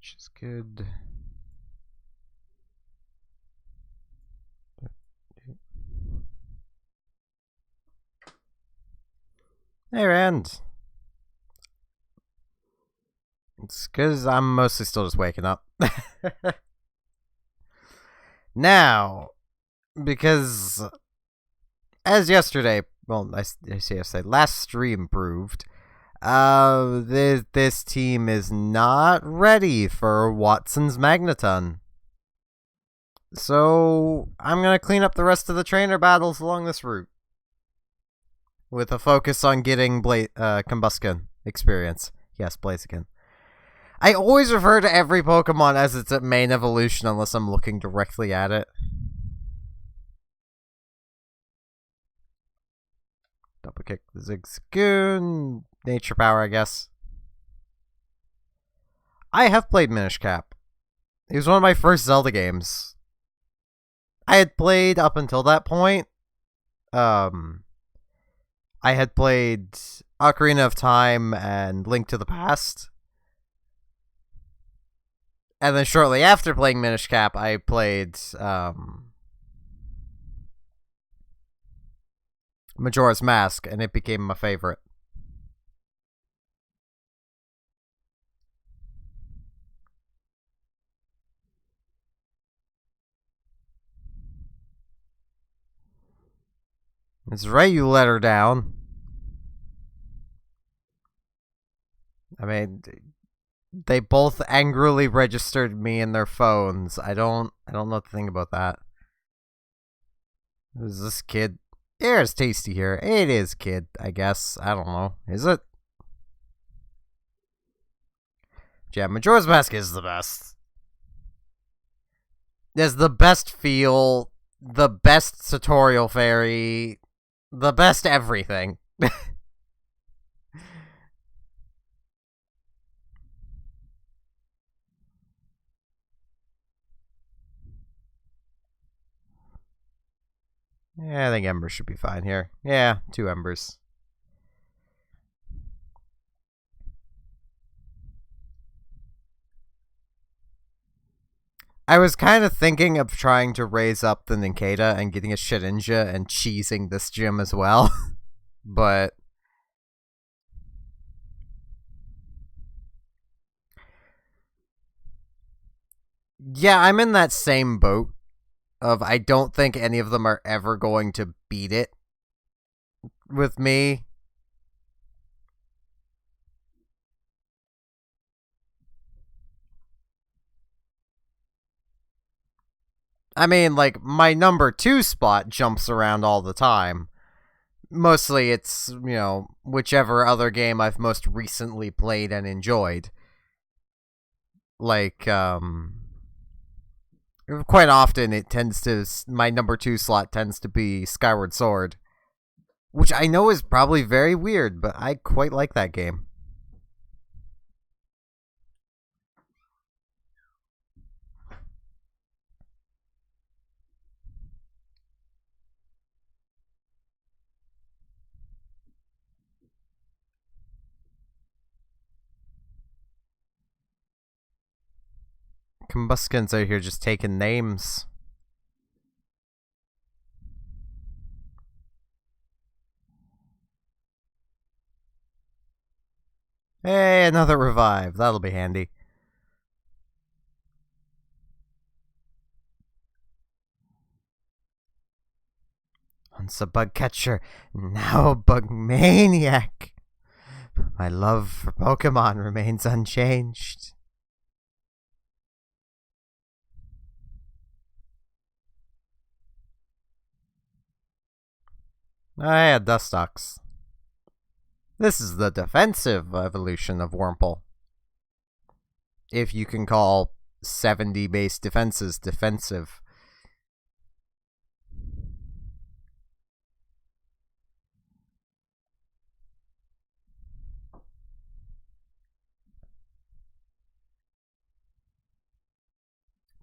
which is good. Hey, Rand. It's because I'm mostly still just waking up. Now, because as yesterday, well, I say yesterday, last stream proved, this team is not ready for Watson's Magneton. So I'm gonna clean up the rest of the trainer battles along this route, with a focus on getting Combusken experience. Yes, Blaziken. I always refer to every Pokemon as its main evolution unless I'm looking directly at it. Double kick the Zigzagoon. Nature Power, I guess. I have played Minish Cap. It was one of my first Zelda games. I had played up until that point. I had played Ocarina of Time and Link to the Past. And then shortly after playing Minish Cap, I played Majora's Mask, and it became my favorite. It's right you let her down. I mean, they both angrily registered me in their phones. I don't know what to think about that. Who's this kid? Here's Tasty here. It is kid, I guess. I don't know. Is it? Yeah, Majora's Mask is the best. There's the best feel, the best tutorial fairy, the best everything. Yeah, I think Ember should be fine here. Yeah, 2 Embers. I was kind of thinking of trying to raise up the Ninkata and getting a Shedinja and cheesing this gym as well. But yeah, I'm in that same boat of I don't think any of them are ever going to beat it with me. I mean, like, my number 2 spot jumps around all the time. Mostly it's, whichever other game I've most recently played and enjoyed. Like, quite often it tends to, my number 2 slot tends to be Skyward Sword. Which I know is probably very weird, but I quite like that game. Combuskins out here just taking names. Hey, another revive. That'll be handy. Once a bug catcher, now a bug maniac. My love for Pokemon remains unchanged. I had Dustox. This is the defensive evolution of Wurmple. If you can call 70 base defenses defensive.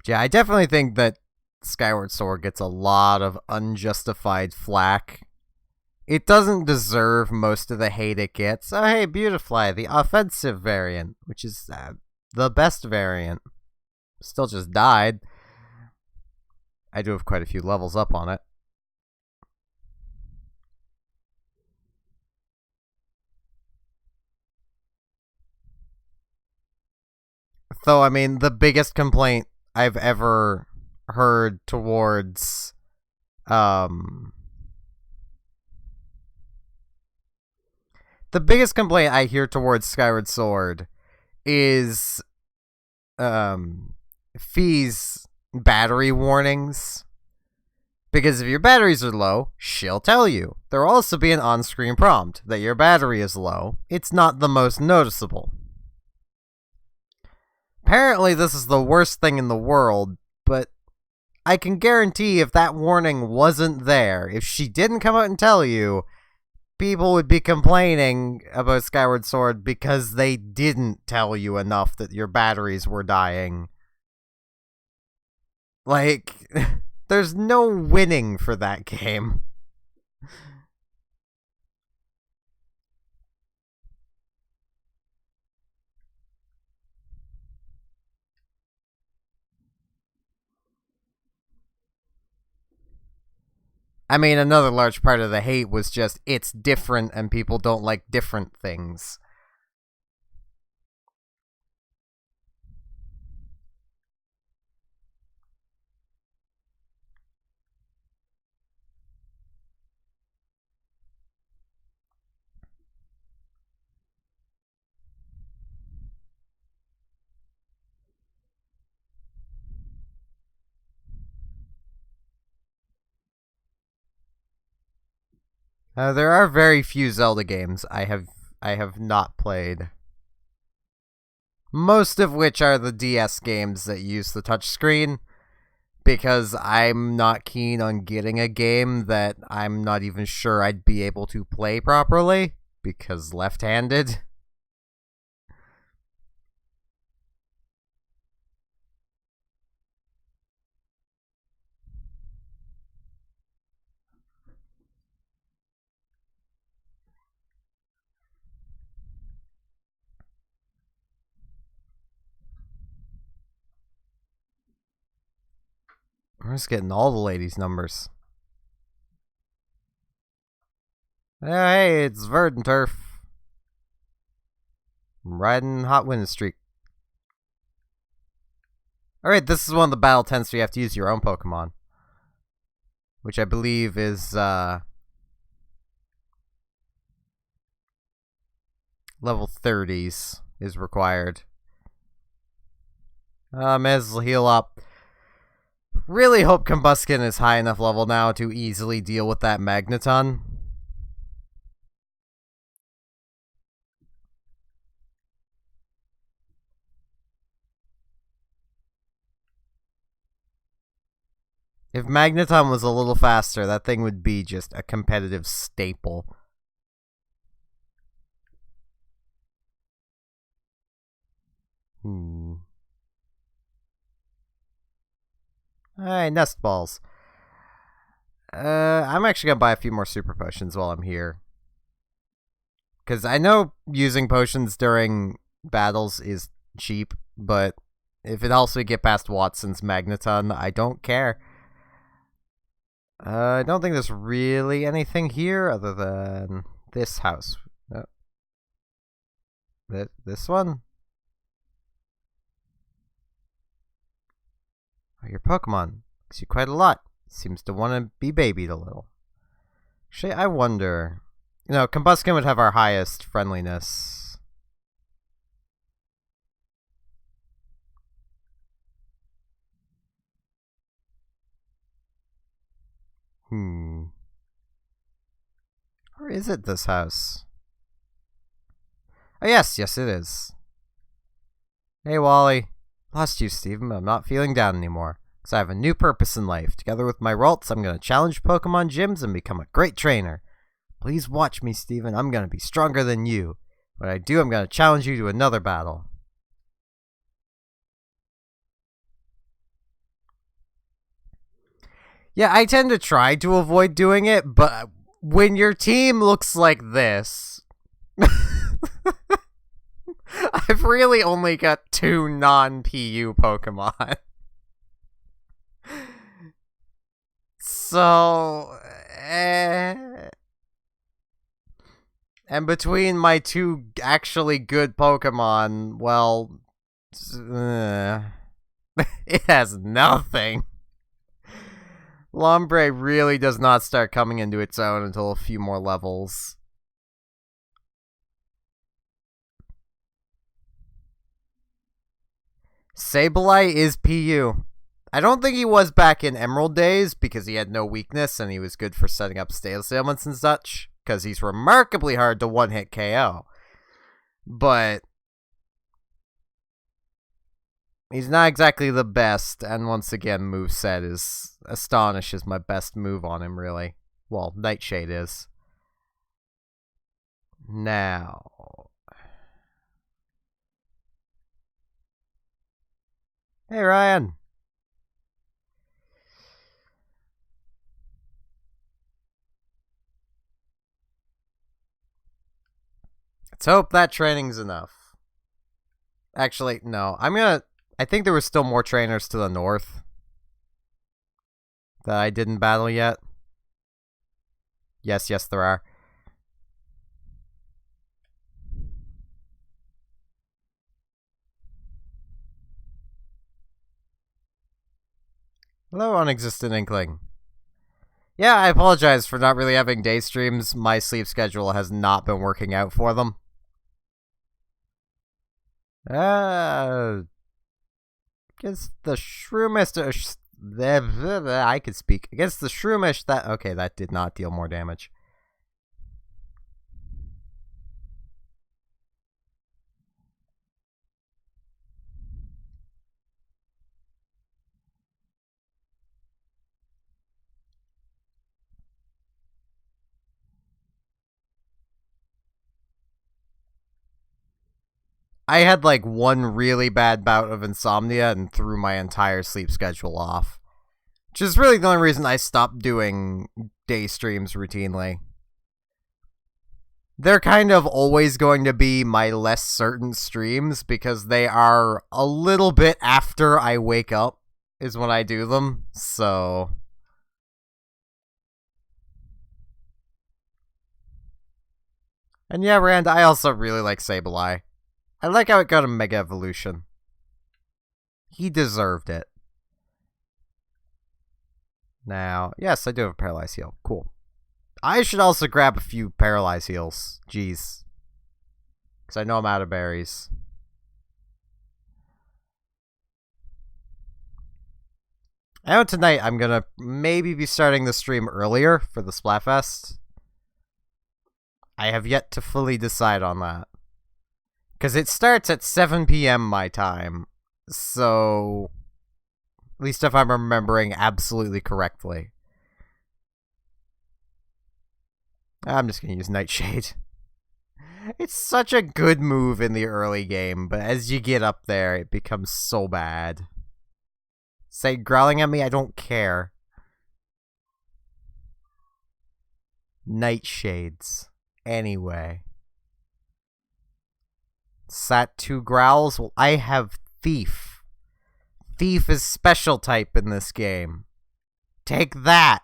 Yeah, I definitely think that Skyward Sword gets a lot of unjustified flack. It doesn't deserve most of the hate it gets. Oh, hey, Beautifly, the offensive variant, which is the best variant. Still just died. I do have quite a few levels up on it. Though, I mean, the biggest complaint I've ever heard towards the biggest complaint I hear towards Skyward Sword is Fee's battery warnings. Because if your batteries are low, she'll tell you. There'll also be an on-screen prompt that your battery is low. It's not the most noticeable. Apparently, this is the worst thing in the world, but I can guarantee if that warning wasn't there, if she didn't come out and tell you, people would be complaining about Skyward Sword because they didn't tell you enough that your batteries were dying. Like, there's no winning for that game. I mean, another large part of the hate was just it's different and people don't like different things. There are very few Zelda games I have not played. Most of which are the DS games that use the touchscreen, because I'm not keen on getting a game that I'm not even sure I'd be able to play properly, because left-handed. We're just getting all the ladies' numbers. Hey, it's Verdant Turf. I'm riding Hot Wind Streak. Alright, this is one of the battle tents where you have to use your own Pokemon. Which I believe is, level 30s is required. May as well heal up. Really hope Combuskin is high enough level now to easily deal with that Magneton. If Magneton was a little faster, that thing would be just a competitive staple. Alright, Nest Balls. I'm actually gonna buy a few more Super Potions while I'm here. Because I know using potions during battles is cheap, but if it helps me get past Watson's Magneton, I don't care. I don't think there's really anything here other than this house. This one? Oh, your Pokemon likes you quite a lot. Seems to want to be babied a little. Actually, I wonder. You know, Combuskin would have our highest friendliness. Or is it this house? Oh, yes, it is. Hey, Wally. Lost you, Steven, but I'm not feeling down anymore. Because I have a new purpose in life. Together with my Ralts, I'm going to challenge Pokemon gyms and become a great trainer. Please watch me, Steven. I'm going to be stronger than you. When I do, I'm going to challenge you to another battle. Yeah, I tend to try to avoid doing it, but when your team looks like this... I've really only got 2 non-PU Pokemon. So, and between my 2 actually good Pokemon, well, it has nothing. Lombre really does not start coming into its own until a few more levels. Sableye is PU. I don't think he was back in Emerald days because he had no weakness and he was good for setting up stale ailments and such, because he's remarkably hard to one-hit KO. But he's not exactly the best, and once again, moveset is Astonish is my best move on him, really. Well, Nightshade is. Now. Hey, Ryan. Let's hope that training's enough. Actually, no. I think there were still more trainers to the north that I didn't battle yet. Yes, there are. Hello, unexistent inkling. Yeah, I apologize for not really having day streams. My sleep schedule has not been working out for them. Against the Shroomish, I could speak. Against the Shroomish, that did not deal more damage. I had like one really bad bout of insomnia and threw my entire sleep schedule off. Which is really the only reason I stopped doing day streams routinely. They're kind of always going to be my less certain streams because they are a little bit after I wake up is when I do them, so... And yeah, Rand, I also really like Sableye. I like how it got a Mega Evolution. He deserved it. Now, yes, I do have a Paralyze Heal. Cool. I should also grab a few Paralyze Heals. Jeez. Because I know I'm out of berries. I know tonight I'm going to maybe be starting the stream earlier for the Splatfest. I have yet to fully decide on that. Because it starts at 7 p.m. my time. So, at least if I'm remembering absolutely correctly. I'm just going to use Nightshade. It's such a good move in the early game, but as you get up there, it becomes so bad. Say growling at me, I don't care. Nightshades. Anyway. Sat 2 growls? Well, I have Thief. Thief is special type in this game. Take that!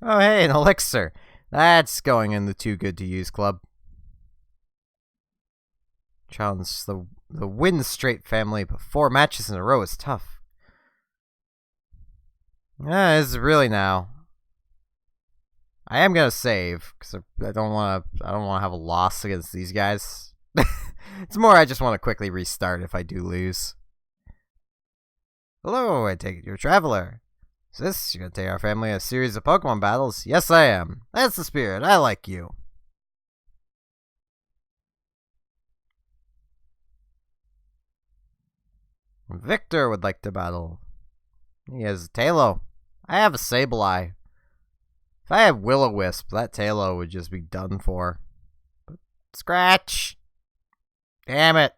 Oh, hey, an elixir. That's going in the too good to use club. Challenge the Wind Straight family, but 4 matches in a row is tough. Yeah, it's really now. I am gonna save because I don't want to have a loss against these guys. It's more I just want to quickly restart if I do lose. Hello, I take it you're a traveler. Is this? You're gonna take our family a series of Pokemon battles? Yes, I am. That's the spirit. I like you. Victor would like to battle. He has Tailo. I have a Sableye. If I had Will-O-Wisp, that Tailo would just be done for. But scratch! Damn it!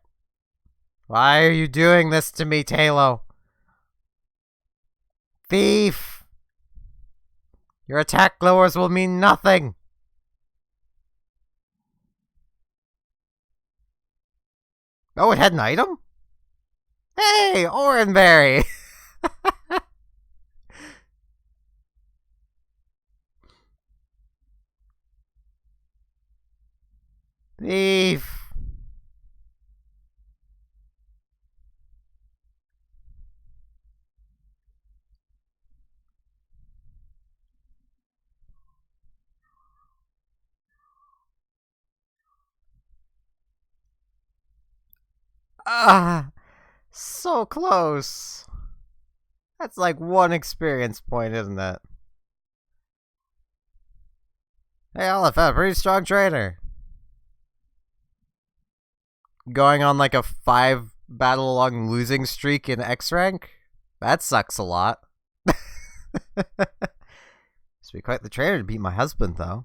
Why are you doing this to me, Tailo? Thief! Your attack lowers will mean nothing! Oh, it had an item? Hey, Oranberry! Thief! Ah, so close. That's like one experience point, isn't it? Hey, Olive, a pretty strong trainer. Going on like a 5 battle long losing streak in X rank? That sucks a lot. Must be quite the trainer to beat my husband, though.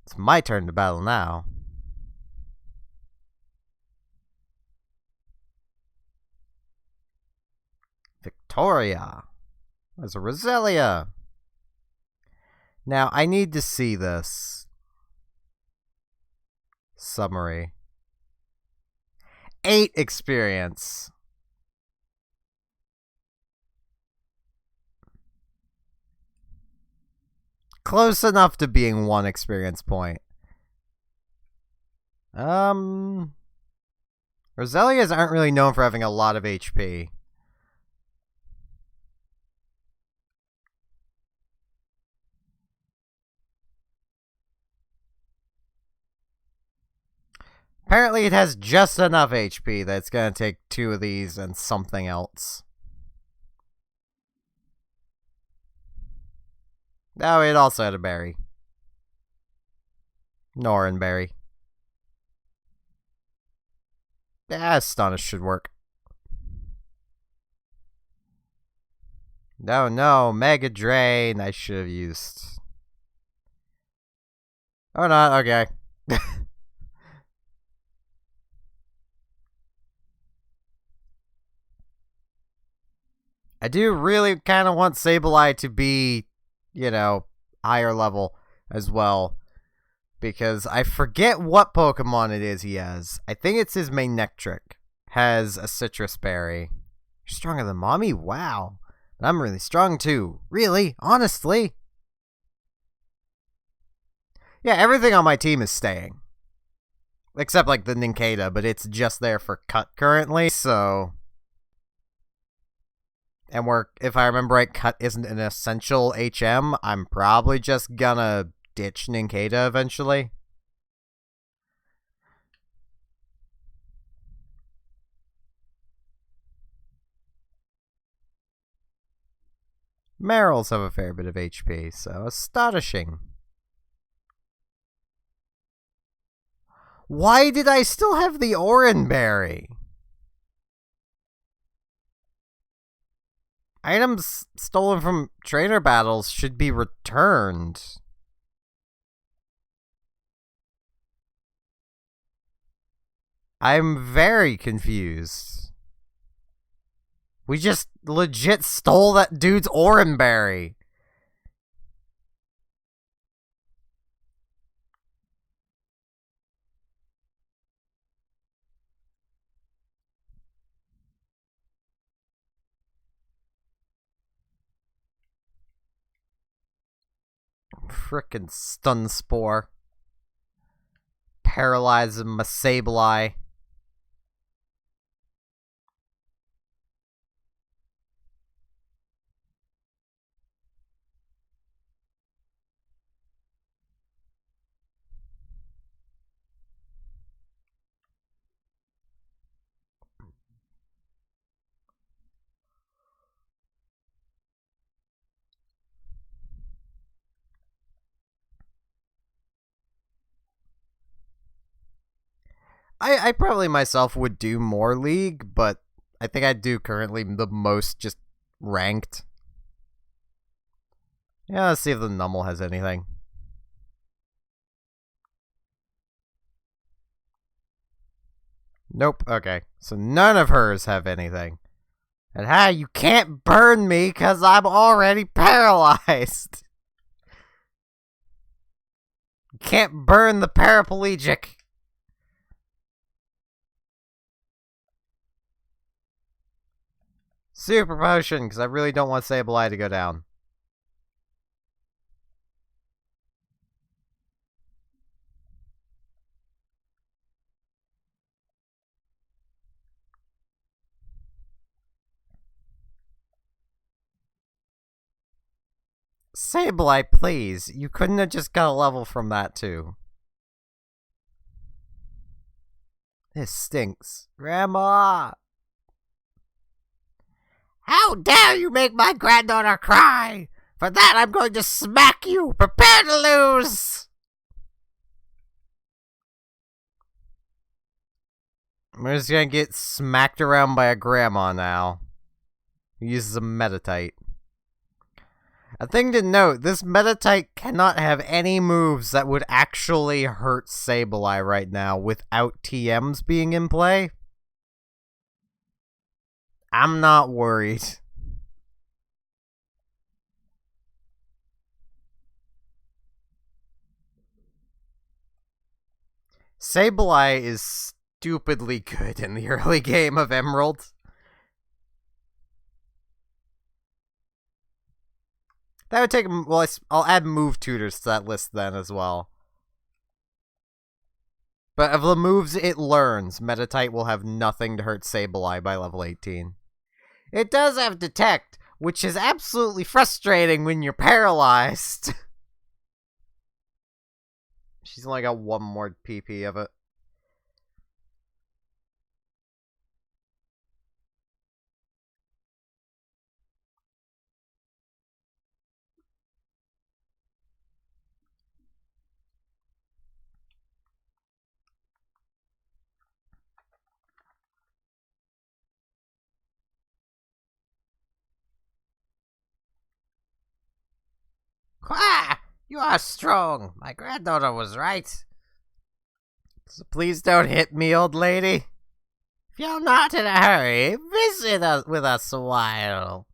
It's my turn to battle now. Victoria. There's a Roselia. Now, I need to see this. Summary. 8 experience. Close enough to being 1 experience point. Roselias aren't really known for having a lot of HP. Apparently it has just enough HP that it's going to take 2 of these and something else. Oh, it also had a berry. Norin berry. Yeah, Astonish should work. No, Mega Drain I should have used. Or not, okay. I do really kind of want Sableye to be, higher level as well. Because I forget what Pokemon it is he has. I think it's his Manectric. Has a citrus berry. You're stronger than Mommy? Wow. But I'm really strong too. Really? Honestly? Yeah, everything on my team is staying. Except like the Nincada, but it's just there for cut currently, so... And if I remember right, cut isn't an essential HM. I'm probably just gonna ditch Nincada eventually. Merrills have a fair bit of HP, so astonishing. Why did I still have the Oranberry? Items stolen from trainer battles should be returned. I'm very confused. We just legit stole that dude's Oranberry. Frickin' Stun Spore. Paralyze my Sableye. I probably myself would do more League, but I think I do currently the most just ranked. Yeah, let's see if the Numel has anything. Nope, okay. So none of hers have anything. And how you can't burn me because I'm already paralyzed. You can't burn the paraplegic. Super potion, because I really don't want Sableye to go down. Sableye, please. You couldn't have just got a level from that, too. This stinks. Grandma! How dare you make my granddaughter cry! For that, I'm going to smack you! Prepare to lose! We're just gonna get smacked around by a grandma now. Who uses a Meditite. A thing to note, this Meditite cannot have any moves that would actually hurt Sableye right now without TMs being in play. I'm not worried. Sableye is stupidly good in the early game of Emerald. That would take... Well, I'll add move tutors to that list then as well. But of the moves it learns, Meditite will have nothing to hurt Sableye by level 18. It does have Detect, which is absolutely frustrating when you're paralyzed. She's only got one more PP of it. Ah! You are strong. My granddaughter was right. So please don't hit me, old lady. If you're not in a hurry, visit with us a while.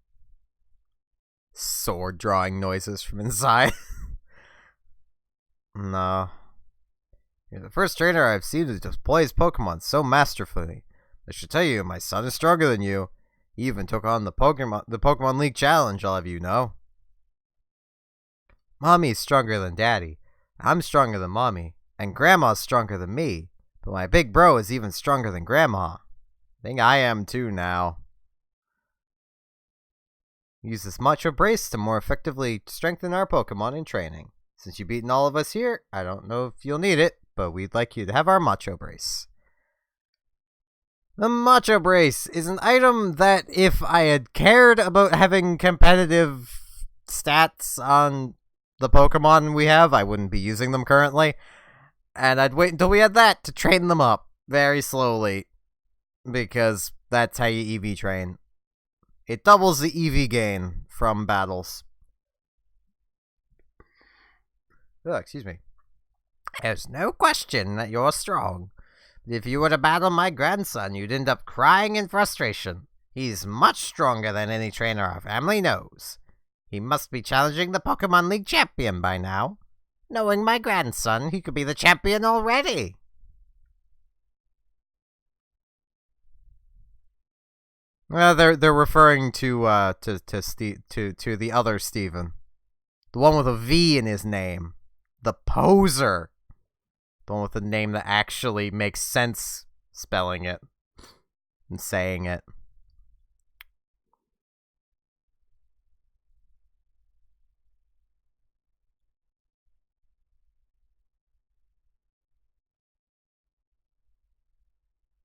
Sword drawing noises from inside. No. You're the first trainer I've seen who displays his Pokemon so masterfully. I should tell you, my son is stronger than you. He even took on the Pokemon League Challenge, I'll have you know. Mommy's stronger than Daddy. I'm stronger than Mommy. And Grandma's stronger than me. But my big bro is even stronger than Grandma. I think I am too now. Use this Macho Brace to more effectively strengthen our Pokemon in training. Since you've beaten all of us here, I don't know if you'll need it, but we'd like you to have our Macho Brace. The Macho Brace is an item that if I had cared about having competitive stats on the Pokemon we have, I wouldn't be using them currently. And I'd wait until we had that to train them up very slowly. Because that's how you EV train. It doubles the EV gain from battles. Oh, excuse me. There's no question that you're strong. But if you were to battle my grandson, you'd end up crying in frustration. He's much stronger than any trainer our family knows. He must be challenging the Pokemon League champion by now. Knowing my grandson, he could be the champion already. Well, they're referring to the other Steven. The one with a V in his name. The poser. The one with the name that actually makes sense spelling it and saying it.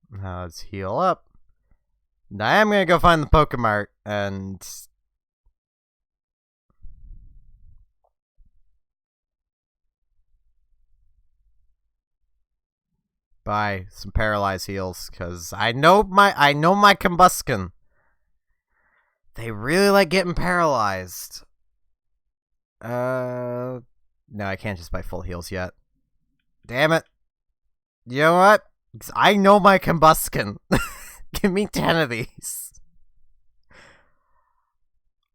Now let's heal up. I am gonna go find the Pokemart and buy some paralyzed heals because I know my Combusken. They really like getting paralyzed. No, I can't just buy full heals yet. Damn it! You know what? I know my Combusken. Give me 10 of these.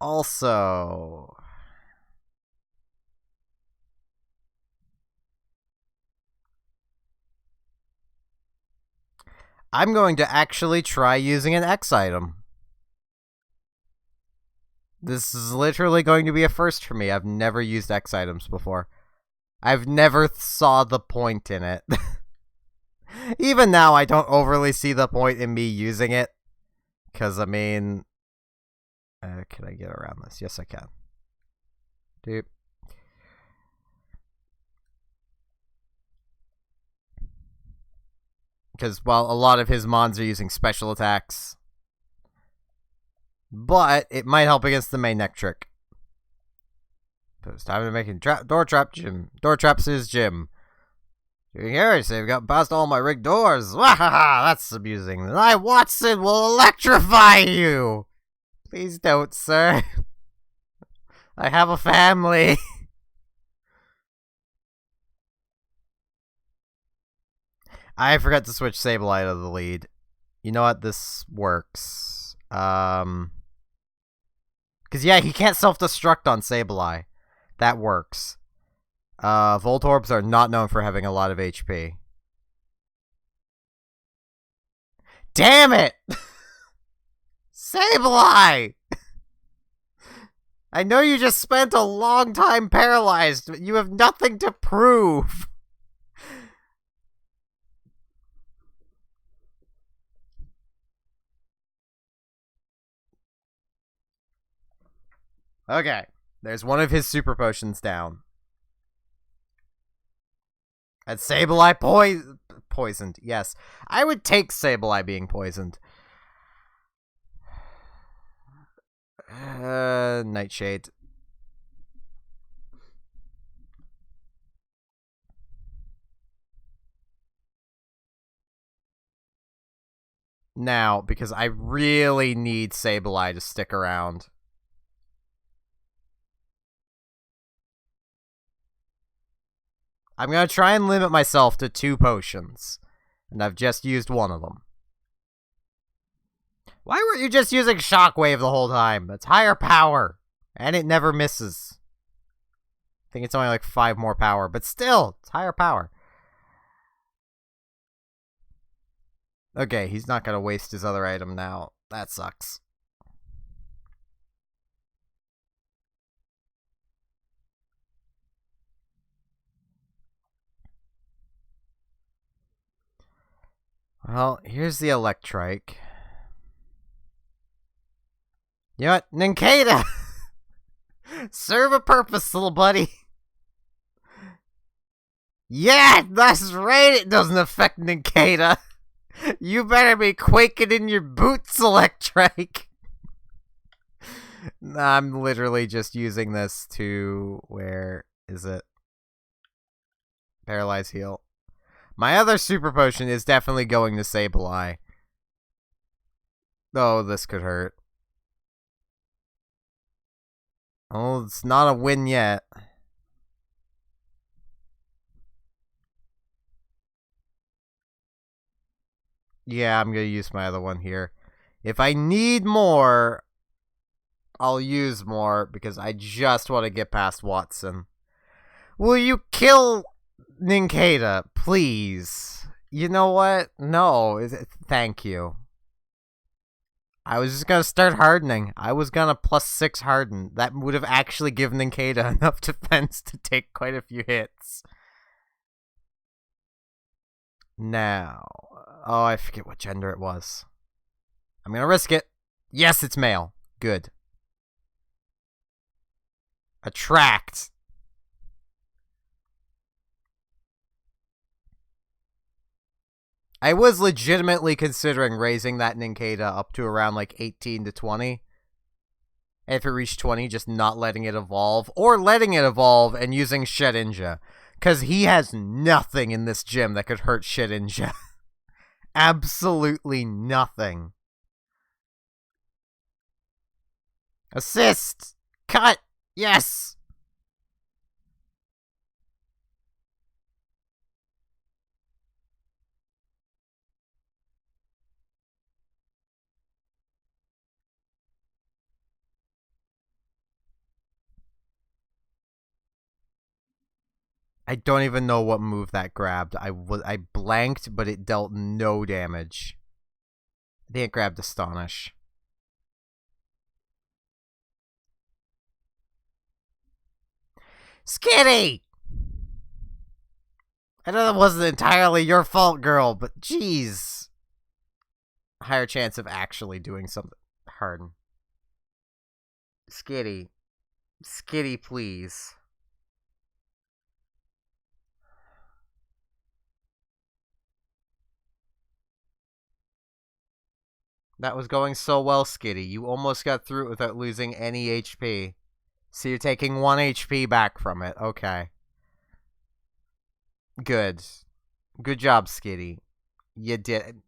Also, I'm going to actually try using an X item. This is literally going to be a first for me. I've never used X items before. I've never saw the point in it. Even now, I don't overly see the point in me using it. Because, I mean... can I get around this? Yes, I can. Doop. Because, well, a lot of his mons are using special attacks. But it might help against the main neck trick. So it's time to make a door trap gym. Door traps his gym. Here, they've got past all my rigged doors. Wahaha, that's amusing. I, Watson, will electrify you. Please don't, sir. I have a family. I forgot to switch Sableye to the lead. You know what? This works. Because, yeah, he can't self-destruct on Sableye. That works. Voltorbs are not known for having a lot of HP. Damn it! Sableye! I know you just spent a long time paralyzed, but you have nothing to prove. Okay, there's one of his super potions down. And Sableye poisoned, yes. I would take Sableye being poisoned. Nightshade. Now, because I really need Sableye to stick around. I'm going to try and limit myself to 2 potions. And I've just used one of them. Why weren't you just using Shockwave the whole time? That's higher power. And it never misses. I think it's only like 5 more power. But still, it's higher power. Okay, he's not going to waste his other item now. That sucks. Well, here's the Electrike. You know what? Ninkata! Serve a purpose, little buddy. Yeah, that's right, it doesn't affect Ninkata. You better be quaking in your boots, Electrike. I'm literally just using this to... Where is it? Paralyze heal. My other super potion is definitely going to Sableye. Oh, this could hurt. Oh, it's not a win yet. Yeah, I'm going to use my other one here. If I need more, I'll use more because I just want to get past Watson. Will you kill Ninkata, please? You know what? No, thank you. I was just going to start hardening. I was going to +6 harden. That would have actually given Ninkata enough defense to take quite a few hits. Now, oh, I forget what gender it was. I'm going to risk it. Yes, it's male. Good. Attract. I was legitimately considering raising that Ninkata up to around like 18 to 20. And if it reached 20, just not letting it evolve. Or letting it evolve and using Shedinja. Because he has nothing in this gym that could hurt Shedinja. Absolutely nothing. Assist! Cut! Yes! I don't even know what move that grabbed. I blanked, but it dealt no damage. I think it grabbed Astonish. Skitty! I know that wasn't entirely your fault, girl, but jeez. Higher chance of actually doing something. Harden. Skitty. Skitty, please. That was going so well, Skitty. You almost got through it without losing any HP. So you're taking 1 HP back from it. Okay. Good. Good job, Skitty. You did.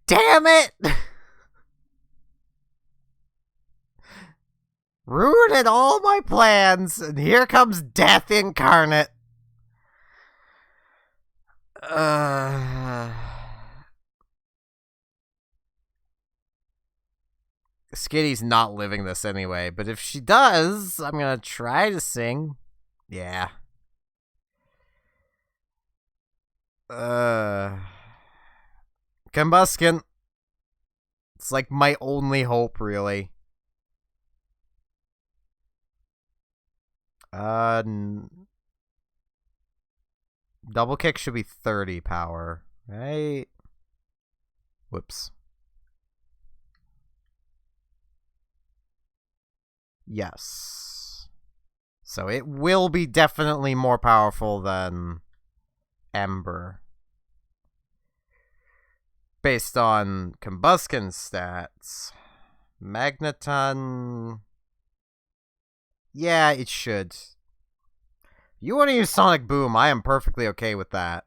Damn it! Ruined all my plans, and here comes death incarnate. Skitty's not living this anyway, but if she does, I'm gonna try to sing. Yeah. Combustion. It's like my only hope, really. Double kick should be 30 power, right? Whoops. Yes. So it will be definitely more powerful than Ember. Based on Combustion stats. Magneton... Yeah, it should. You want to use Sonic Boom, I am perfectly okay with that.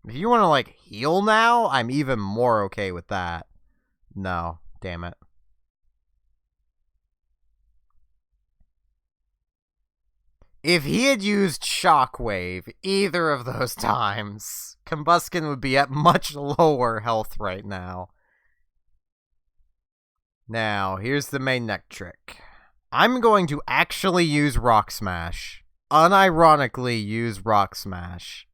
If you want to, like, heal now, I'm even more okay with that. No, damn it. If he had used Shockwave either of those times, Combustion would be at much lower health right now. Now, here's the main neck trick. I'm going to actually use Rock Smash. Unironically use Rock Smash.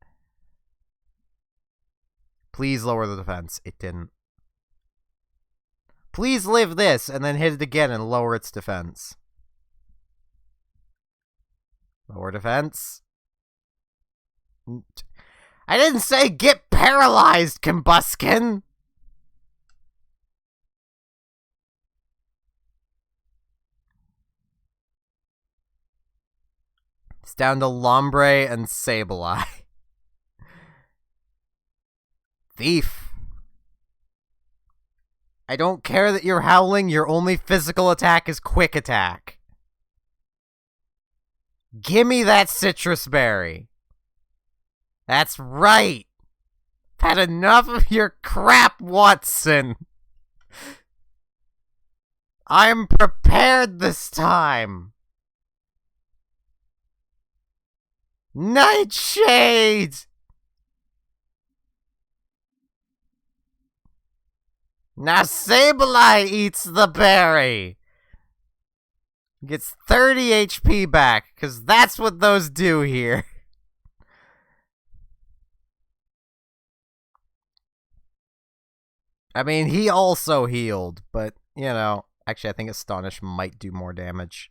Please lower the defense. It didn't. Please live this, and then hit it again and lower its defense. Lower defense. I didn't say get paralyzed, Combustion! It's down to Lombre and Sableye. Thief. I don't care that you're howling, your only physical attack is quick attack. Gimme that citrus berry. That's right. I've had enough of your crap, Watson. I'm prepared this time. Nightshade! Now Sableye eats the berry. Gets 30 HP back, because that's what those do here. I mean, he also healed, but, you know, actually I think Astonish might do more damage.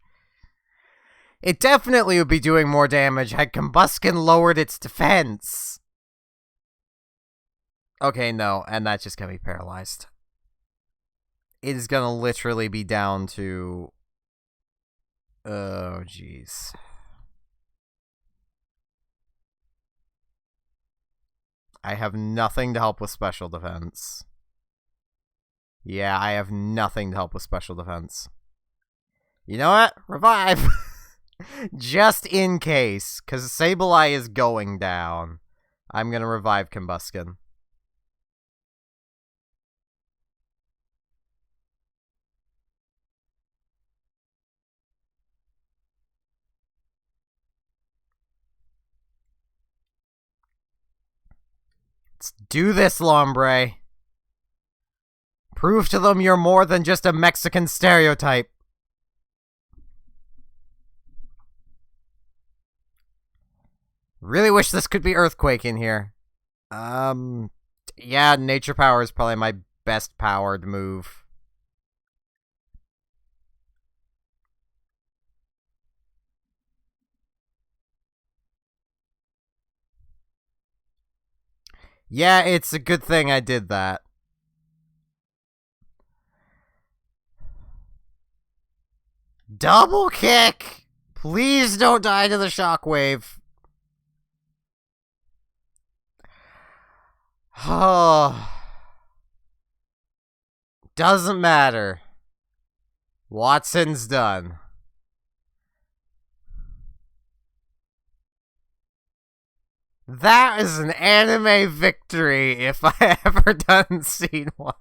It definitely would be doing more damage had Combustion lowered its defense. Okay, no, and that's just gonna be paralyzed. It is gonna literally be down to... Oh, jeez. I have nothing to help with special defense. Yeah, I have nothing to help with special defense. You know what? Revive! Just in case, because Sableye is going down. I'm gonna revive Combustion. Let's do this, Lombre. Prove to them you're more than just a Mexican stereotype. Really wish this could be Earthquake in here. Yeah, Nature Power is probably my best powered move. Yeah, it's a good thing I did that. Double kick! Please don't die to the shockwave. Oh. Doesn't matter. Watson's done. That is an anime victory if I ever done seen one.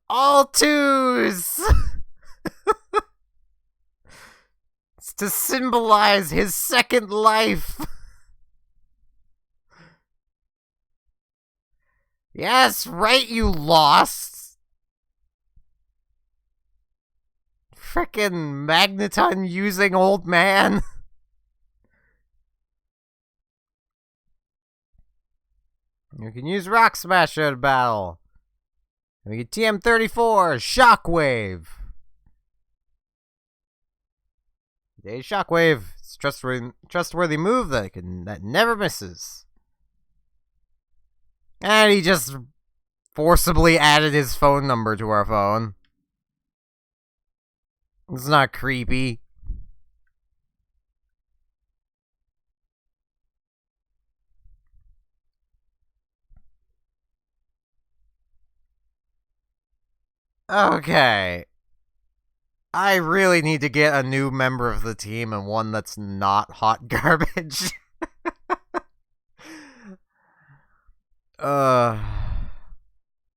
All twos! It's to symbolize his second life. Yes, right, you lost. Frickin' Magneton using old man. You can use Rock Smasher to battle. We get TM34, Shockwave. Today's Shockwave. It's a trustworthy move that never misses. And he just forcibly added his phone number to our phone. It's not creepy. Okay. I really need to get a new member of the team and one that's not hot garbage.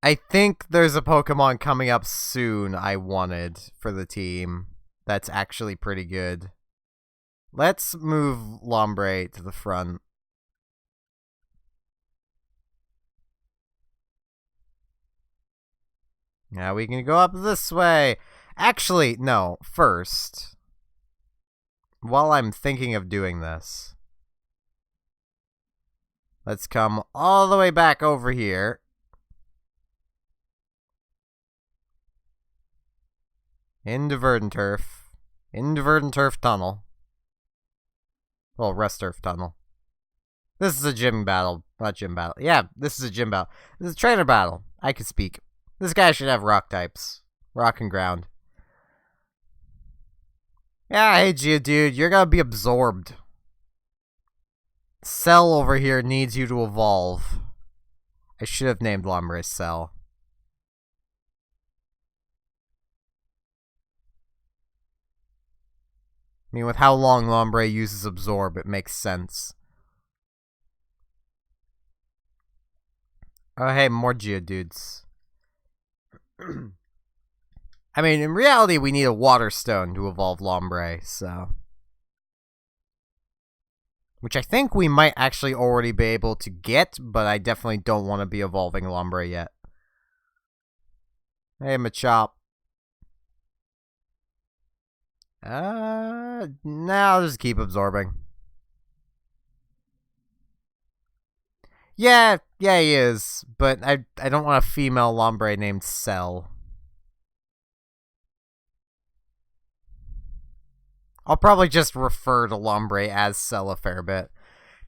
I think there's a Pokemon coming up soon I wanted for the team that's actually pretty good. Let's move Lombre to the front. Now we can go up this way. Actually, no, first, while I'm thinking of doing this, let's come all the way back over here. Into Verdanturf. Into Verdanturf Tunnel. Well, Resturf Tunnel. This is a gym battle. Not gym battle. Yeah, this is a gym battle. This is a trainer battle. I can speak. This guy should have rock types. Rock and ground. Yeah, hey, Geodude, you're gonna be absorbed. Cell over here needs you to evolve. I should have named Lombre Cell. I mean, with how long Lombre uses Absorb, it makes sense. Oh, hey, more Geodudes. I mean, in reality, we need a Water Stone to evolve Lombre, so... Which I think we might actually already be able to get, but I definitely don't want to be evolving Lombre yet. Hey, Machop. Nah, I'll just keep absorbing. Yeah, he is, but I don't want a female Lombre named Cell. I'll probably just refer to Lombre as Cell a fair bit.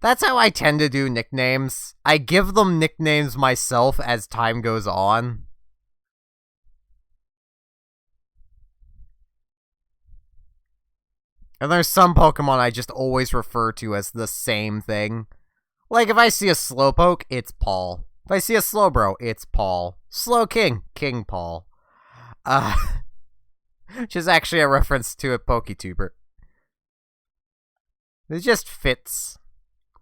That's how I tend to do nicknames. I give them nicknames myself as time goes on. And there's some Pokemon I just always refer to as the same thing. Like, if I see a Slowpoke, it's Paul. If I see a Slowbro, it's Paul. Slowking, King Paul. Which is actually a reference to a PokeTuber. It just fits.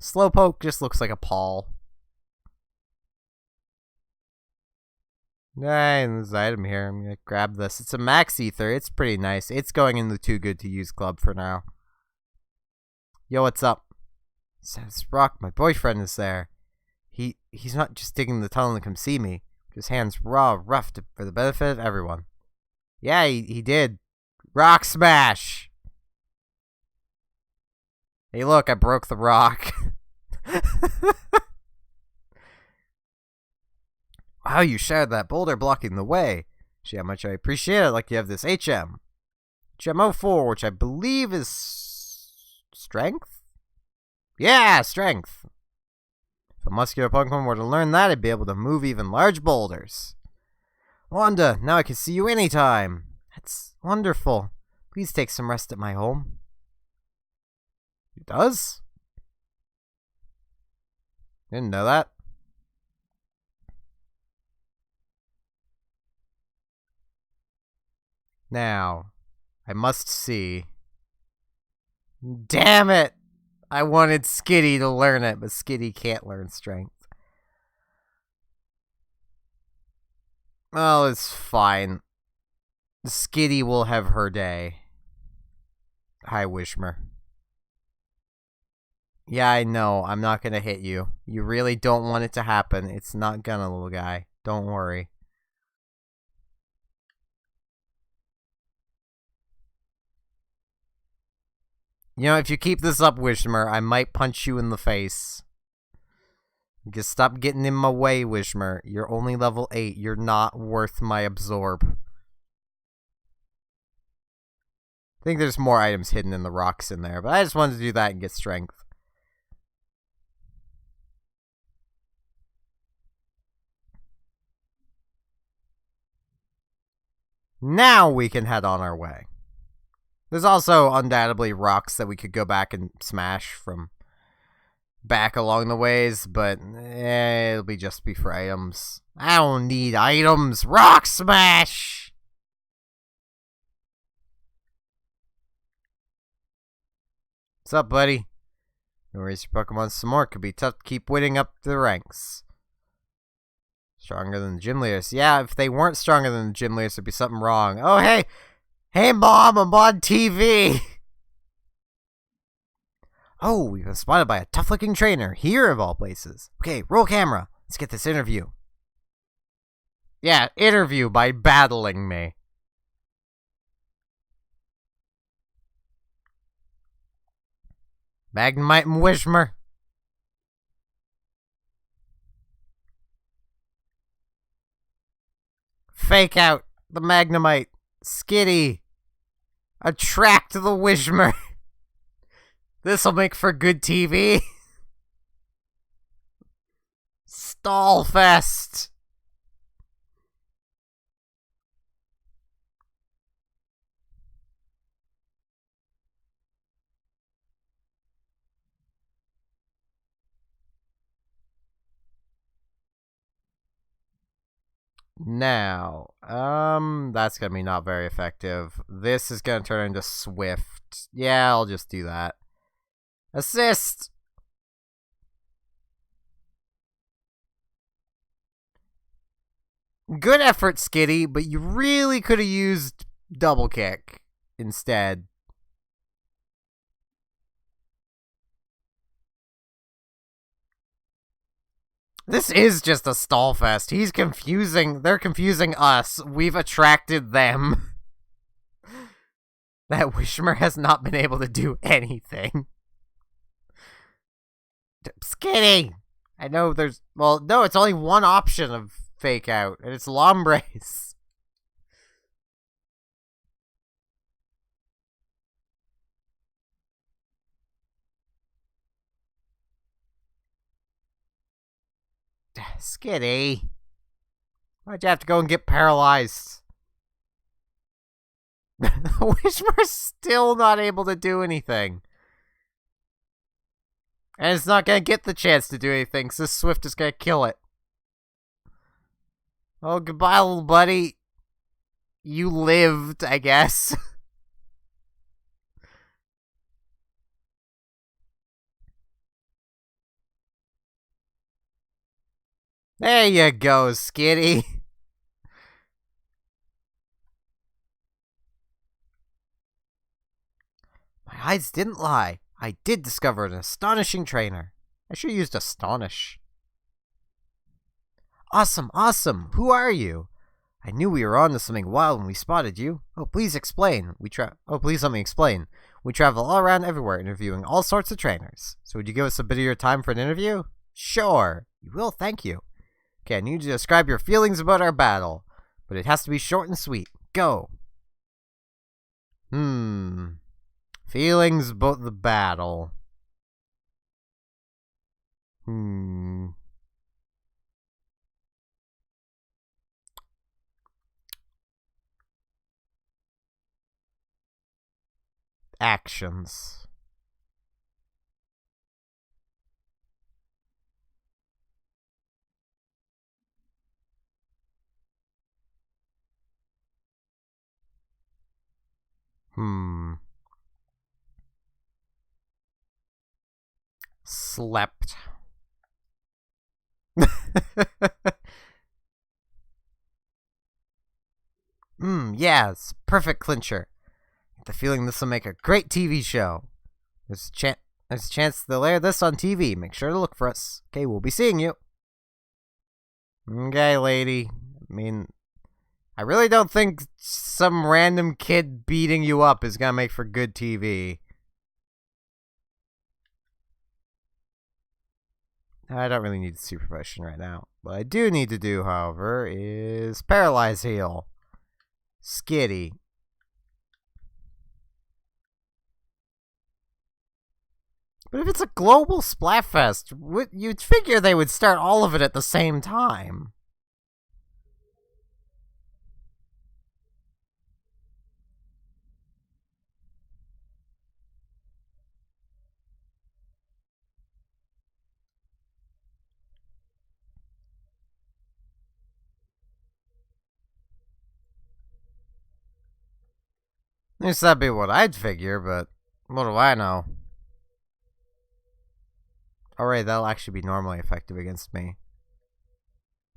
Slowpoke just looks like a Paul. And this item here, I'm gonna grab this. It's a Max Ether. It's pretty nice. It's going in the Too Good to Use club for now. Yo, what's up? Says Rock, my boyfriend is there. He's not just digging the tunnel to come see me. His hands raw, rough for the benefit of everyone. Yeah, he did. Rock smash! Hey, look, I broke the rock. Wow, you shattered that boulder blocking the way. See how much I appreciate it, like you have this HM. HM04, which I believe is strength? Yeah, strength. If a muscular Pokemon were to learn that, it'd be able to move even large boulders. Wanda, now I can see you anytime. That's wonderful. Please take some rest at my home. It does? Didn't know that. Now, I must see. Damn it! I wanted Skitty to learn it, but Skitty can't learn strength. Well, it's fine. Skitty will have her day. Hi, Wishmer. Yeah, I know. I'm not gonna hit you. You really don't want it to happen. It's not gonna, little guy. Don't worry. You know, if you keep this up, Wishmer, I might punch you in the face. Just stop getting in my way, Wishmer. You're only level 8. You're not worth my absorb. I think there's more items hidden in the rocks in there, but I just wanted to do that and get strength. Now we can head on our way. There's also undoubtedly rocks that we could go back and smash from back along the ways, but it'll be just be for items. I don't need items. Rock smash! What's up, buddy? You raise your Pokemon some more. Could be tough to keep winning up the ranks. Stronger than the gym leaders. Yeah, if they weren't stronger than the gym leaders, there'd be something wrong. Oh, hey! Hey, Mom, I'm on TV! Oh, we've been spotted by a tough-looking trainer, here of all places. Okay, roll camera. Let's get this interview. Yeah, interview by battling me. Magnemite and Wishmer. Fake out the Magnemite. Skitty. Attract the Wishmer. This'll make for good TV. Stallfest. Now, that's gonna be not very effective. This is gonna turn into Swift. Yeah, I'll just do that. Assist! Good effort, Skitty, but you really could have used Double Kick instead. This is just a stall fest. He's confusing. They're confusing us. We've attracted them. That Wishmer has not been able to do anything. Skitty! I know there's... Well, no, it's only one option of fake out, and it's Lombrace. Skitty. Why'd you have to go and get paralyzed? Wishmer's still not able to do anything. And it's not gonna get the chance to do anything, so Swift is gonna kill it. Oh, goodbye, little buddy. You lived, I guess. There you go, Skitty. My eyes didn't lie. I did discover an astonishing trainer. I should have used astonish. Awesome, awesome. Who are you? I knew we were on to something wild when we spotted you. Oh, please explain. Please let me explain. We travel all around everywhere, interviewing all sorts of trainers. So would you give us a bit of your time for an interview? Sure. You will, thank you. Okay, I need you to describe your feelings about our battle. But it has to be short and sweet. Go. Feelings about the battle. Actions. Slept. It's perfect clincher. Get the feeling this will make a great TV show. There's a chance they'll air this on TV. Make sure to look for us. Okay, we'll be seeing you. Okay, lady. I really don't think some random kid beating you up is gonna make for good TV. I don't really need super potion right now. What I do need to do, however, is Paralyze Heal. Skitty. But if it's a global Splatfest, you'd figure they would start all of it at the same time. At least that'd be what I'd figure, but what do I know? Alright, that'll actually be normally effective against me.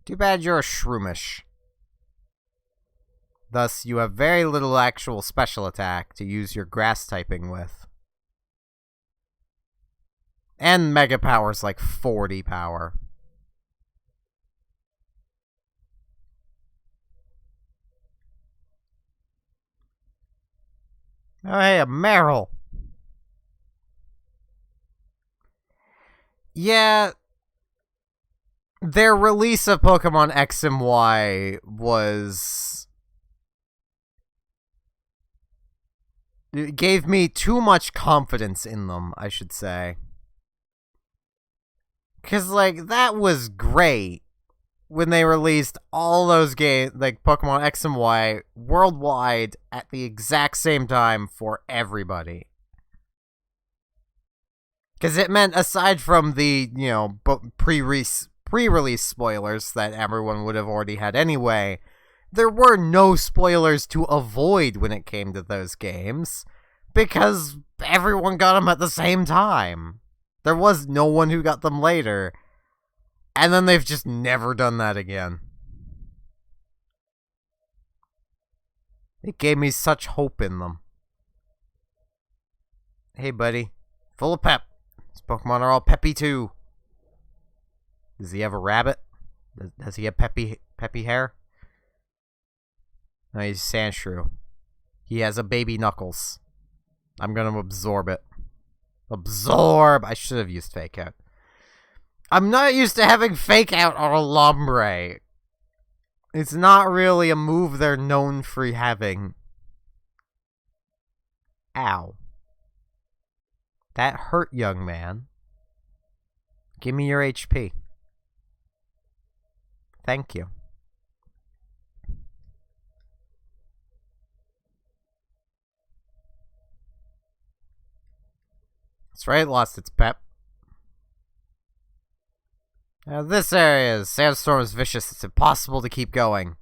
Too bad you're a Shroomish. Thus, you have very little actual special attack to use your grass typing with. And Mega Power's like 40 power. Oh, hey, a Meryl. Yeah, their release of Pokemon X and Y was... It gave me too much confidence in them, I should say. Because, like, that was great when they released all those games, like Pokemon X and Y, worldwide at the exact same time for everybody. Because it meant, aside from the, pre-release spoilers that everyone would have already had anyway, there were no spoilers to avoid when it came to those games, because everyone got them at the same time. There was no one who got them later, and then they've just never done that again. It gave me such hope in them. Hey, buddy. Full of pep. These Pokemon are all peppy, too. Does he have a rabbit? Does he have peppy hair? No, he's Sandshrew. He has a baby Knuckles. I'm gonna absorb it. Absorb! I should have used Fake Out. I'm not used to having Fake Out on a Lombre. It's not really a move they're known for having. Ow. That hurt, young man. Give me your HP. Thank you. That's right, it lost its pep. Now this area, Sandstorm is vicious. It's impossible to keep going.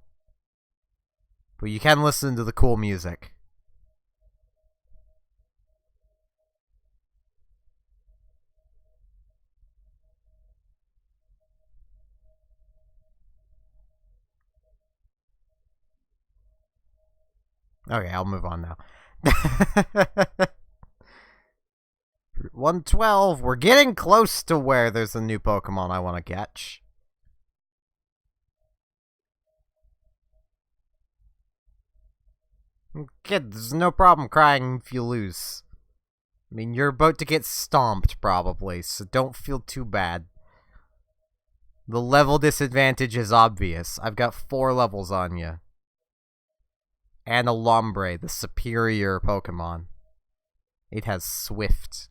But you can listen to the cool music. Okay, I'll move on now. 112. We're getting close to where there's a new Pokemon I want to catch. Kid, there's no problem crying if you lose. I mean, you're about to get stomped, probably, so don't feel too bad. The level disadvantage is obvious. I've got 4 levels on you. And a Lombre, the superior Pokemon. It has Swift.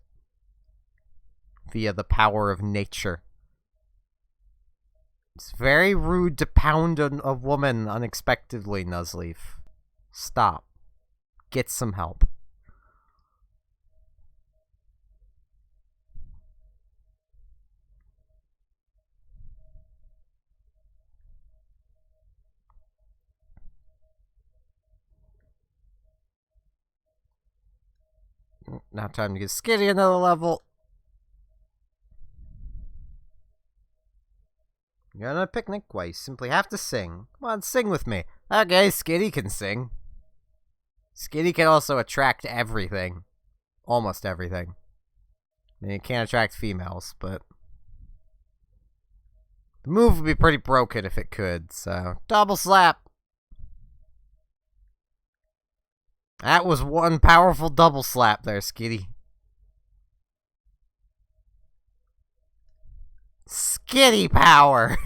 Via the power of nature. It's very rude to pound a woman unexpectedly, Nuzleaf. Stop. Get some help. Now time to get Skitty another level. You're on a picnic where you simply have to sing. Come on, sing with me. Okay, Skitty can sing. Skitty can also attract everything. Almost everything. I mean, it can't attract females, but... the move would be pretty broken if it could, so... double slap! That was one powerful double slap there, Skitty. Skitty power!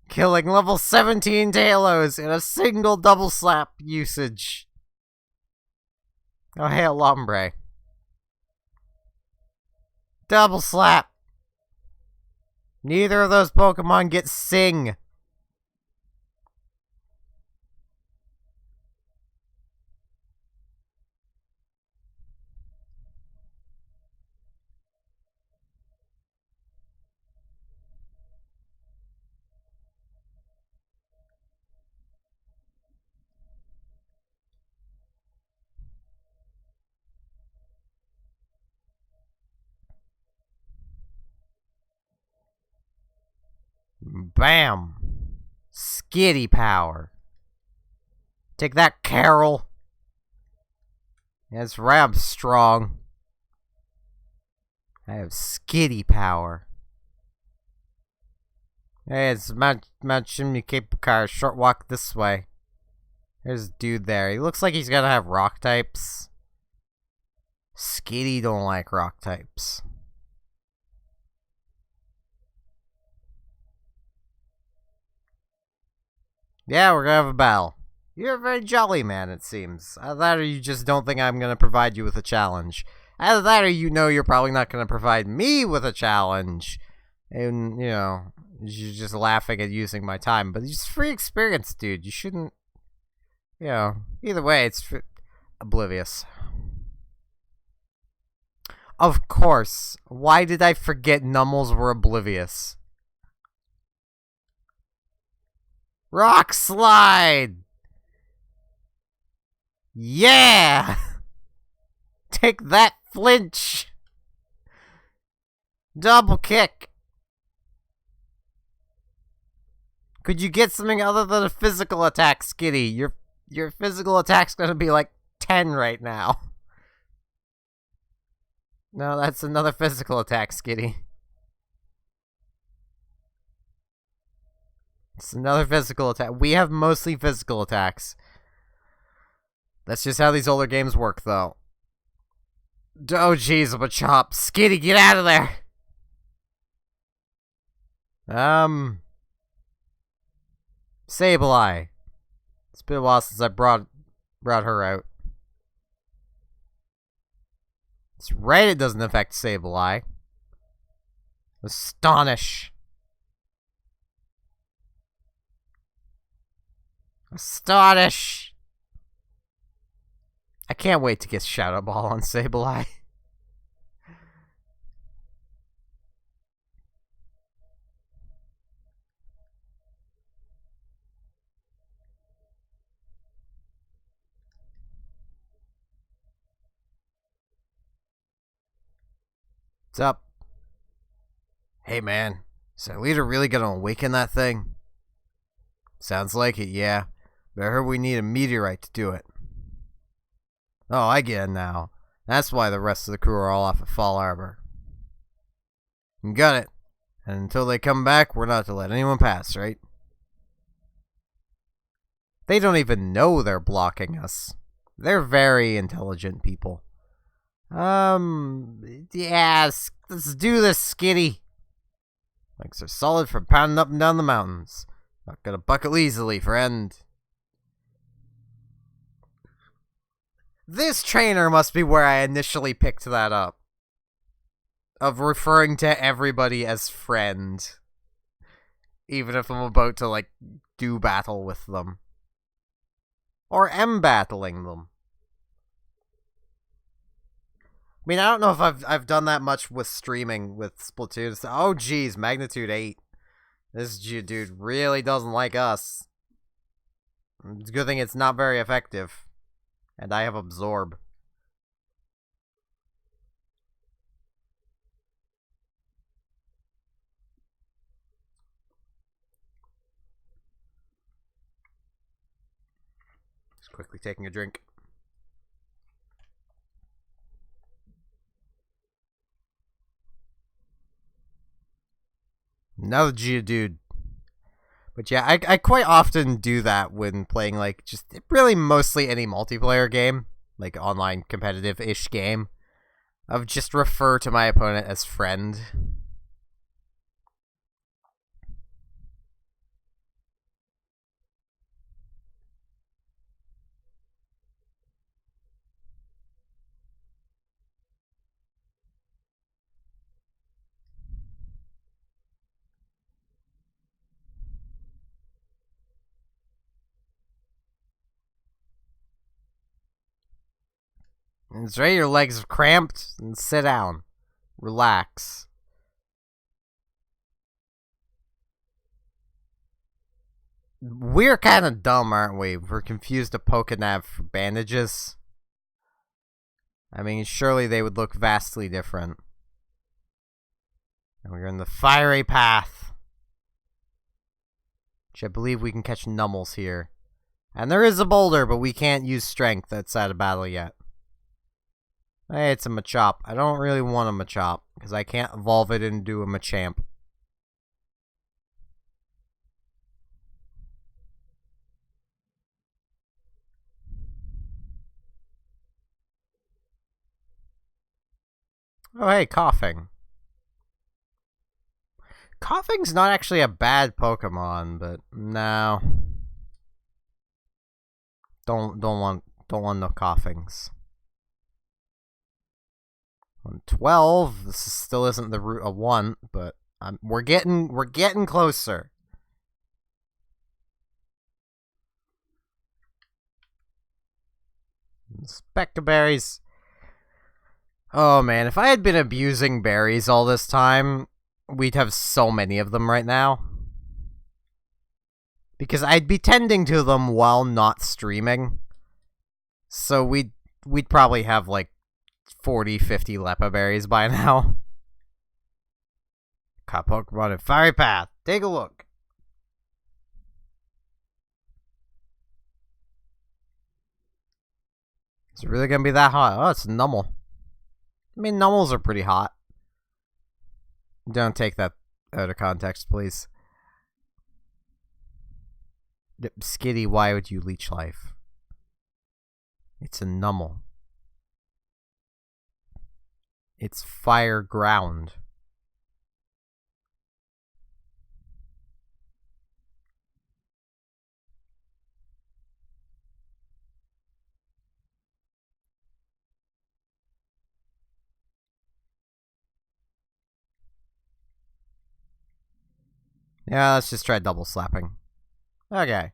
Killing level 17 Talos in a single double slap usage. Oh, hey, Lombre. Double slap! Neither of those Pokemon get Sing. Bam! Skitty power. Take that, Carol. That's right, I'm strong. I have Skitty power. Hey, it's Mount Chimney Cable Car. Short walk this way. There's a dude there. He looks like he's gonna have rock types. Skitty don't like rock types. Yeah, we're gonna have a battle. You're a very jolly man, it seems. Either that or you just don't think I'm gonna provide you with a challenge. Either that or you know you're probably not gonna provide me with a challenge. And, you know, you're just laughing at using my time. But it's free experience, dude. You shouldn't, you know, either way, it's oblivious. Of course. Why did I forget Nummels were oblivious? Rock slide! Yeah! Take that, flinch! Double kick! Could you get something other than a physical attack, Skitty? Your physical attack's gonna be like 10 right now. No, that's another physical attack, Skitty. It's another physical attack. We have mostly physical attacks. That's just how these older games work, though. Oh, jeez, I'm a chop. Skitty, get out of there! Sableye. It's been a while since I brought her out. It's right, it doesn't affect Sableye. Astonish. Astonish! I can't wait to get Shadow Ball on Sableye. What's up? Hey man, is our leader really gonna awaken that thing? Sounds like it, yeah. But I heard we need a meteorite to do it. Oh, I get it now. That's why the rest of the crew are all off at Fall Harbor. You got it. And until they come back, we're not to let anyone pass, right? They don't even know they're blocking us. They're very intelligent people. Yes, let's do this, Skitty. Legs are solid from pounding up and down the mountains. Not gonna buckle easily, friend. This trainer must be where I initially picked that up. Of referring to everybody as friend. Even if I'm about to, like, do battle with them. Or am battling them. I mean, I don't know if I've done that much with streaming with Splatoon. Oh, geez, Magnitude 8. This dude really doesn't like us. It's a good thing it's not very effective. And I have Absorb. Just quickly taking a drink. No Geodude. But yeah, I quite often do that when playing, like, just really mostly any multiplayer game. Like, online competitive-ish game. Of just refer to my opponent as friend. That's right, your legs have cramped, and sit down. Relax. We're kind of dumb, aren't we? We're confused to Pokenav for bandages. I mean, surely they would look vastly different. And we're in the fiery path. Which I believe we can catch Nummels here. And there is a boulder, but we can't use strength outside of battle yet. Hey, it's a Machop. I don't really want a Machop, because I can't evolve it into a Machamp. Oh, hey, Coughing. Coughing's not actually a bad Pokemon, but no. Don't want no Coughings. On 12, this still isn't the root of 1, but we're getting closer. Spectre berries. Oh man, if I had been abusing berries all this time, we'd have so many of them right now. Because I'd be tending to them while not streaming. So we'd probably have like 40, 50 Lepa berries by now. Caught Pokemon in Fiery Path. Take a look. Is it really gonna be that hot? Oh, it's a Nummel. I mean, Nummels are pretty hot. Don't take that out of context, please. Skitty, why would you leech life? It's a Nummel. It's fire ground. Yeah, let's just try double slapping. Okay.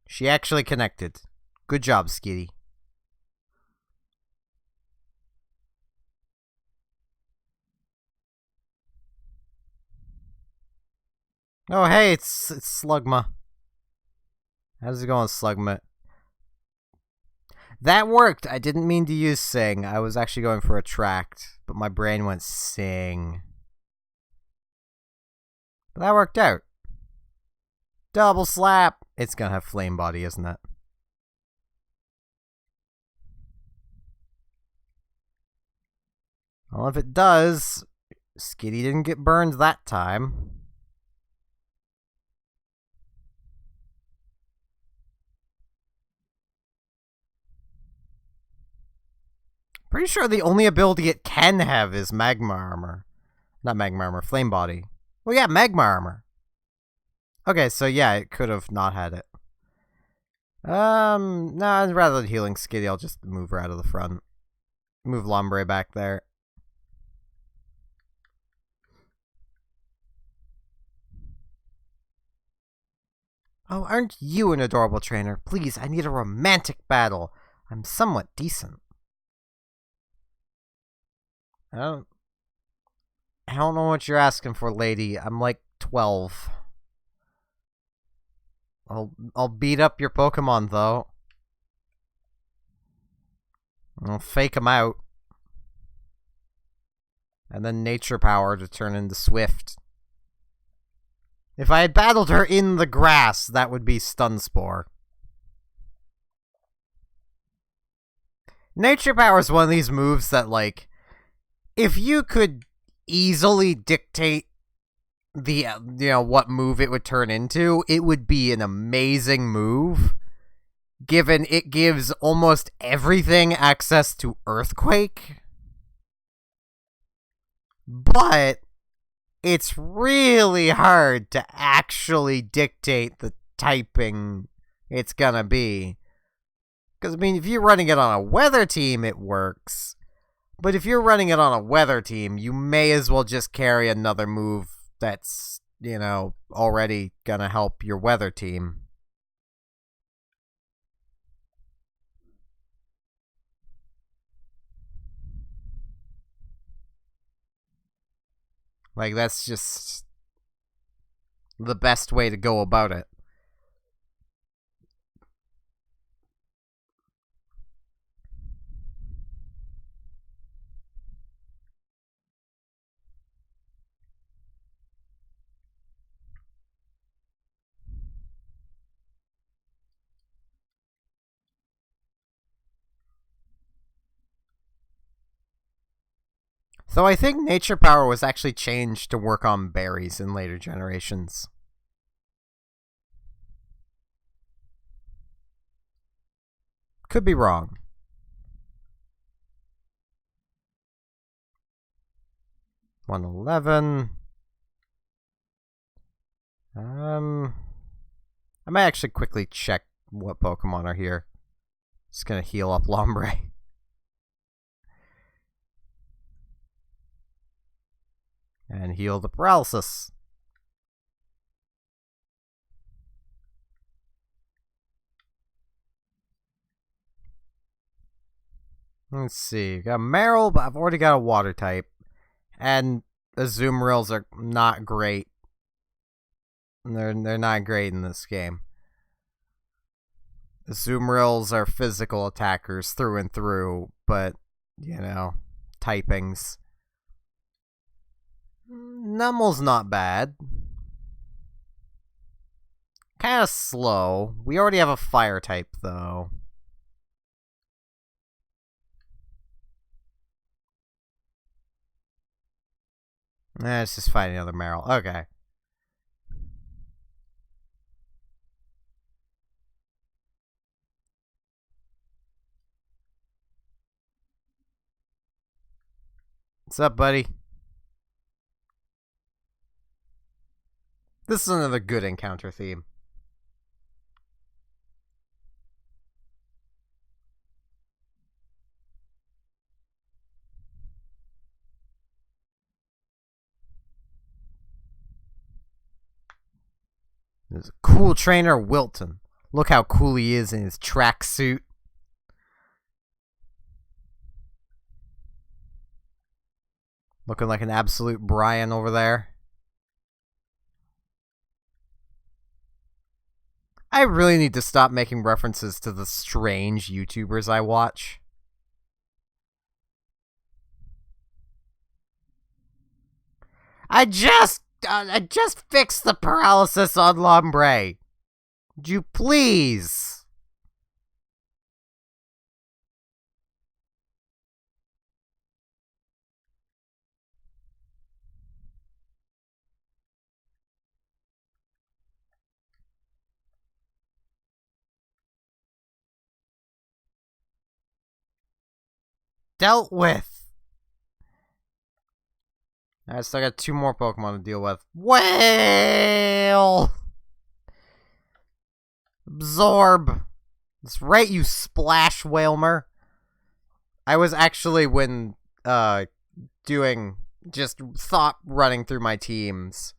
She actually connected. Good job, Skitty. Oh, hey, it's Slugma. How's it going, Slugma? That worked. I didn't mean to use Sing. I was actually going for Attract, but my brain went Sing. But that worked out. Double slap. It's gonna have Flame Body, isn't it? Well, if it does, Skitty didn't get burned that time. Pretty sure the only ability it can have is magma armor. Not magma armor, flame body. Well, yeah, magma armor. Okay, so yeah, it could have not had it. Nah, rather than healing Skitty, I'll just move her out of the front. Move Lombre back there. Oh, aren't you an adorable trainer? Please, I need a romantic battle. I'm somewhat decent. I don't know what you're asking for, lady. I'm like 12. I'll beat up your Pokemon, though. I'll fake them out. And then Nature Power to turn into Swift. If I had battled her in the grass, that would be Stun Spore. Nature Power is one of these moves that, like, if you could easily dictate the what move it would turn into, it would be an amazing move, given it gives almost everything access to Earthquake. But it's really hard to actually dictate the typing it's gonna be. Because, I mean, if you're running it on a weather team, it works. But if you're running it on a weather team, you may as well just carry another move that's, already gonna help your weather team. Like, that's just the best way to go about it. So I think Nature Power was actually changed to work on berries in later generations. Could be wrong. $111. I might actually quickly check what Pokemon are here. Just gonna heal up Lombre. And heal the paralysis. Let's see. Got Marill, but I've already got a water type. And the Azumarill are not great. They're not great in this game. The Azumarill are physical attackers through and through, but, typings. Numel's not bad. Kind of slow. We already have a fire type, though. Let's just find another Marill. Okay. What's up, buddy? This is another good encounter theme. There's a cool trainer, Wilton. Look how cool he is in his tracksuit. Looking like an absolute Brian over there. I really need to stop making references to the strange YouTubers I watch. I just fixed the paralysis on Lombre. Would you please? dealt with. I still got 2 more Pokemon to deal with. Whale! Absorb. That's right, you Splash Whalmer. I was actually, when doing just thought running through my teams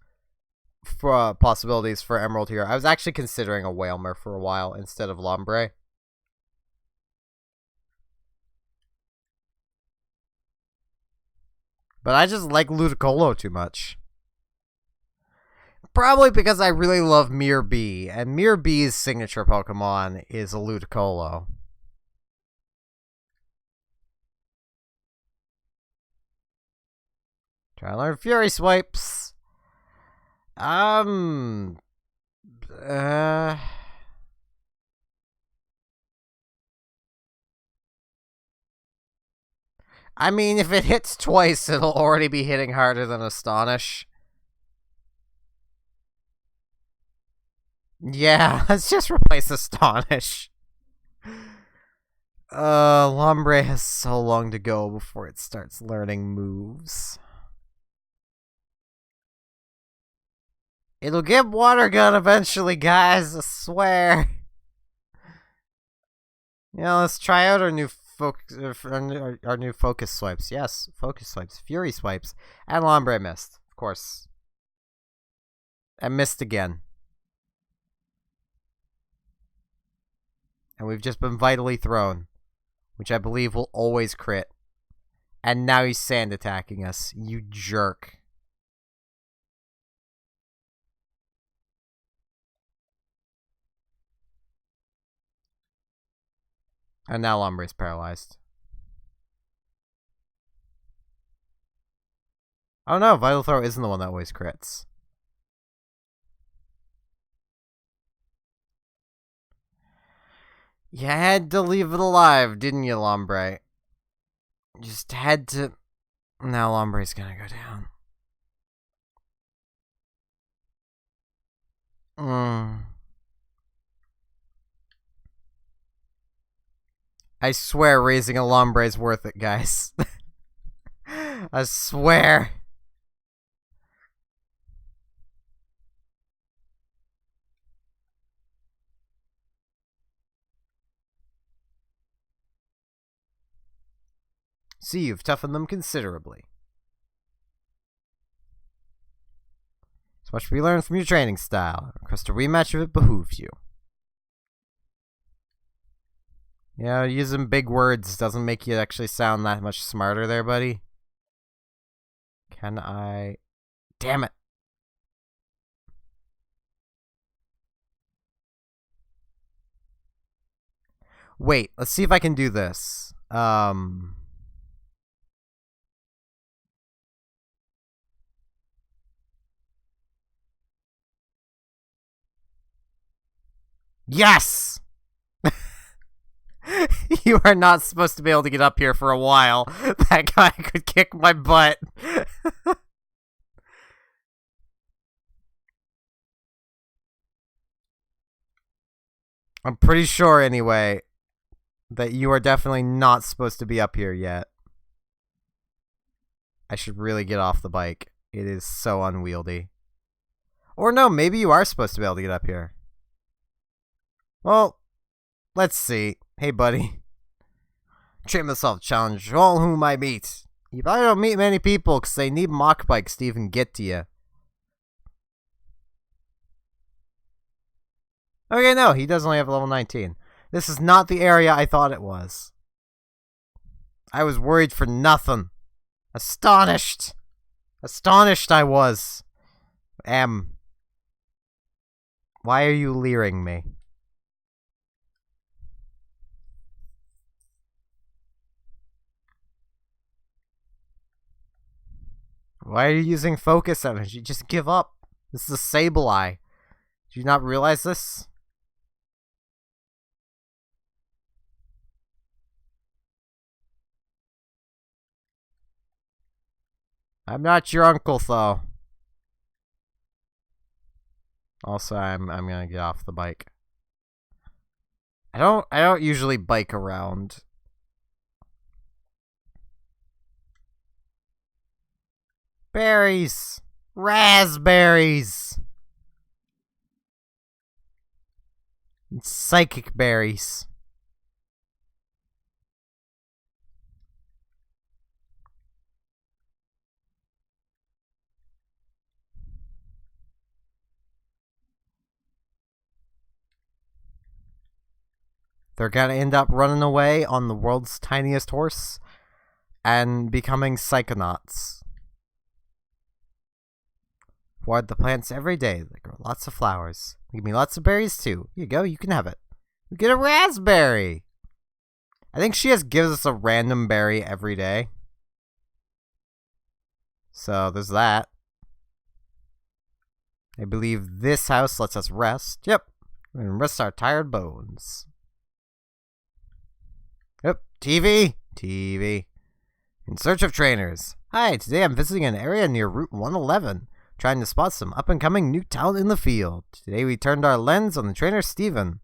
for possibilities for Emerald here, I was actually considering a Whalmer for a while instead of Lombre. But I just like Ludicolo too much. Probably because I really love Mirror-B, and Mirror-B's signature Pokemon is a Ludicolo. Try to learn Fury Swipes. I mean, if it hits twice, it'll already be hitting harder than Astonish. Yeah, let's just replace Astonish. Lombre has so long to go before it starts learning moves. It'll get Water Gun eventually, guys, I swear. Yeah, let's try out our new Focus Swipes. Yes, Focus Swipes, Fury Swipes, and Lombre missed, of course. And missed again. And we've just been vitally thrown, which I believe will always crit. And now he's sand attacking us, you jerk. And now Lombre's paralyzed. Oh no, Vital Throw isn't the one that always crits. You had to leave it alive, didn't you, Lombre? You just had to... Now Lombre's gonna go down. I swear raising a Lombre is worth it, guys. I swear. See, you've toughened them considerably. So much we learned from your training style. Request a rematch if it behooves you. Yeah, using big words doesn't make you actually sound that much smarter there, buddy. Can I... Damn it. Wait, let's see if I can do this. Yes! You are not supposed to be able to get up here for a while. That guy could kick my butt. I'm pretty sure, anyway, that you are definitely not supposed to be up here yet. I should really get off the bike. It is so unwieldy. Or no, maybe you are supposed to be able to get up here. Well, let's see. Hey, buddy. Treat myself challenge all whom I meet. You probably don't meet many people because they need mock bikes to even get to you. Okay, no, he does only have level 19. This is not the area I thought it was. I was worried for nothing. Astonished. Astonished I was. Why are you leering me? Why are you using focus energy? Just give up. This is a Sableye. Do you not realize this? I'm not your uncle, though. Also, I'm gonna get off the bike. I don't usually bike around. Berries! Raspberries! Psychic berries. They're gonna end up running away on the world's tiniest horse and becoming psychonauts. Water the plants every day. They grow lots of flowers. They give me lots of berries too. Here you go, you can have it. You get a raspberry! I think she just gives us a random berry every day. So there's that. I believe this house lets us rest. Yep. And rest our tired bones. Yep. TV. TV. In search of trainers. Hi, today I'm visiting an area near Route 111, trying to spot some up-and-coming new talent in the field. Today we turned our lens on the trainer Steven.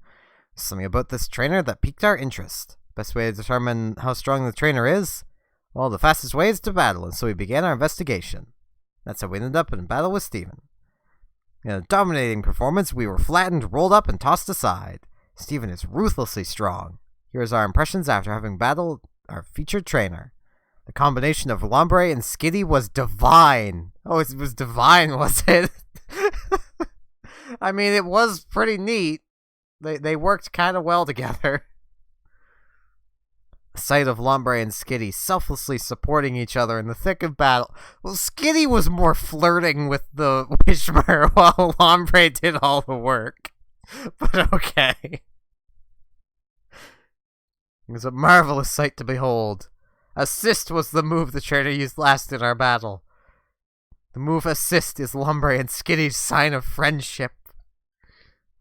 There's something about this trainer that piqued our interest. Best way to determine how strong the trainer is? Well, the fastest way is to battle, and so we began our investigation. That's how we ended up in battle with Steven. In a dominating performance, we were flattened, rolled up, and tossed aside. Steven is ruthlessly strong. Here's our impressions after having battled our featured trainer. The combination of Lombre and Skitty was divine. Oh, it was divine, was it? I mean, it was pretty neat. They worked kind of well together. The sight of Lombre and Skitty selflessly supporting each other in the thick of battle. Well, Skitty was more flirting with the Wishmer while Lombre did all the work. But okay. It was a marvelous sight to behold. Assist was the move the trainer used last in our battle. The move assist is Lombre and Skitty's sign of friendship.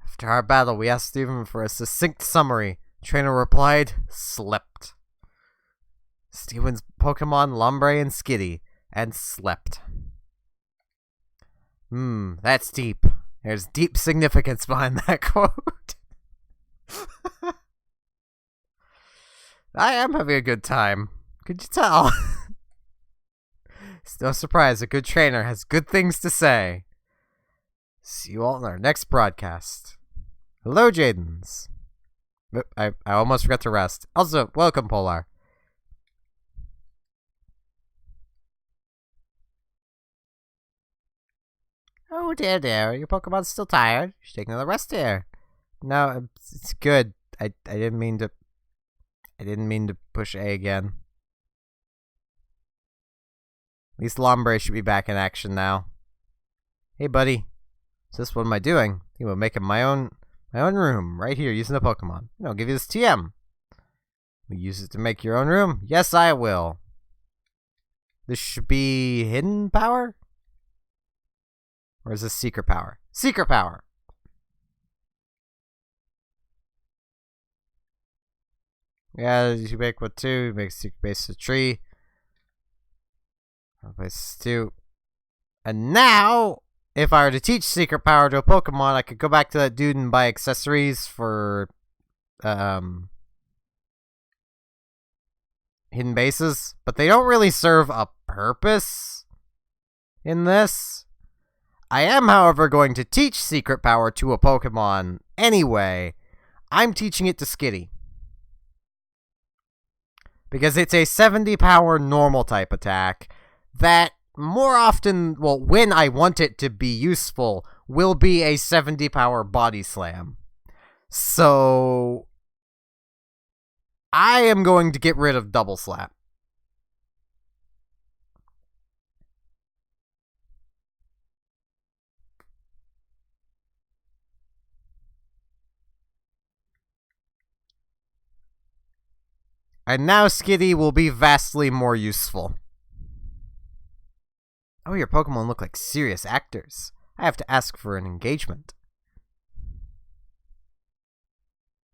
After our battle, we asked Steven for a succinct summary. Trainer replied, slept. Steven's Pokemon Lombre and Skitty, and slept. That's deep. There's deep significance behind that quote. I am having a good time. Could you tell? It's no surprise a good trainer has good things to say. See you all in our next broadcast. Hello, Jadens. I almost forgot to rest. Also, welcome, Polar. Oh, dear. Your Pokemon's still tired. You should take another rest here. No, it's good. I didn't mean to... I didn't mean to push A again. At least Lombre should be back in action now. Hey, buddy. So this, what am I doing? I think I'm making my own room right here using the Pokemon. I'll give you this TM. Will you use it to make your own room? Yes, I will. This should be hidden power? Or is this secret power? Secret power! Yeah, you make what two? You make a secret base of a tree. Place two. And now, if I were to teach secret power to a Pokemon, I could go back to that dude and buy accessories for hidden bases. But they don't really serve a purpose in this. I am, however, going to teach secret power to a Pokemon anyway. I'm teaching it to Skitty. Because it's a 70 power normal type attack that more often, well, when I want it to be useful, will be a 70 power body slam. So I am going to get rid of double slap. And now Skitty will be vastly more useful. Oh, your Pokemon look like serious actors. I have to ask for an engagement.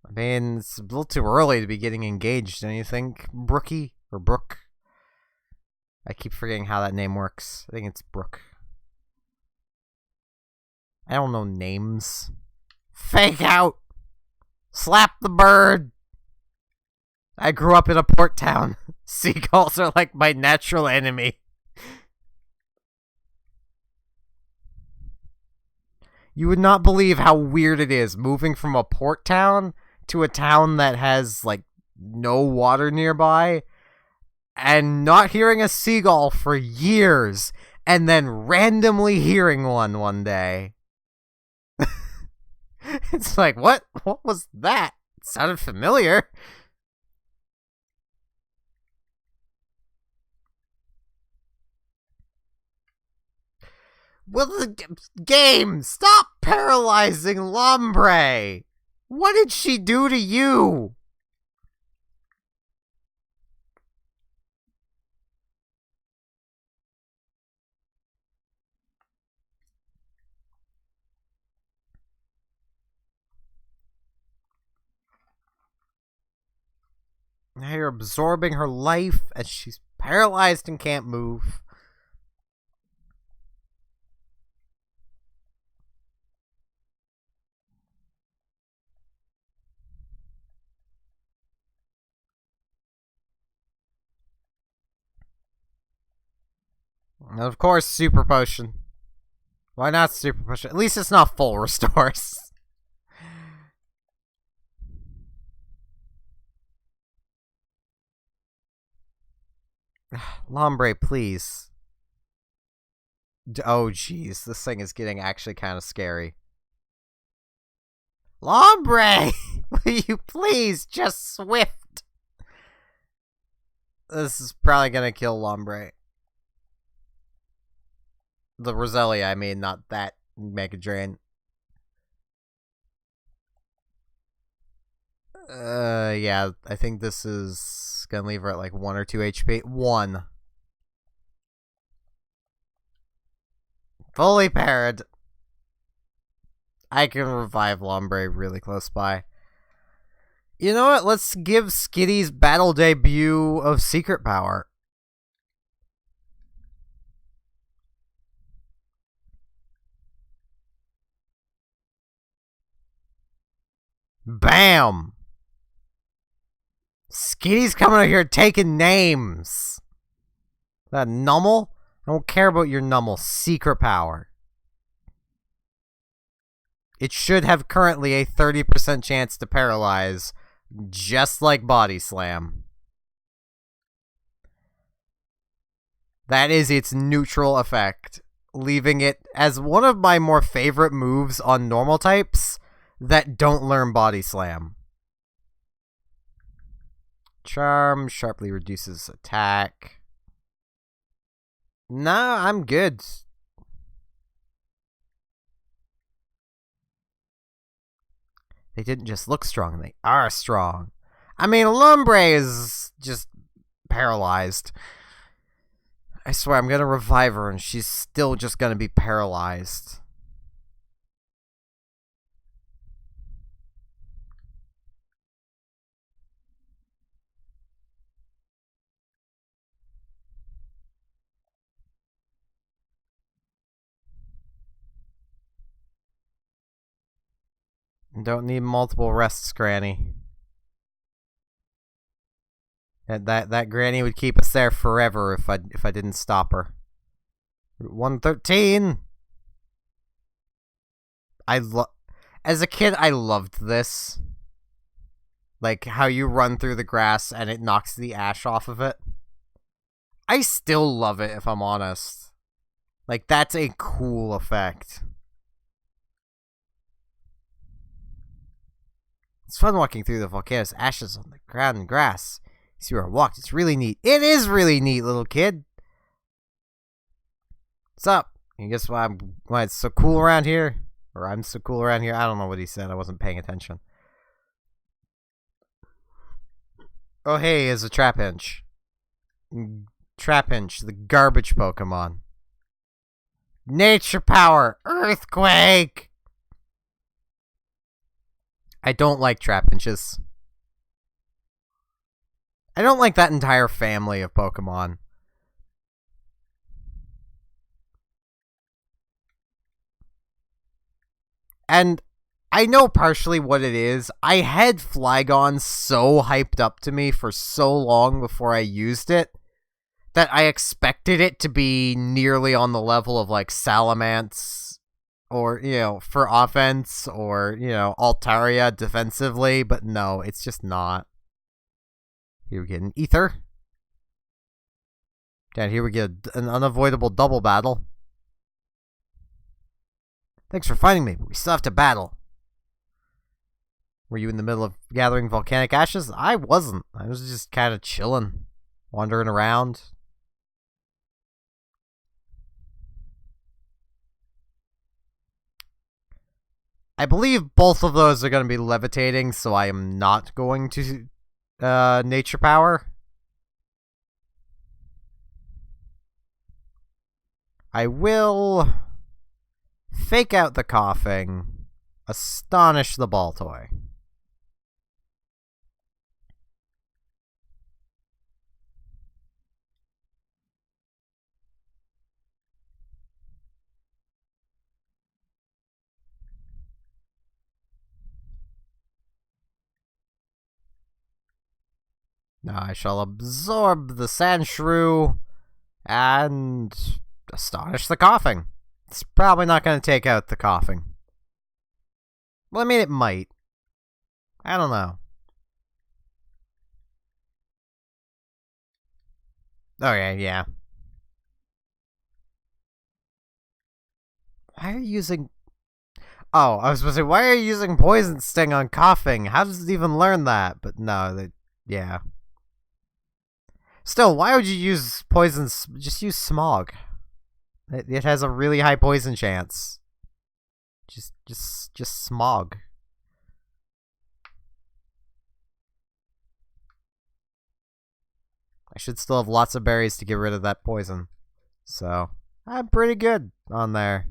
I mean, it's a little too early to be getting engaged, don't you think, Brookie? Or Brooke? I keep forgetting how that name works. I think it's Brooke. I don't know names. Fake out! Slap the bird! I grew up in a port town. Seagulls are like my natural enemy. You would not believe how weird it is moving from a port town to a town that has, like, no water nearby and not hearing a seagull for years and then randomly hearing one day. It's like, what? What was that? It sounded familiar. Well, the game, stop paralyzing Lombre. What did she do to you? Now you're absorbing her life as she's paralyzed and can't move. And of course, super potion. Why not super potion? At least it's not full restores. Lombre, please. Oh, jeez. This thing is getting actually kind of scary. Lombre! Will you please just swift? This is probably gonna kill Lombre. The Roselia, I mean, not that Mega Drain. Yeah, I think this is gonna leave her at like 1 or 2 HP. 1. Fully parried. I can revive Lombre really close by. You know what? Let's give Skitty's battle debut of Secret Power. Bam! Skitty's coming out here taking names. That Nummel? I don't care about your Nummel. Secret Power. It should have currently a 30% chance to paralyze, just like Body Slam. That is its neutral effect, leaving it as one of my more favorite moves on normal types that don't learn Body Slam. Charm sharply reduces attack. Nah, I'm good. They didn't just look strong, they are strong. I mean, Lombre is just paralyzed. I swear, I'm gonna revive her and she's still just gonna be paralyzed. Don't need multiple rests, Granny. That Granny would keep us there forever if I didn't stop her. Route 113. As a kid, I loved this. Like how you run through the grass and it knocks the ash off of it. I still love it, if I'm honest. Like, that's a cool effect. It's fun walking through the volcano's ashes on the ground and grass. You see where I walked. It's really neat. It is really neat, little kid. What's up? You guess why it's so cool around here? Or I'm so cool around here? I don't know what he said. I wasn't paying attention. Oh, hey, it's a Trapinch. Trapinch, the garbage Pokemon. Nature Power! Earthquake! I don't like Trapinches. I don't like that entire family of Pokemon. And I know partially what it is. I had Flygon so hyped up to me for so long before I used it that I expected it to be nearly on the level of like Salamence or, for offense, or, Altaria defensively, but no, it's just not. Here we get an Ether. And here we get an unavoidable double battle. Thanks for finding me, but we still have to battle. Were you in the middle of gathering volcanic ashes? I wasn't. I was just kind of chilling, wandering around. I believe both of those are going to be levitating, so I am not going to nature power. I will fake out the coughing, astonish the ball toy. Now I shall absorb the sand shrew and astonish the coughing. It's probably not going to take out the coughing. Well, I mean, it might. I don't know. Okay, yeah. Why are you using... Oh, I was supposed to say, why are you using Poison Sting on coughing? How does it even learn that? But no, yeah. Still, why would you use poison? Just use Smog. It has a really high poison chance. Just Smog. I should still have lots of berries to get rid of that poison. So, I'm pretty good on there.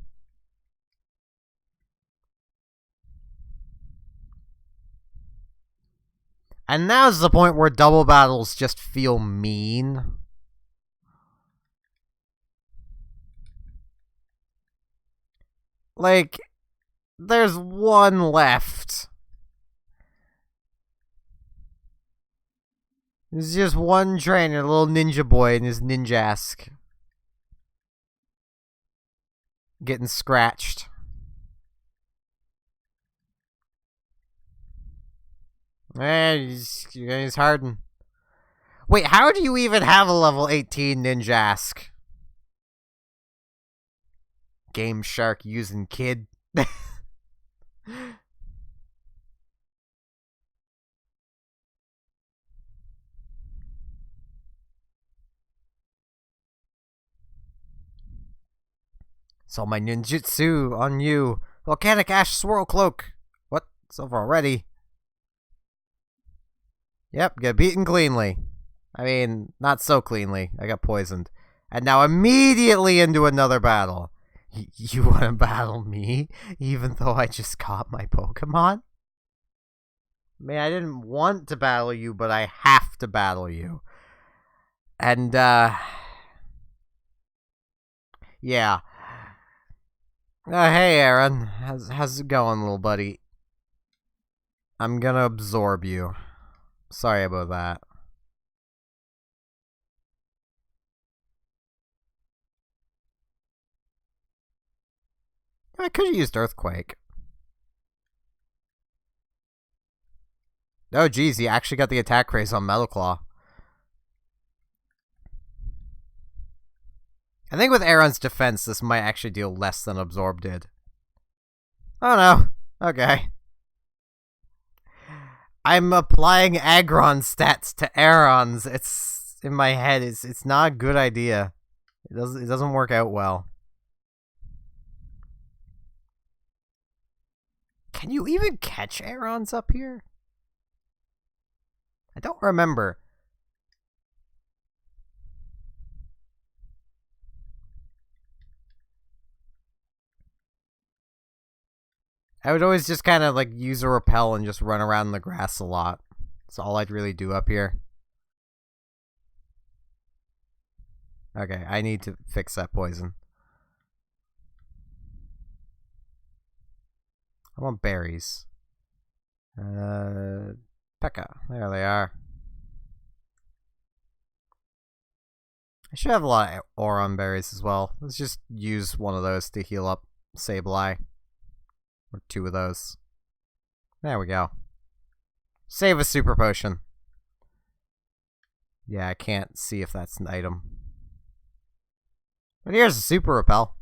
And now's the point where double battles just feel mean. Like, there's one left. There's just one trainer, a little ninja boy in his ninjask. Getting scratched. He's hardened. Wait, how do you even have a level 18 ninjask? Game Shark using kid. Saw my ninjutsu on you. Volcanic Ash Swirl Cloak. What? It's over already. Yep, get beaten cleanly. I mean, not so cleanly. I got poisoned. And now immediately into another battle. You want to battle me, even though I just caught my Pokemon? I mean, I didn't want to battle you, but I have to battle you. And, yeah. Hey, Aaron. How's it going, little buddy? I'm gonna absorb you. Sorry about that. I could have used Earthquake. Oh, geez, he actually got the attack raise on Metal Claw. I think with Aaron's defense, this might actually deal less than Absorb did. Oh no. Okay. I'm applying Aggron stats to Aaron's. It's in my head. It's not a good idea. It doesn't work out well. Can you even catch Aaron's up here? I don't remember. I would always just kind of like use a repel and just run around in the grass a lot. That's all I'd really do up here. Okay, I need to fix that poison. I want berries. Pekka. There they are. I should have a lot of Auron berries as well. Let's just use one of those to heal up Sableye. Or 2 of those. There we go. Save a super potion. Yeah, I can't see if that's an item. But here's a super repel.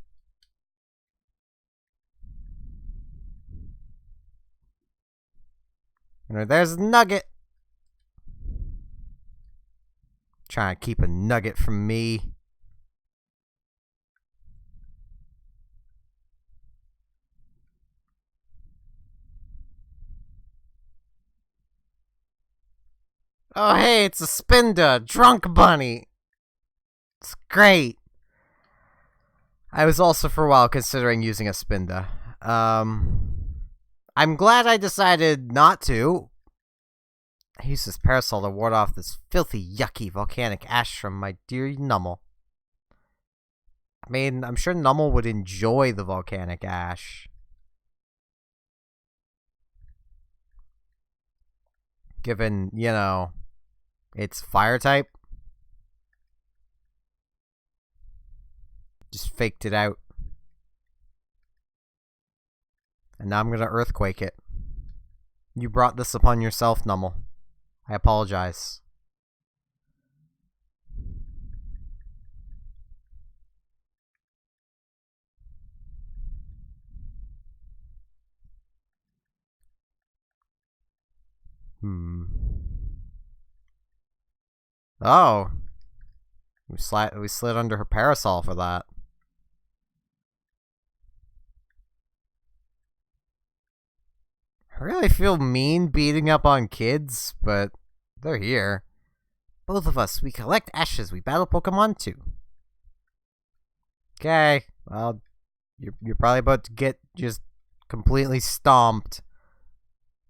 And there's a nugget. Trying to keep a nugget from me. Oh, hey, it's a Spinda, drunk bunny. It's great. I was also for a while considering using a Spinda. I'm glad I decided not to. I used this parasol to ward off this filthy, yucky volcanic ash from my dear Nummel. I mean, I'm sure Nummel would enjoy the volcanic ash. Given, you know, it's fire type. Just faked it out. And now I'm gonna earthquake it. You brought this upon yourself, Nummel. I apologize. Oh. We slid under her parasol for that. I really feel mean beating up on kids, but they're here. Both of us, we collect ashes, we battle Pokemon too. Okay, well, you're probably about to get just completely stomped.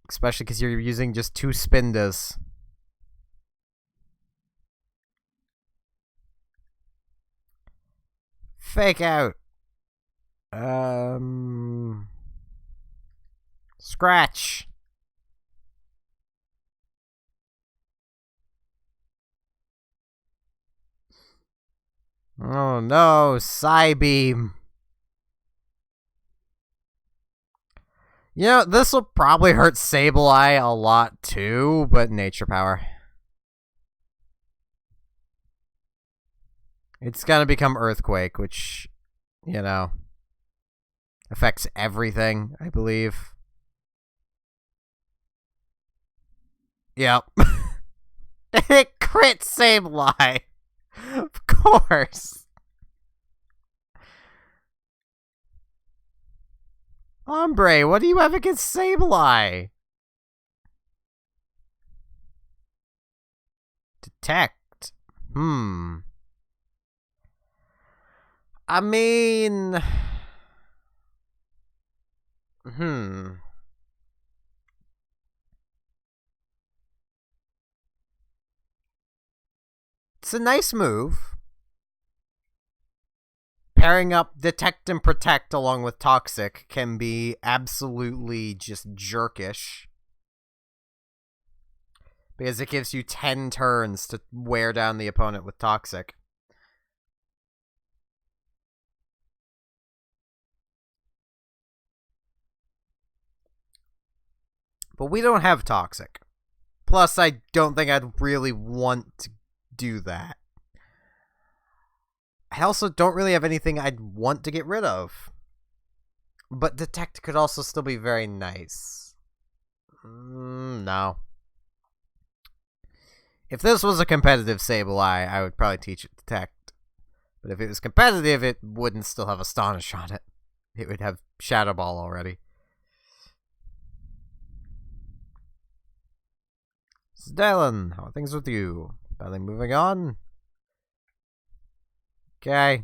Especially because you're using just 2 Spindas. Fake out. Scratch. Oh no, Psybeam. You know, this will probably hurt Sableye a lot too, but nature power. It's gonna become Earthquake, which, you know, affects everything, I believe. Yep. It crit Sableye. Of course. Ombre, what do you have against Sableye? Detect. I mean... It's a nice move. Pairing up Detect and Protect along with Toxic can be absolutely just jerkish. Because it gives you 10 turns to wear down the opponent with Toxic. But we don't have Toxic. Plus, I don't think I'd really want to do that. I also don't really have anything I'd want to get rid of. But Detect could also still be very nice. No. If this was a competitive Sableye, I would probably teach it Detect. But if it was competitive, it wouldn't still have Astonish on it. It would have Shadow Ball already. Dylan, how are things with you? Badly moving on? Okay.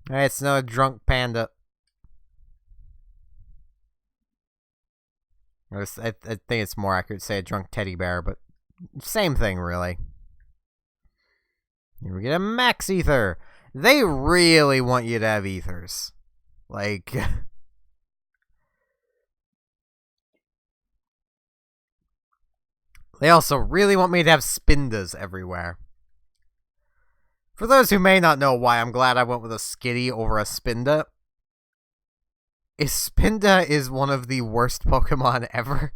It's no drunk panda. I think it's more accurate to say a drunk teddy bear, but same thing, really. Here we get a max ether. They really want you to have ethers. Like... They also really want me to have Spindas everywhere. For those who may not know why I'm glad I went with a Skitty over a Spinda, Ispinda is one of the worst Pokemon ever.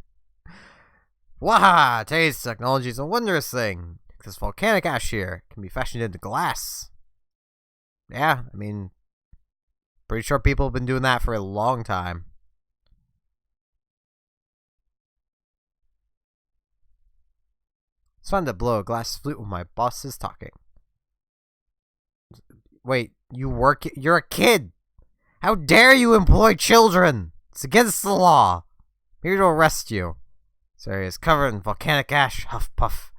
Waha! Today's technology is a wondrous thing. This volcanic ash here can be fashioned into glass. Yeah, I mean, pretty sure people have been doing that for a long time. It's fun to blow a glass flute when my boss is talking. Wait, you're a kid! How dare you employ children! It's against the law! I'm here to arrest you. This area is covered in volcanic ash, Huff Puff.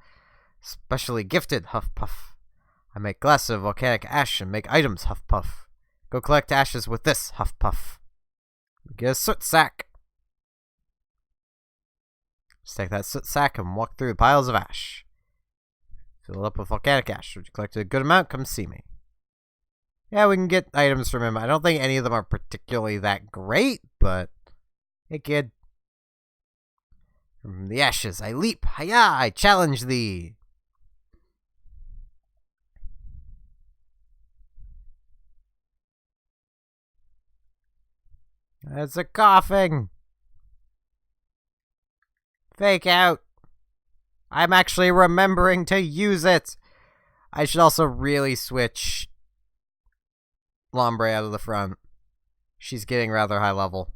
Specially gifted, Huff Puff. I make glass of volcanic ash and make items, Huff Puff. Go collect ashes with this, Huff Puff. Get a soot sack. Just take that soot sack and walk through the piles of ash. Fill it up with volcanic ash. If you collected a good amount, come see me. Yeah, we can get items from him. I don't think any of them are particularly that great, but hey, kid. From the ashes, I leap. Hiya! I challenge thee. It's a coughing. Fake out. I'm actually remembering to use it. I should also really switch Lombre out of the front. She's getting rather high level.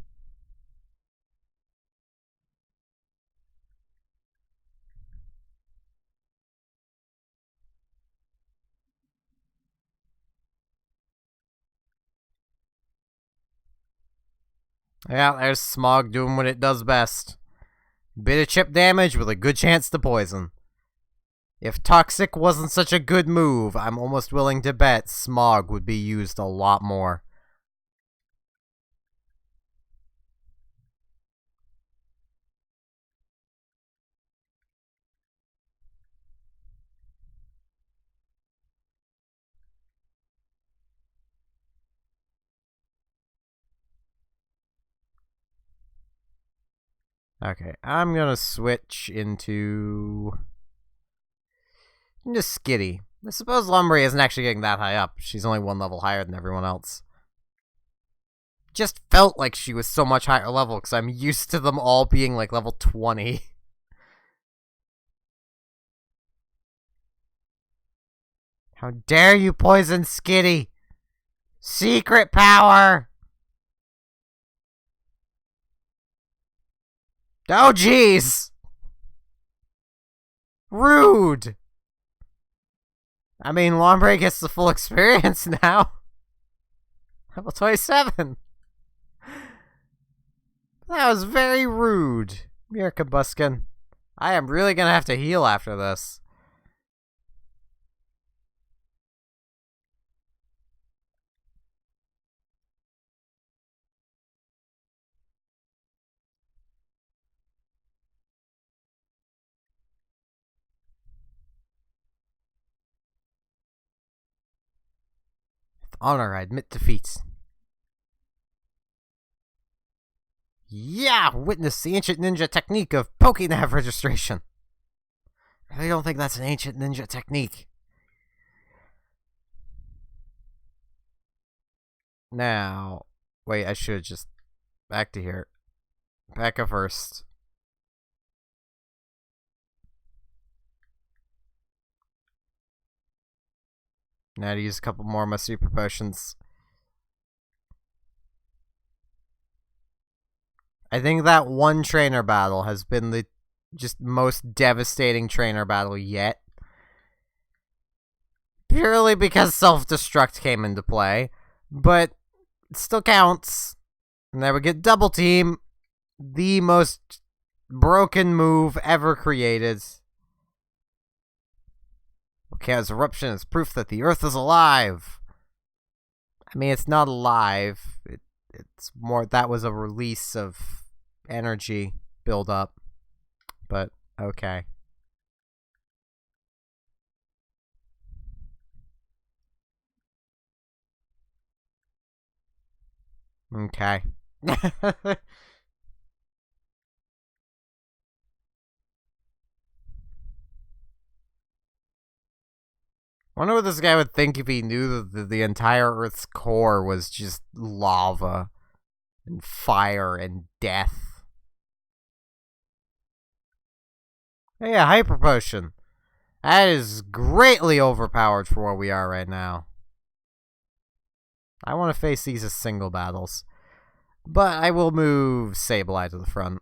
Yeah, there's Smog doing what it does best. Bit of chip damage with a good chance to poison. If Toxic wasn't such a good move, I'm almost willing to bet Smog would be used a lot more. Okay, I'm gonna switch into Skitty. I suppose Lumberry isn't actually getting that high up. She's only one level higher than everyone else. Just felt like she was so much higher level because I'm used to them all being like level 20. How dare you poison Skitty? Secret power! Oh jeez! Rude! I mean, Lombre gets the full experience now. Level 27. That was very rude, Mirka Buskin. I am really gonna have to heal after this. With honor, I admit defeat. Yeah! Witness the ancient ninja technique of Pokénav registration. I really don't think that's an ancient ninja technique. Now, wait, I should just back to here. Back up first. Now to use a couple more of my super potions. I think that one trainer battle has been the just most devastating trainer battle yet. Purely because self-destruct came into play. But it still counts. And there we get double team. The most broken move ever created. Volcano's eruption is proof that the Earth is alive. I mean, it's not alive. It's more, that was a release of energy buildup. But, okay. Okay. Wonder what this guy would think if he knew that the entire Earth's core was just lava. and fire and death. Yeah, Hyper Potion. That is greatly overpowered for where we are right now. I want to face these as single battles. But I will move Sableye to the front.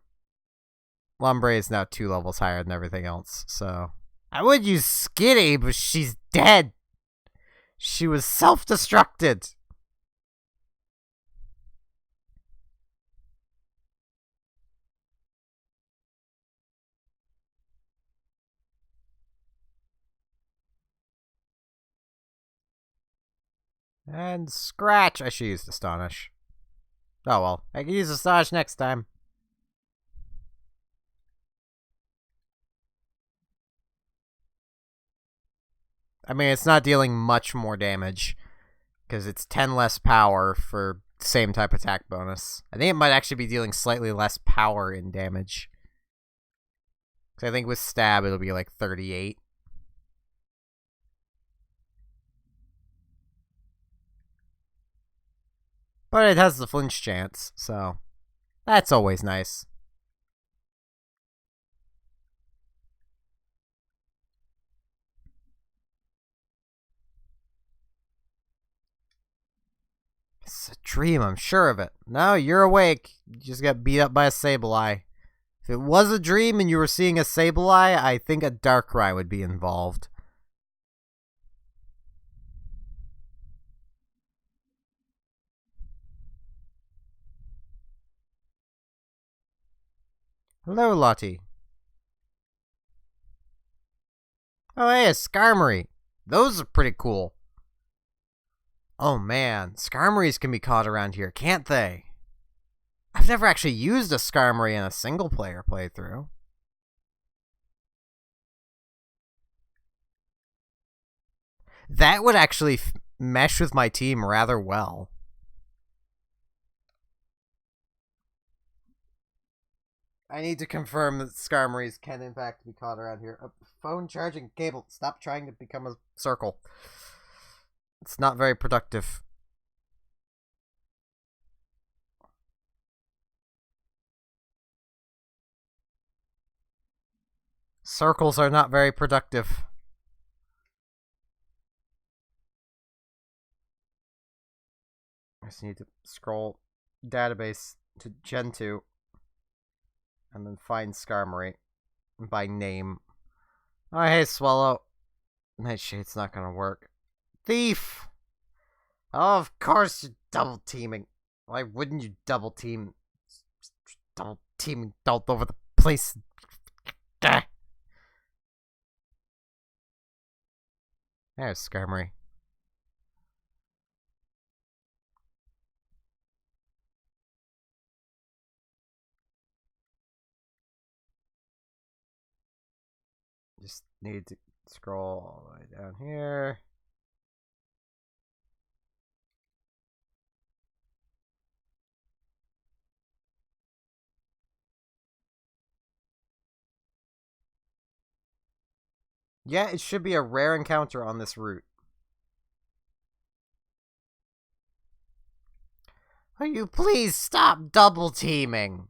Lombre is now 2 levels higher than everything else, so... I would use Skitty, but she's dead! She was self-destructed! And Scratch! I should use Astonish. Oh well, I can use Astonish next time. I mean, it's not dealing much more damage, because it's 10 less power for the same type attack bonus. I think it might actually be dealing slightly less power in damage. Because I think with Stab, it'll be like 38. But it has the flinch chance, so that's always nice. It's a dream, I'm sure of it. No, you're awake. You just got beat up by a Sableye. If it was a dream and you were seeing a Sableye, I think a Darkrai would be involved. Hello, Lottie. Oh, hey, a Skarmory. Those are pretty cool. Oh man, Skarmories can be caught around here, can't they? I've never actually used a Skarmory in a single player playthrough. That would actually mesh with my team rather well. I need to confirm that Skarmories can in fact be caught around here. A phone charging cable. Stop trying to become a circle. It's not very productive. Circles are not very productive. I just need to scroll database to Gen 2 and then find Skarmory by name. Oh, hey, Swallow. Nightshade's not gonna work. Thief! Oh, of course you're double teaming. Why wouldn't you double team? Double teaming all over the place. There's Skarmory. Just need to scroll all the way down here. Yeah, it should be a rare encounter on this route. Will you please stop double teaming?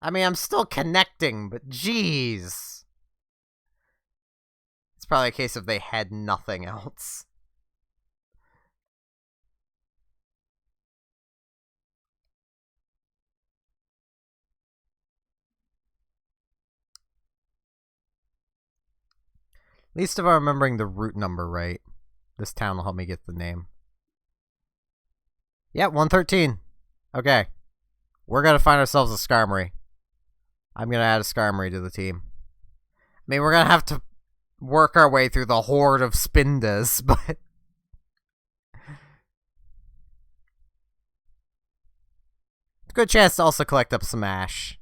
I mean, I'm still connecting, but jeez. It's probably a case of they had nothing else. At least if I'm remembering the route number right. This town will help me get the name. Yeah, 113. Okay. We're gonna find ourselves a Skarmory. I'm gonna add a Skarmory to the team. I mean, we're gonna have to work our way through the horde of Spindas, but... good chance to also collect up some Ash.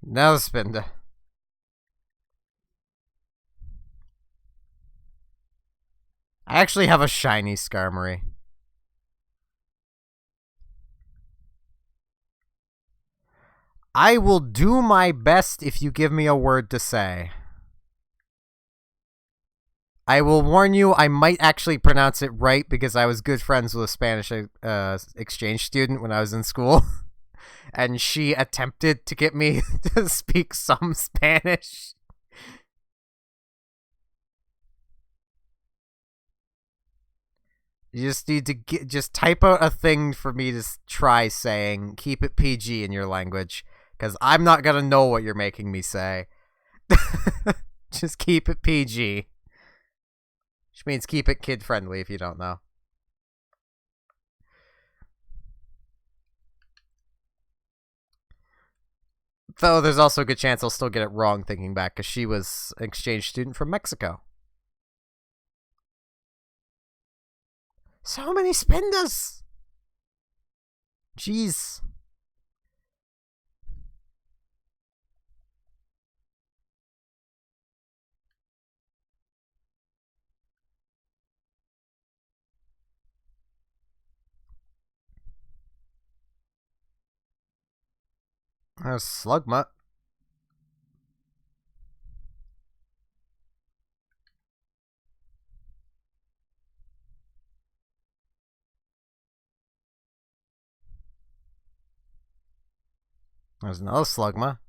No Spinda. I actually have a shiny Skarmory. I will do my best if you give me a word to say. I will warn you, I might actually pronounce it right because I was good friends with a Spanish exchange student when I was in school. And she attempted to get me to speak some Spanish. You just need to just type out a thing for me to try saying. Keep it PG in your language, because I'm not gonna know what you're making me say. Just keep it PG. Which means keep it kid-friendly if you don't know. Though there's also a good chance I'll still get it wrong thinking back, because she was an exchange student from Mexico. So many spinders! Jeez. There's Slugma. There's another Slugma.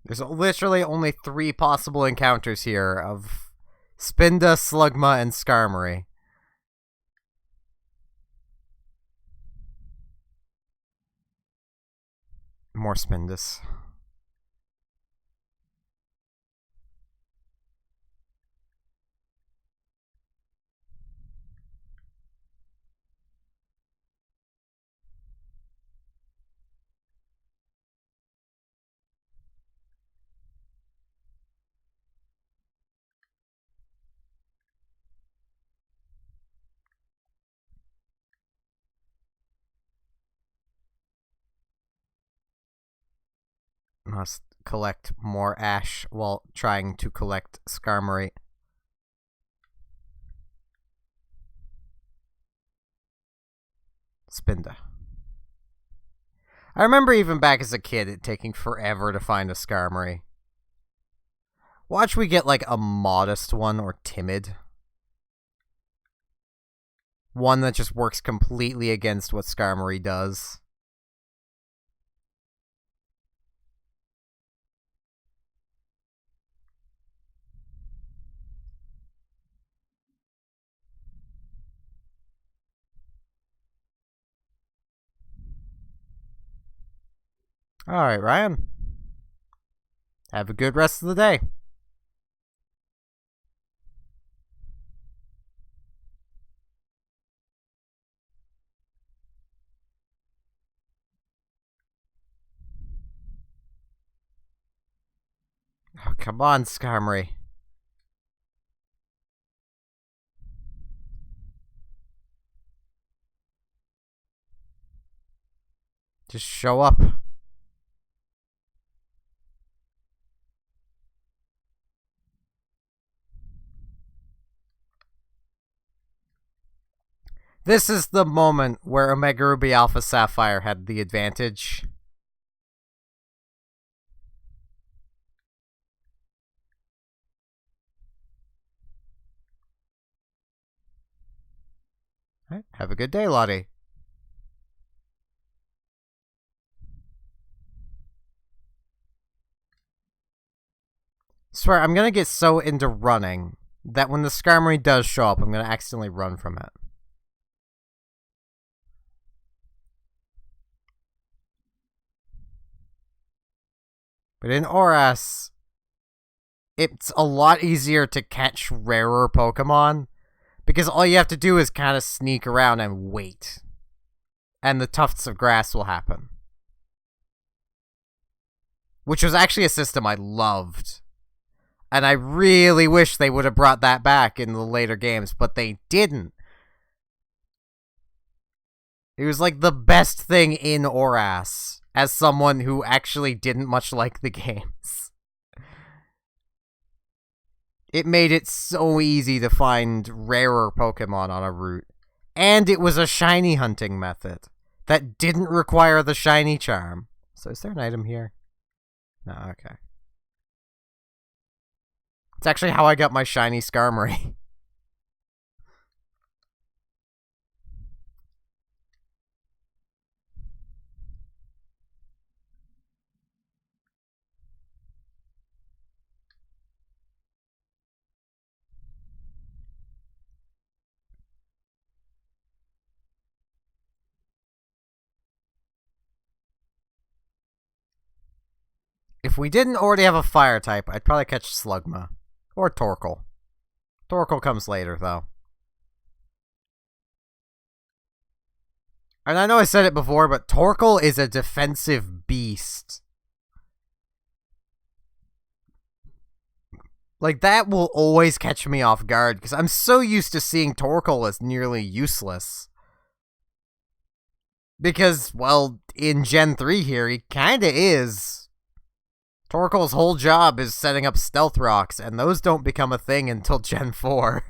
There's literally only 3 possible encounters here of Spinda, Slugma, and Skarmory. More Spindas. Must collect more ash while trying to collect Skarmory. Spinda. I remember even back as a kid it taking forever to find a Skarmory. Watch we get like a modest one or timid. One that just works completely against what Skarmory does. Alright, Ryan. Have a good rest of the day. Oh, come on, Skarmory. Just show up. This is the moment where Omega Ruby Alpha Sapphire had the advantage. Right, have a good day, Lottie. Swear, I'm gonna get so into running that when the Skarmory does show up, I'm gonna accidentally run from it. But in Oras, it's a lot easier to catch rarer Pokemon because all you have to do is kind of sneak around and wait. And the tufts of grass will happen. Which was actually a system I loved. And I really wish they would have brought that back in the later games, but they didn't. It was like the best thing in Oras, as someone who actually didn't much like the games. It made it so easy to find rarer Pokemon on a route. And it was a shiny hunting method that didn't require the shiny charm. So is there an item here? No, okay. It's actually how I got my shiny Skarmory. If we didn't already have a fire type, I'd probably catch Slugma. Or Torkoal. Torkoal comes later, though. And I know I said it before, but Torkoal is a defensive beast. Like, that will always catch me off guard, because I'm so used to seeing Torkoal as nearly useless. Because, well, in Gen 3 here, he kinda is. Torkoal's whole job is setting up Stealth Rocks, and those don't become a thing until Gen 4.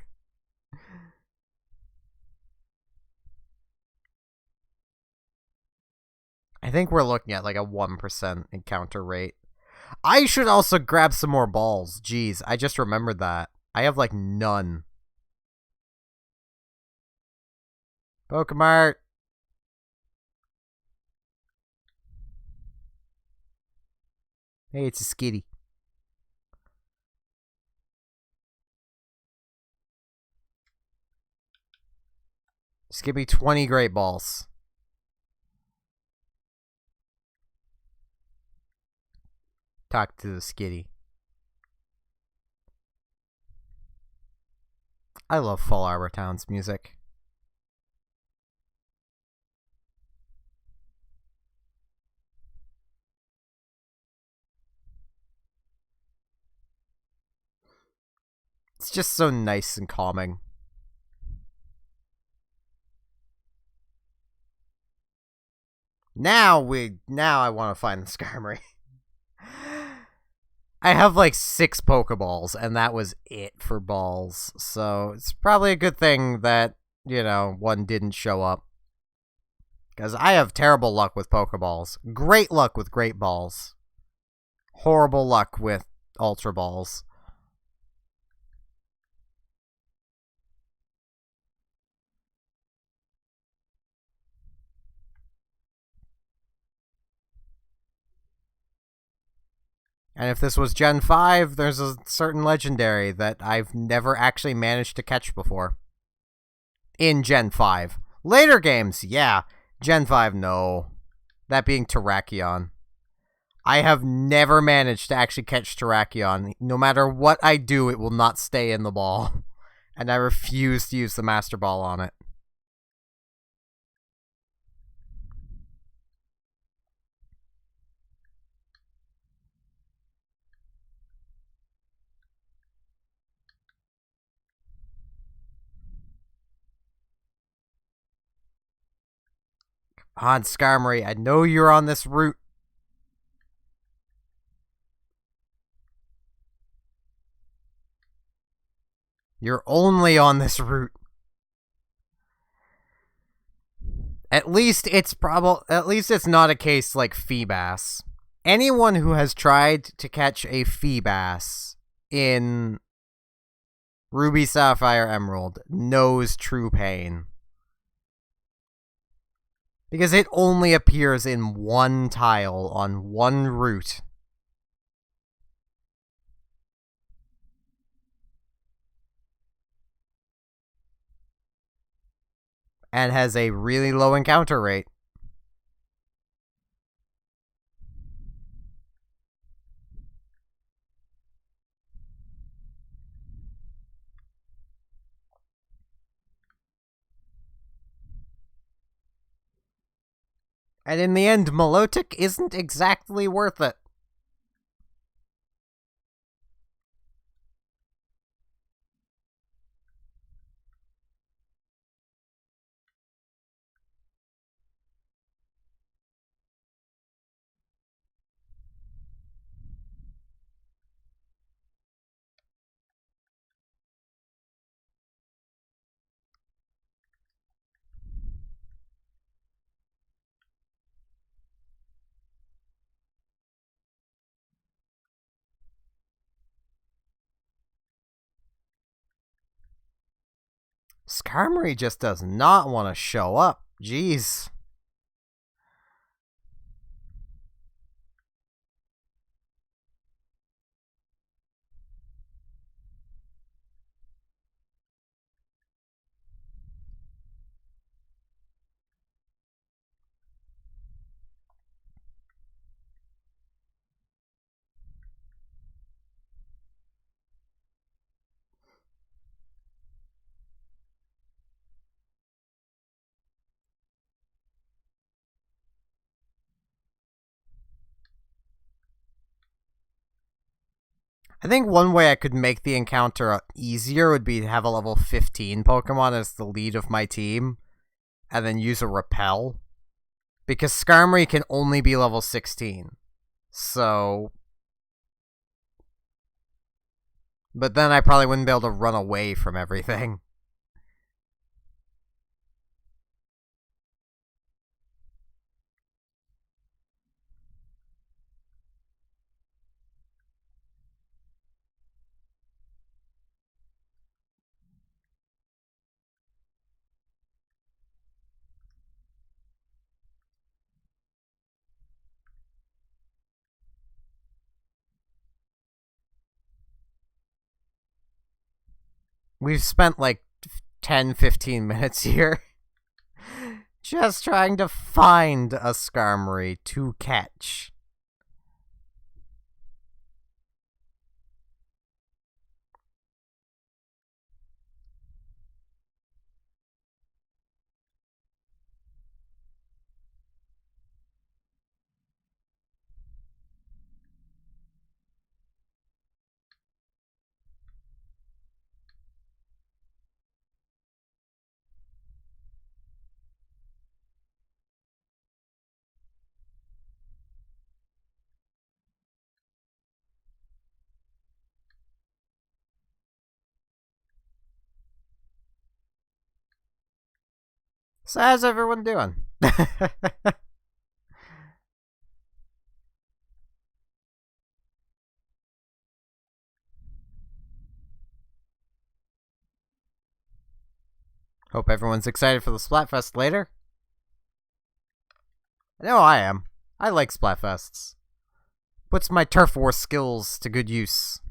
I think we're looking at like a 1% encounter rate. I should also grab some more balls. Jeez, I just remembered that. I have like none. Pokemart. Hey, it's a Skitty. Just give me 20 great balls. Talk to the Skitty. I love Fall Arbor Town's music. It's just so nice and calming. Now I want to find the Skarmory. I have like 6 Pokeballs, and that was it for balls. So it's probably a good thing that, one didn't show up. Because I have terrible luck with Pokeballs. Great luck with Great Balls. Horrible luck with Ultra Balls. And if this was Gen 5, there's a certain legendary that I've never actually managed to catch before. In Gen 5. Later games, yeah. Gen 5, no. That being Terrakion. I have never managed to actually catch Terrakion. No matter what I do, it will not stay in the ball. And I refuse to use the Master Ball on it. Come on, Skarmory, I know you're on this route. You're only on this route. At least it's not a case like Feebas. Anyone who has tried to catch a Feebas in Ruby, Sapphire, Emerald knows true pain. Because it only appears in one tile on one route. And has a really low encounter rate. And in the end, Milotic isn't exactly worth it. Skarmory just does not want to show up. Jeez. I think one way I could make the encounter easier would be to have a level 15 Pokemon as the lead of my team, and then use a Repel. Because Skarmory can only be level 16. So... But then I probably wouldn't be able to run away from everything. We've spent like 10-15 minutes here just trying to find a Skarmory to catch. So how's everyone doing? Hope everyone's excited for the Splatfest later. I know I am. I like Splatfests. Puts my Turf War skills to good use.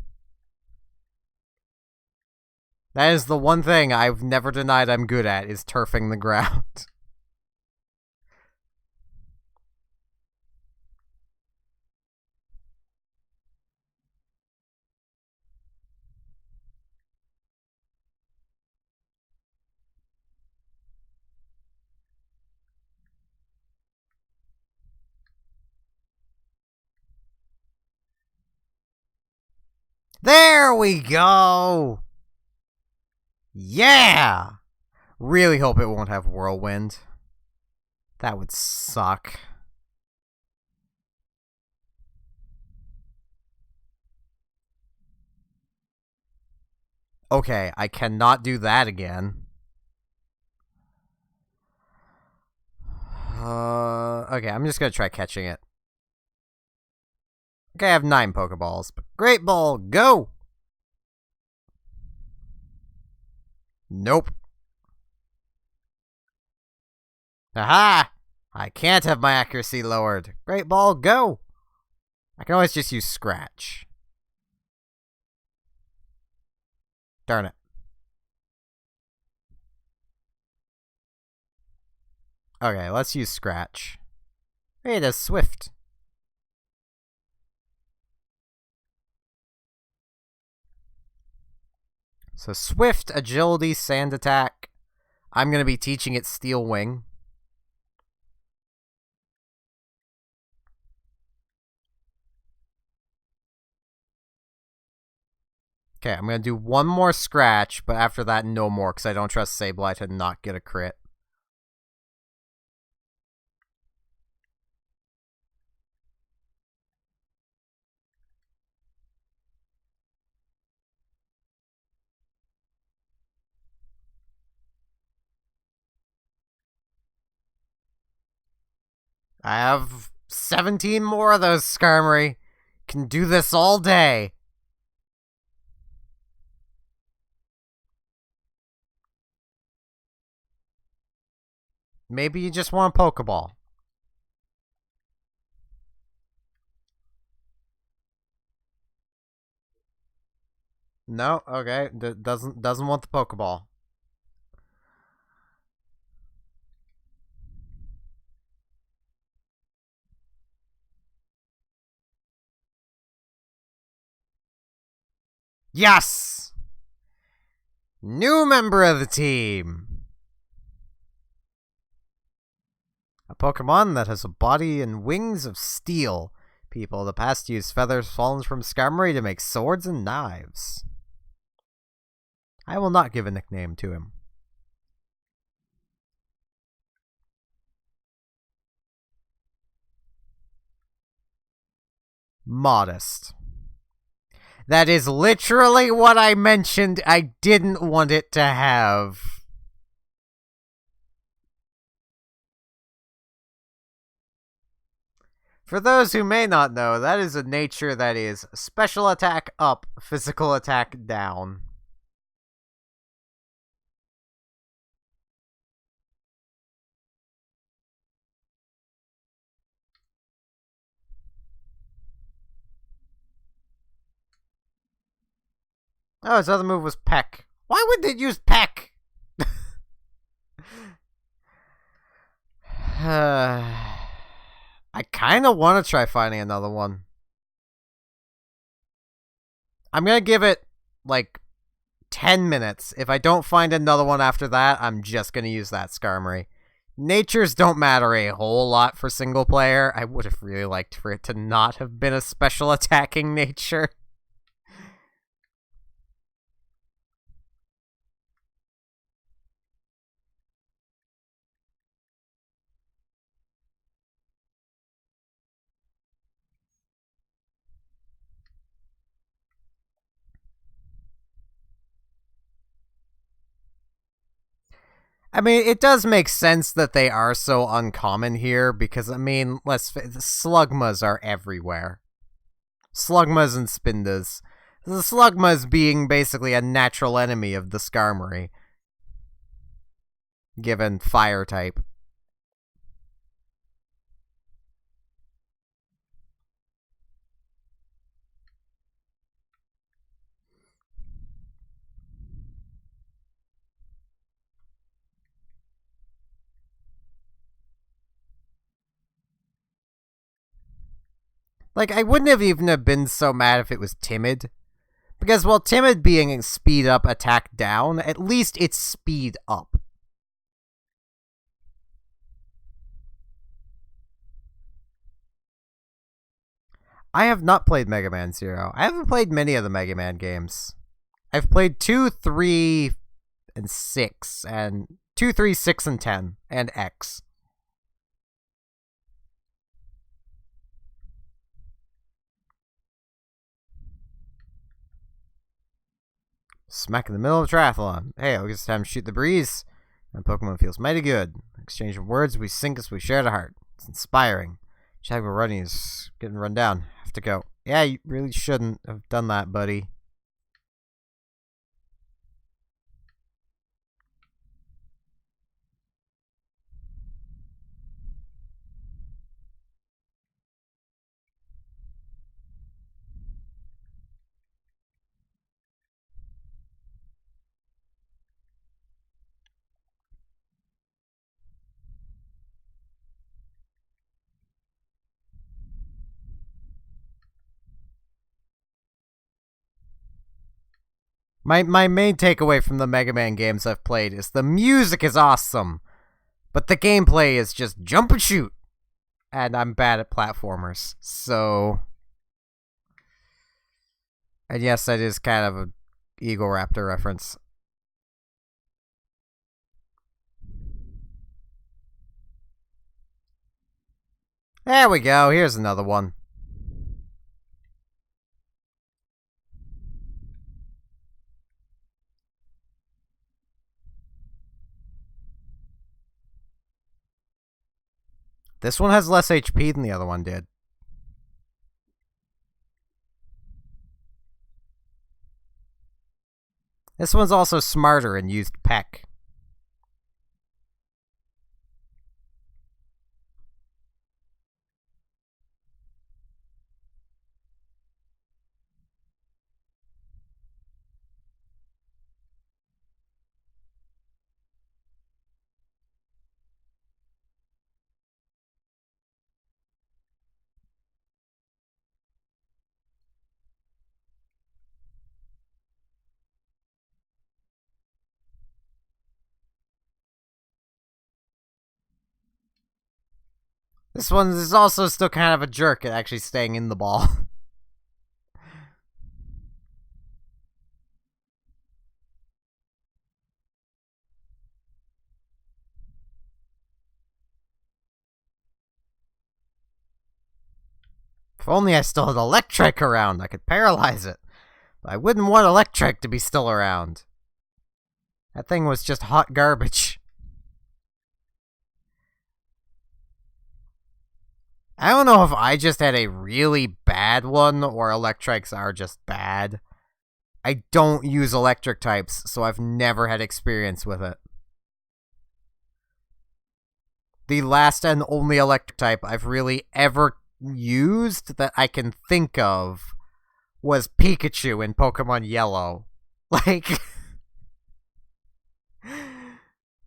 That is the one thing I've never denied I'm good at, is turfing the ground. There we go! Yeah! Really hope it won't have Whirlwind. That would suck. Okay, I cannot do that again. Okay, I'm just gonna try catching it. Okay, I have 9 Pokeballs, but Great Ball, go! Nope. Aha! I can't have my accuracy lowered. Great Ball, go! I can always just use Scratch. Darn it. Okay, let's use Scratch. Hey, it has Swift. So Swift, Agility, Sand Attack. I'm going to be teaching it Steel Wing. Okay, I'm going to do one more Scratch, but after that, no more, because I don't trust Sableye to not get a crit. I have 17 more of those, Skarmory. Can do this all day. Maybe you just want a Pokeball. No? Okay. Doesn't want the Pokeball. Yes! New member of the team! A Pokemon that has a body and wings of steel. People of the past used feathers fallen from Skarmory to make swords and knives. I will not give a nickname to him. Modest. That is literally what I mentioned I didn't want it to have. For those who may not know, that is a nature that is special attack up, physical attack down. Oh, his other move was Peck. Why would they use Peck? I kind of want to try finding another one. I'm going to give it, like, 10 minutes. If I don't find another one after that, I'm just going to use that Skarmory. Natures don't matter a whole lot for single player. I would have really liked for it to not have been a special attacking nature. I mean, it does make sense that they are so uncommon here because, I mean, Slugmas are everywhere. Slugmas and Spindas. The Slugmas being basically a natural enemy of the Skarmory, given fire type. Like, I wouldn't have even have been so mad if it was Timid. Because while Timid being speed up, attack down, at least it's speed up. I have not played Mega Man Zero. I haven't played many of the Mega Man games. I've played 2, 3, and 6, and 2, 3, 6, and 10, and X. Smack in the middle of a triathlon. Hey, I guess it's time to shoot the breeze. And Pokemon feels mighty good. Exchange of words, we sink as we share the heart. It's inspiring. Chagma running is getting run down. Have to go. Yeah, you really shouldn't have done that, buddy. My main takeaway from the Mega Man games I've played is the music is awesome, but the gameplay is just jump and shoot. And I'm bad at platformers, so... And yes, that is kind of an Eagle Raptor reference. There we go, here's another one. This one has less HP than the other one did. This one's also smarter and used Peck. This one is also still kind of a jerk at actually staying in the ball. If only I still had Electric around, I could paralyze it. But I wouldn't want Electric to be still around. That thing was just hot garbage. I don't know if I just had a really bad one or Electrics are just bad. I don't use electric types, so I've never had experience with it. The last and only electric type I've really ever used that I can think of was Pikachu in Pokemon Yellow. Like,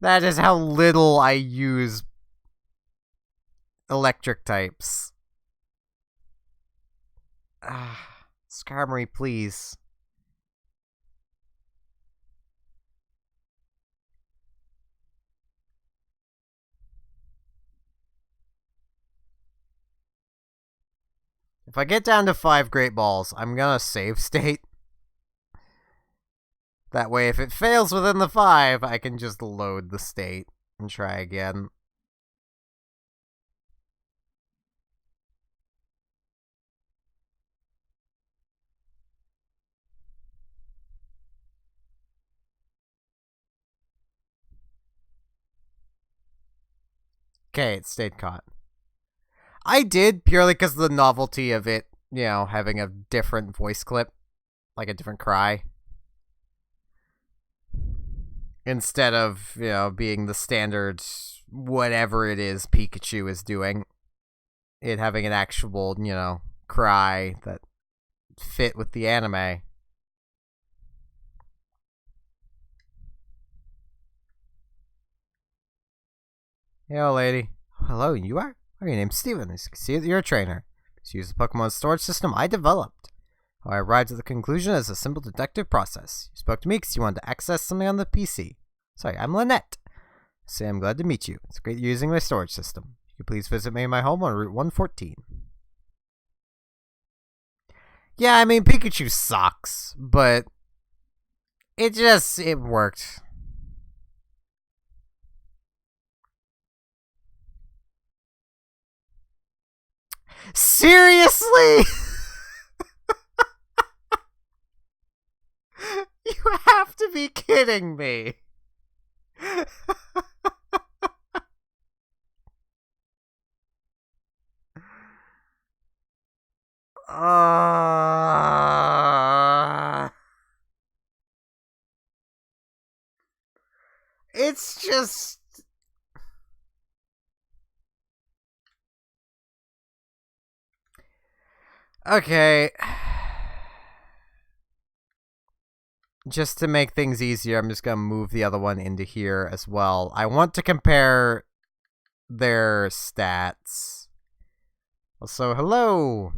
that is how little I use electric types. Skarmory, please. If I get down to 5 Great Balls, I'm gonna save state. That way, if it fails within the 5, I can just load the state and try again. Okay, it stayed caught. I did, purely because of the novelty of it, you know, having a different voice clip, like a different cry. Instead of, you know, being the standard whatever it is Pikachu is doing. It having an actual, you know, cry that fit with the anime. Hello, lady. Hello, you are? Oh, your name's Steven. As you can see, you're a trainer. Just use the Pokemon storage system I developed. I arrived at the conclusion as a simple deductive process. You spoke to me because you wanted to access something on the PC. Sorry, I'm Lynette. Say I'm glad to meet you. It's great you're using my storage system. Could you please visit me in my home on Route 114? Yeah, I mean, Pikachu sucks, but it worked. Seriously? You have to be kidding me. It's just... Okay. Just to make things easier, I'm just going to move the other one into here as well. I want to compare their stats. So, hello.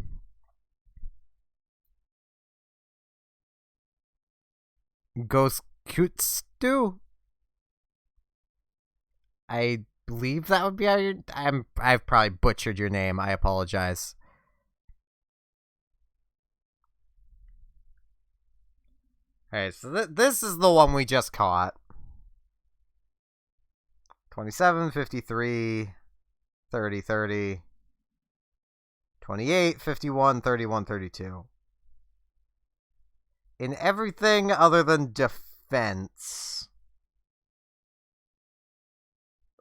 Ghost Kutstu? I believe that would be how your... I've probably butchered your name. I apologize. Alright, so this is the one we just caught. 27, 53, 30, 30, 28, 51, 31, 32. In everything other than defense,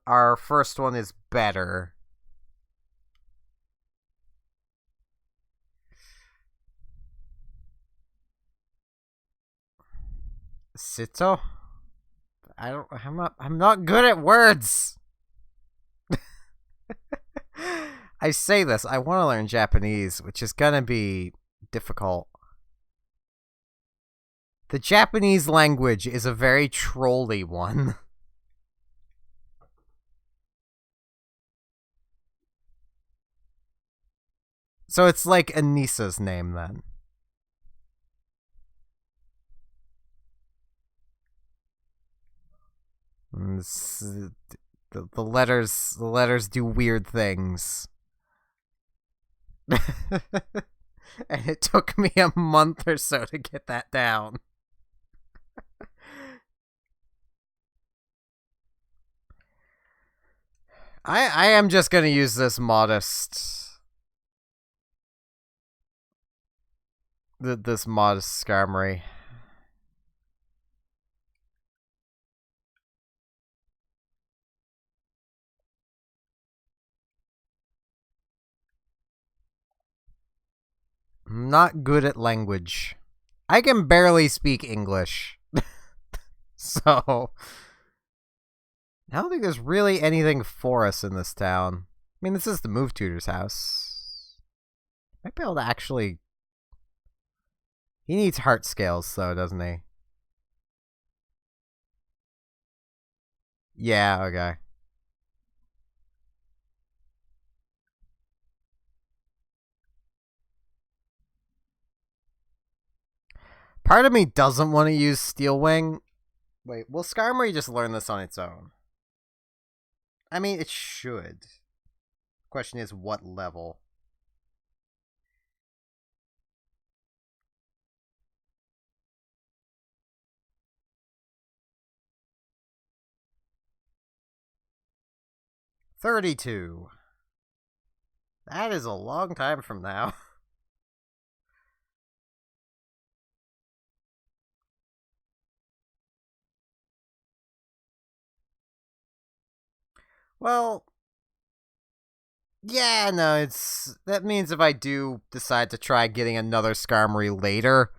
our first one is better. Sito? I'm not good at words. I say this, I want to learn Japanese, which is gonna be difficult. The Japanese language is a very trolly one. So it's like Anissa's name then. The letters do weird things. And it took me a month or so to get that down. I am just gonna use this modest... This modest Skarmory. I'm not good at language. I can barely speak English. So... I don't think there's really anything for us in this town. I mean, this is the Move Tutor's house. Might be able to actually... He needs heart scales, though, doesn't he? Yeah, okay. Part of me doesn't want to use Steel Wing. Wait, will Skarmory just learn this on its own? I mean, it should. The question is, what level? $32. That is a long time from now. Well, yeah, no, that means if I do decide to try getting another Skarmory later,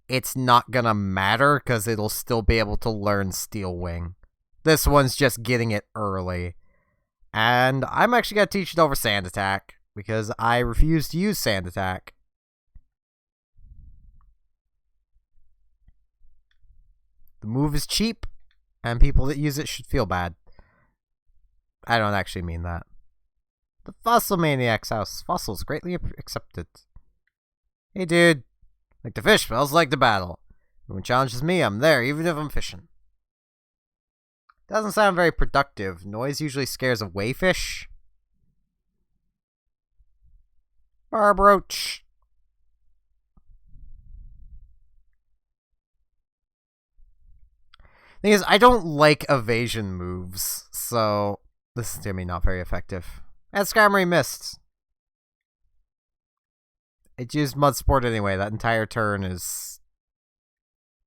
it's not gonna matter because it'll still be able to learn Steel Wing. This one's just getting it early. And I'm actually gonna teach it over Sand Attack because I refuse to use Sand Attack. The move is cheap, and people that use it should feel bad. I don't actually mean that. The Fossil Maniac's house. Fossils greatly accepted. Hey, dude. Like the fish smells like the battle. Everyone challenges me, I'm there, even if I'm fishing. Doesn't sound very productive. Noise usually scares away fish. Barbroach. Thing is, I don't like evasion moves, so this is gonna be not very effective. And Skarmory missed. It used Mud Sport anyway. That entire turn is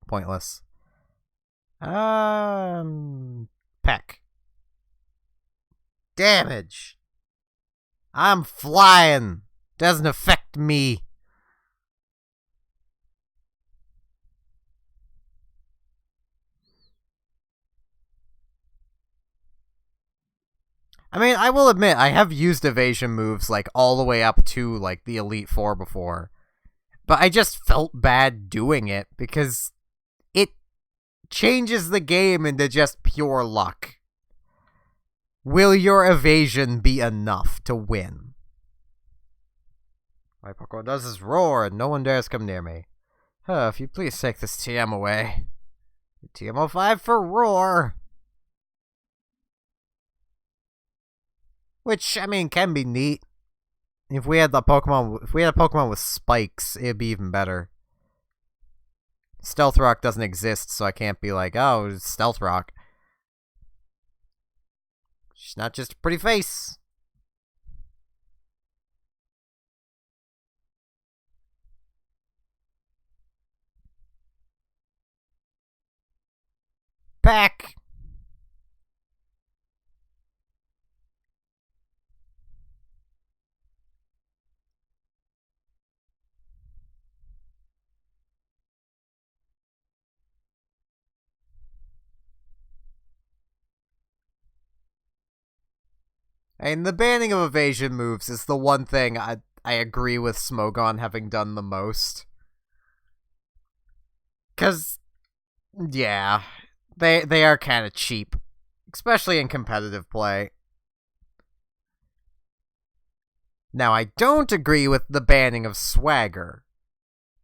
pointless. Peck. Damage. I'm flying. Doesn't affect me. I mean, I will admit, I have used evasion moves, like, all the way up to, like, the Elite Four before. But I just felt bad doing it, because it changes the game into just pure luck. Will your evasion be enough to win? My Pokemon does is roar, and no one dares come near me. If you please take this TM away. TM05 for roar! Which, I mean, can be neat. If we had a Pokemon with spikes, it'd be even better. Stealth Rock doesn't exist, so I can't be like, oh, it's Stealth Rock. She's not just a pretty face. Back. And the banning of evasion moves is the one thing I agree with Smogon having done the most. Because, yeah, they are kind of cheap. Especially in competitive play. Now, I don't agree with the banning of Swagger.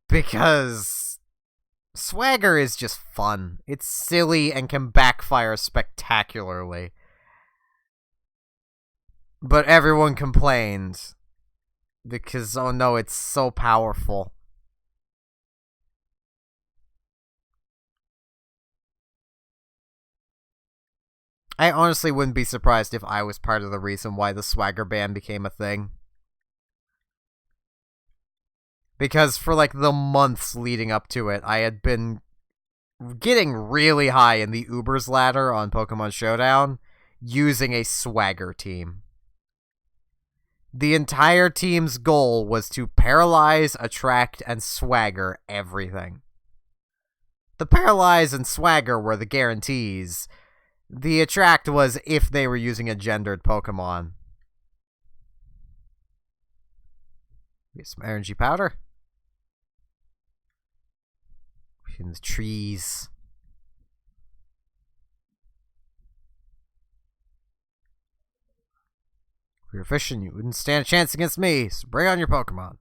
Because Swagger is just fun. It's silly and can backfire spectacularly. But everyone complained Because, oh no, it's so powerful. I honestly wouldn't be surprised if I was part of the reason why the swagger ban became a thing. Because for like the months leading up to it, I had been getting really high in the Uber's ladder on Pokemon Showdown using a swagger team. The entire team's goal was to paralyze, attract, and swagger everything. The paralyze and swagger were the guarantees. The attract was if they were using a gendered Pokemon. Get some energy powder. In the trees. If you were fishing, you wouldn't stand a chance against me, so bring on your Pokemon.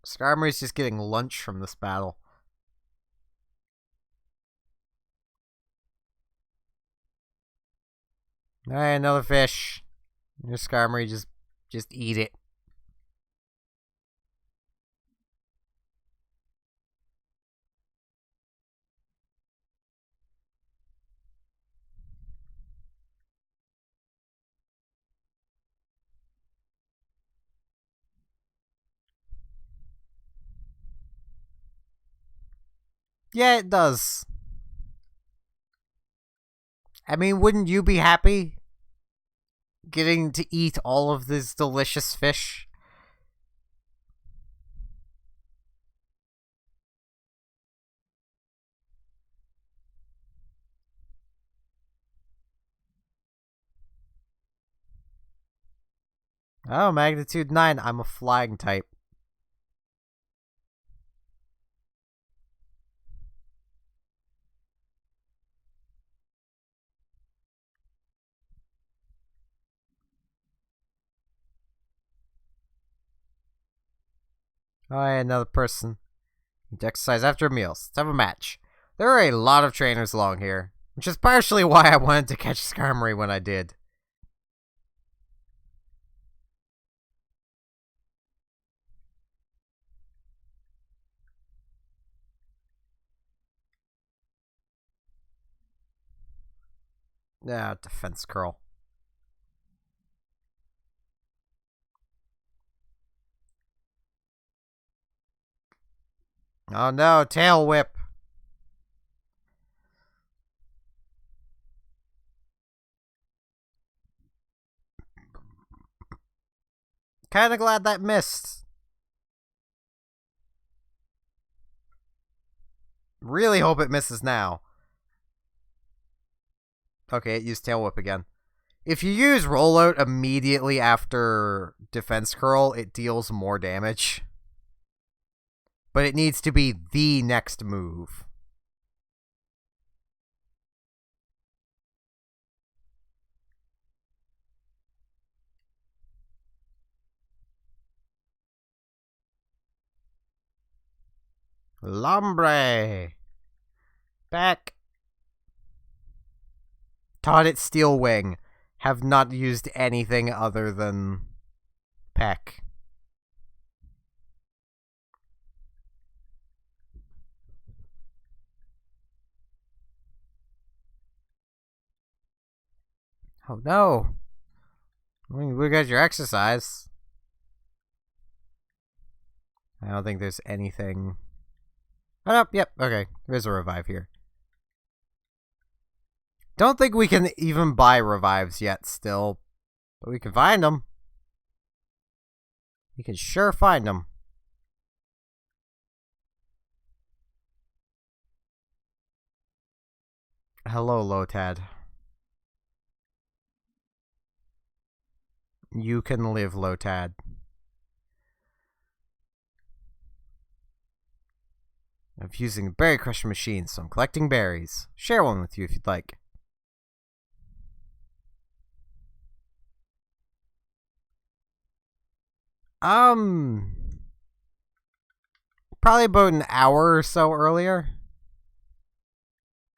Skarmory's just getting lunch from this battle. Alright, another fish. Your Skarmory, just eat it. Yeah, it does. I mean, wouldn't you be happy getting to eat all of this delicious fish? Oh, magnitude 9. I'm a flying type. Oh, yeah, another person. Need to exercise after meals. Let's have a match. There are a lot of trainers along here, which is partially why I wanted to catch Skarmory when I did. Defense curl. Oh no, tail whip. Kinda glad that missed. Really hope it misses now. Okay, it used tail whip again. If you use rollout immediately after defense curl, it deals more damage. But it needs to be the next move. Lombre. Back. Taught it Steel Wing. Have not used anything other than Peck. Oh no. We got your exercise. I don't think there's anything. Oh, no, yep, okay. There's a revive here. Don't think we can even buy revives yet still. But we can find them. We can sure find them. Hello, Lotad. You can live, Lotad. of using the berry crusher machine, so I'm collecting berries. Share one with you if you'd like. Probably about an hour or so earlier.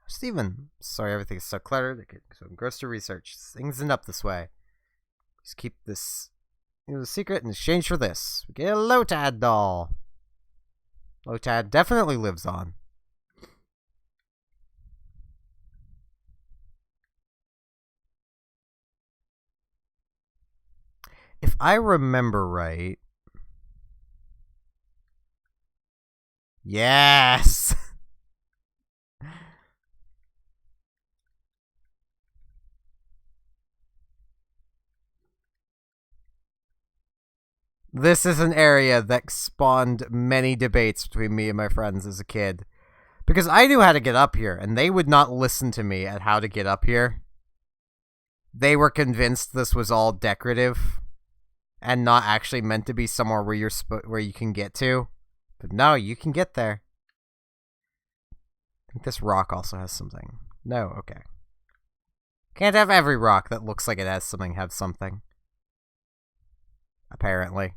Steven, sorry everything's so cluttered. So engrossed to research. Things end up this way. Just keep this a secret in exchange for this. We get a Lotad doll. Lotad definitely lives on. If I remember right... Yes! This is an area that spawned many debates between me and my friends as a kid. Because I knew how to get up here, and they would not listen to me at how to get up here. They were convinced this was all decorative and not actually meant to be somewhere where where you can get to. But no, you can get there. I think this rock also has something. No, okay. Can't have every rock that looks like it has something have something. Apparently.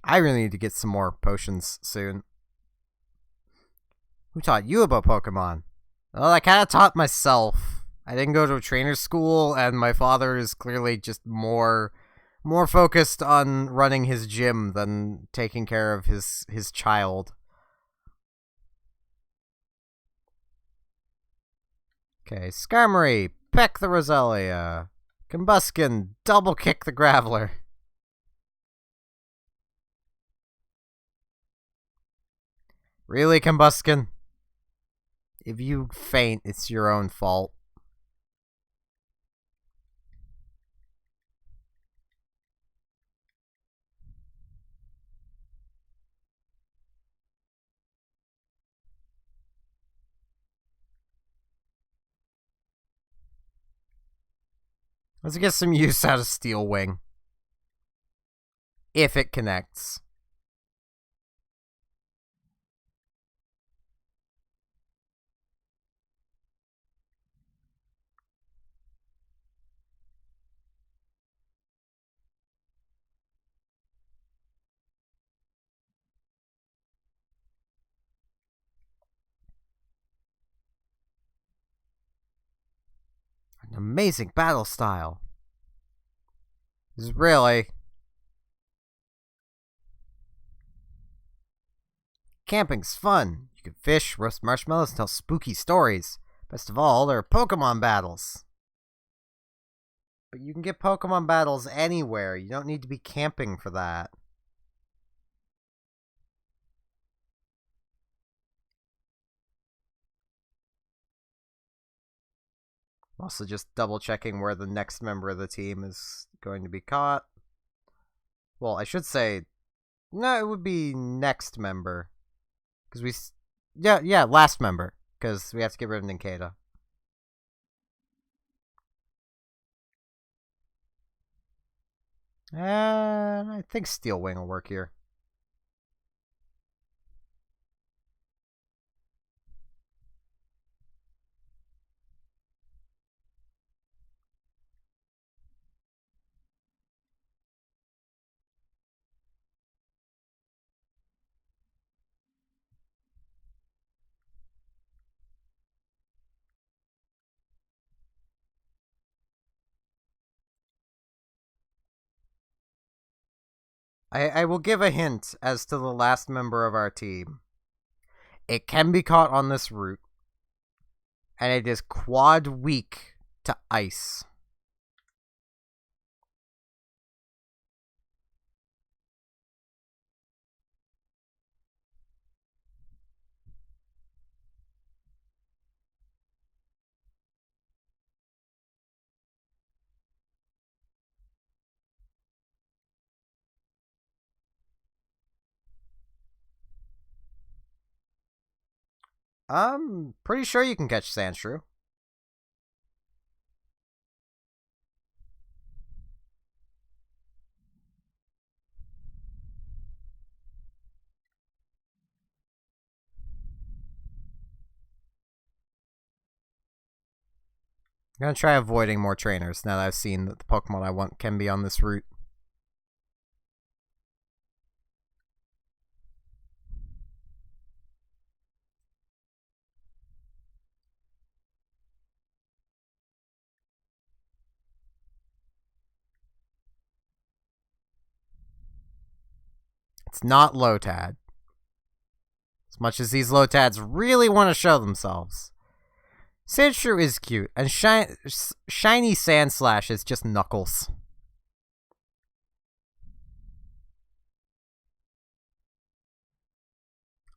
I really need to get some more potions soon. Who taught you about Pokemon? Well, I kind of taught myself. I didn't go to a trainer school, and my father is clearly just more focused on running his gym than taking care of his child. Okay, Skarmory, peck the Roselia. Combuskin, double kick the Graveler. Really, Combuskin? If you faint, it's your own fault. Let's get some use out of Steel Wing. If it connects. An amazing battle style. This is really... Camping's fun. You can fish, roast marshmallows, and tell spooky stories. Best of all, there are Pokemon battles. But you can get Pokemon battles anywhere. You don't need to be camping for that. Also just double checking where the next member of the team is going to be caught. Well, I should say, no, it would be next member. Because we... Yeah, last member. Because we have to get rid of Ninkata. I think Steel Wing will work here. I will give a hint as to the last member of our team. It can be caught on this route. And it is quad weak to ice. I'm pretty sure you can catch Sandshrew. I'm gonna try avoiding more trainers now that I've seen that the Pokemon I want can be on this route. It's not Lotad. As much as these Lotads really want to show themselves. Sandshrew is cute, and Shiny Sandslash is just Knuckles.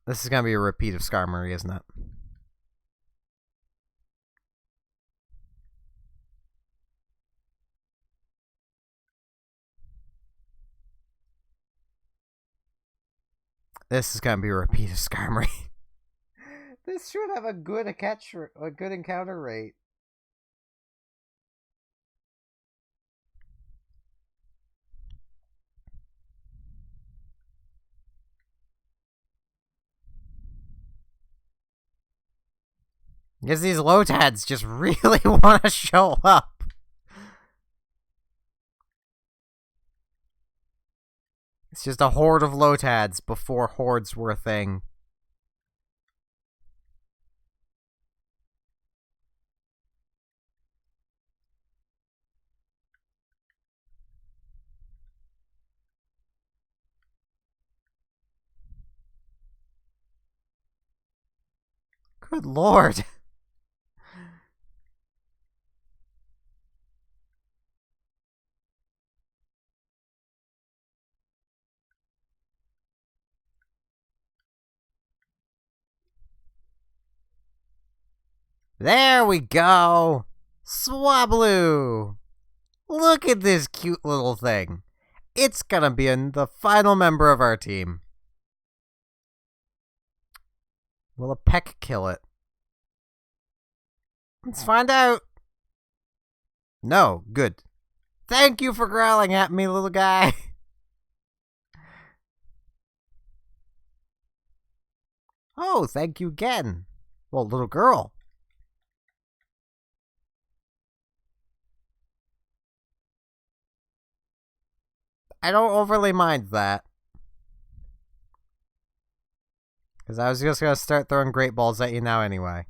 This is gonna be a repeat of Skarmory, isn't it? This is gonna be a repeat of Skarmory. This should have a good encounter rate. Because these Lotads just really want to show up. It's just a horde of Lotads before hordes were a thing. Good lord. There we go! Swablu! Look at this cute little thing. It's gonna be the final member of our team. Will a peck kill it? Let's find out. No, good. Thank you for growling at me, little guy. Oh, thank you again. Well, little girl. I don't overly mind that. Because I was just going to start throwing great balls at you now anyway.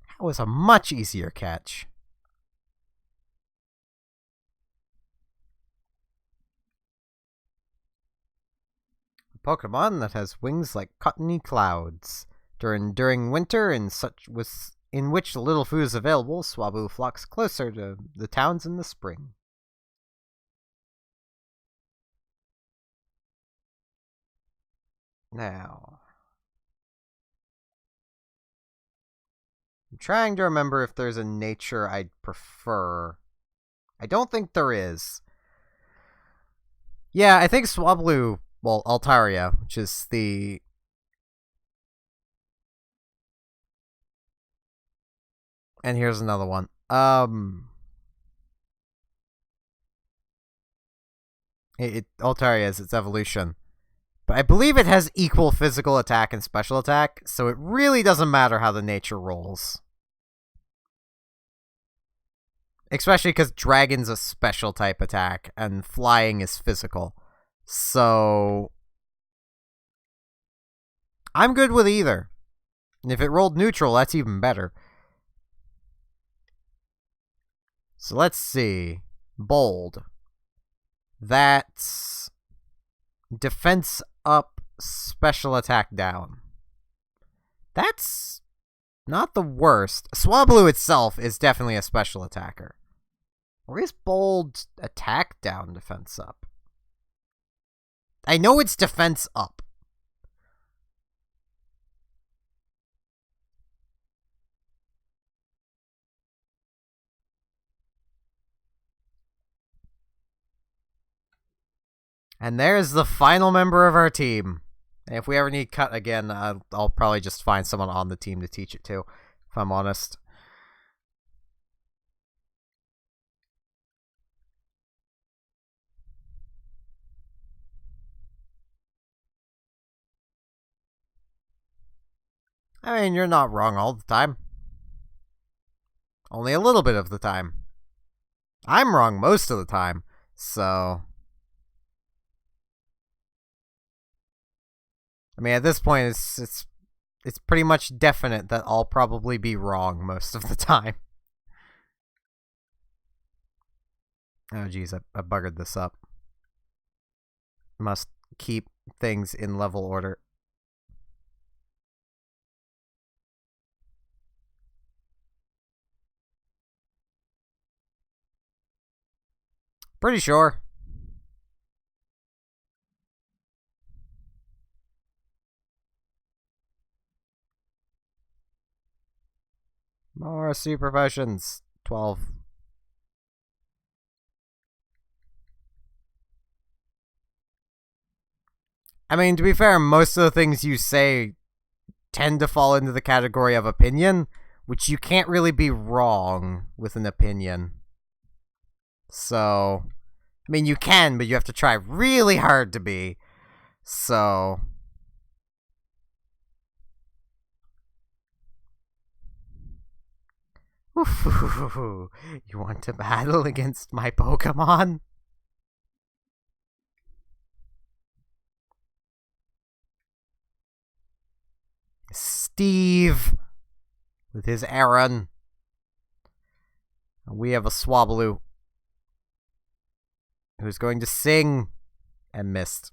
That was a much easier catch. A Pokemon that has wings like cottony clouds. During winter, in which little food is available, Swablu flocks closer to the towns in the spring. Now, I'm trying to remember if there's a nature I'd prefer. I don't think there is. Yeah, I think Swablu, well, Altaria, which is the... And here's another one. Altaria is its evolution. But I believe it has equal physical attack and special attack, so it really doesn't matter how the nature rolls. Especially because Dragon's a special type attack, and Flying is physical. So... I'm good with either. And if it rolled neutral, that's even better. So let's see. Bold. That's... Defense up, special attack down. That's not the worst. Swablu itself is definitely a special attacker. Or is Bold attack down, defense up? I know it's defense up. And there's the final member of our team. And if we ever need cut again, I'll probably just find someone on the team to teach it to, if I'm honest. I mean, you're not wrong all the time. Only a little bit of the time. I'm wrong most of the time, so... I mean, at this point, it's pretty much definite that I'll probably be wrong most of the time. Oh, geez, I buggered this up. Must keep things in level order. Pretty sure. More super potions. 12. I mean, to be fair, most of the things you say tend to fall into the category of opinion, which you can't really be wrong with an opinion. So, I mean, you can, but you have to try really hard to be. So... Ooh, you want to battle against my Pokemon? Steve with his Aaron. We have a Swablu who's going to sing and missed.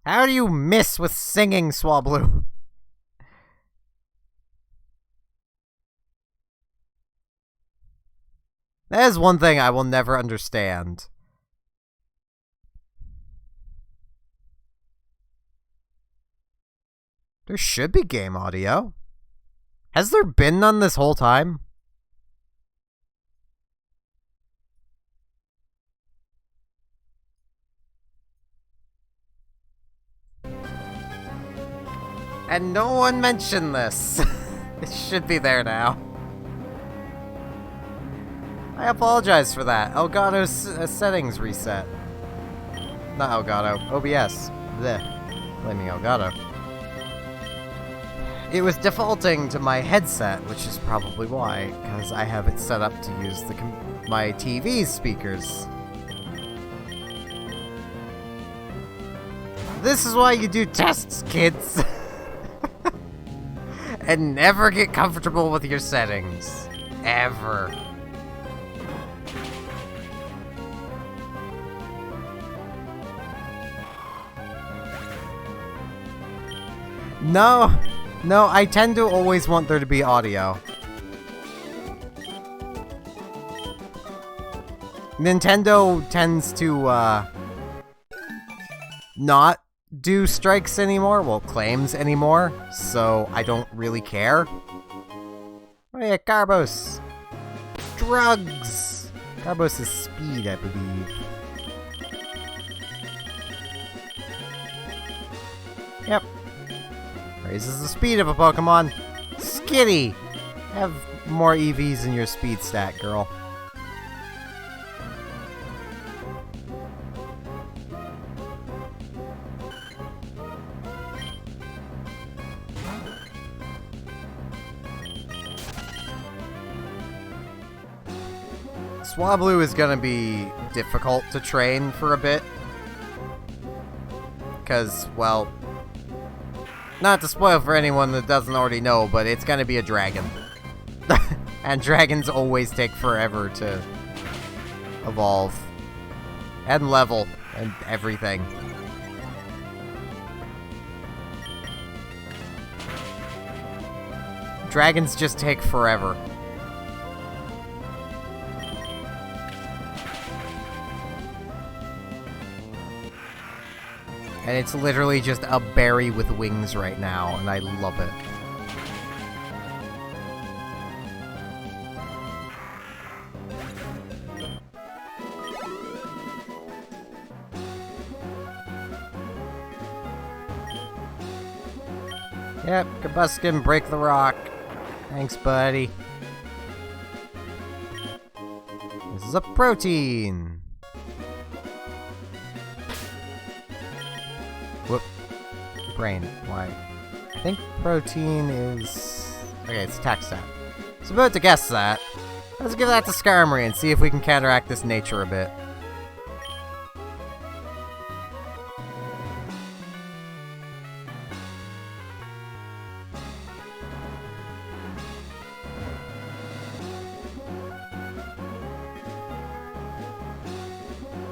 How do you miss with singing, Swablu? That is one thing I will never understand. There should be game audio. Has there been none this whole time? And no one mentioned this. It should be there now. I apologize for that. Elgato's settings reset. Not Elgato. OBS. Blech. Blaming Elgato. It was defaulting to my headset, which is probably why, because I have it set up to use my TV speakers. This is why you do tests, kids! And never get comfortable with your settings. Ever. No, I tend to always want there to be audio. Nintendo tends to, not do strikes anymore, well, claims anymore, so I don't really care. Oh yeah, Carbos! Drugs! Carbos is speed, I believe. Yep. Raises the speed of a Pokemon. Skitty! Have more EVs in your speed stat, girl. Swablu is gonna be difficult to train for a bit. Because, well... Not to spoil for anyone that doesn't already know, but it's gonna be a dragon. And dragons always take forever to evolve. And level. And everything. Dragons just take forever. And it's literally just a berry with wings right now, and I love it. Yep, Combuskin, break the rock. Thanks, buddy. This is a protein. Whoop. Brain, why? I think protein is... Okay, it's attack stat. So I'm about to guess that. Let's give that to Skarmory and see if we can counteract this nature a bit.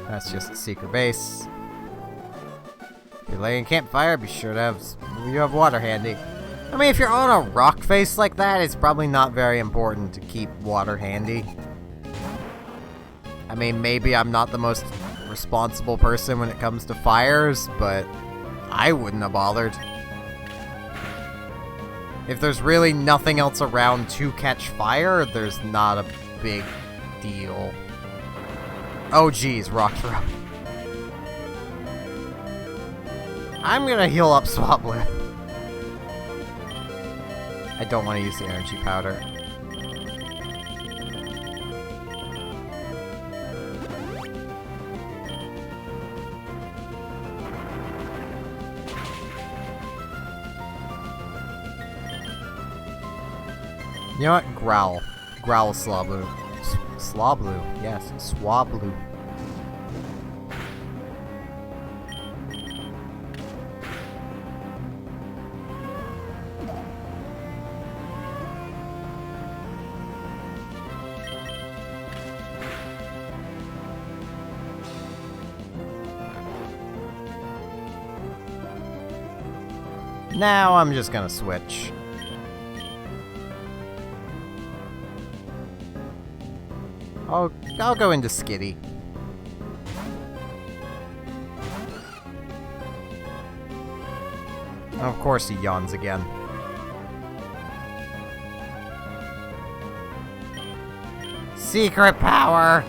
That's just a secret base. If you're laying campfire, be sure to have water handy. I mean, if you're on a rock face like that, it's probably not very important to keep water handy. I mean, maybe I'm not the most responsible person when it comes to fires, but I wouldn't have bothered. If there's really nothing else around to catch fire, there's not a big deal. Oh geez, rock throw. I'm gonna heal up Swablu. I don't want to use the energy powder. You know what? Growl. Growl Swablu. Swablu. Yes, Swablu. Now I'm just gonna switch. I'll go into Skitty. Of course he yawns again. Secret power!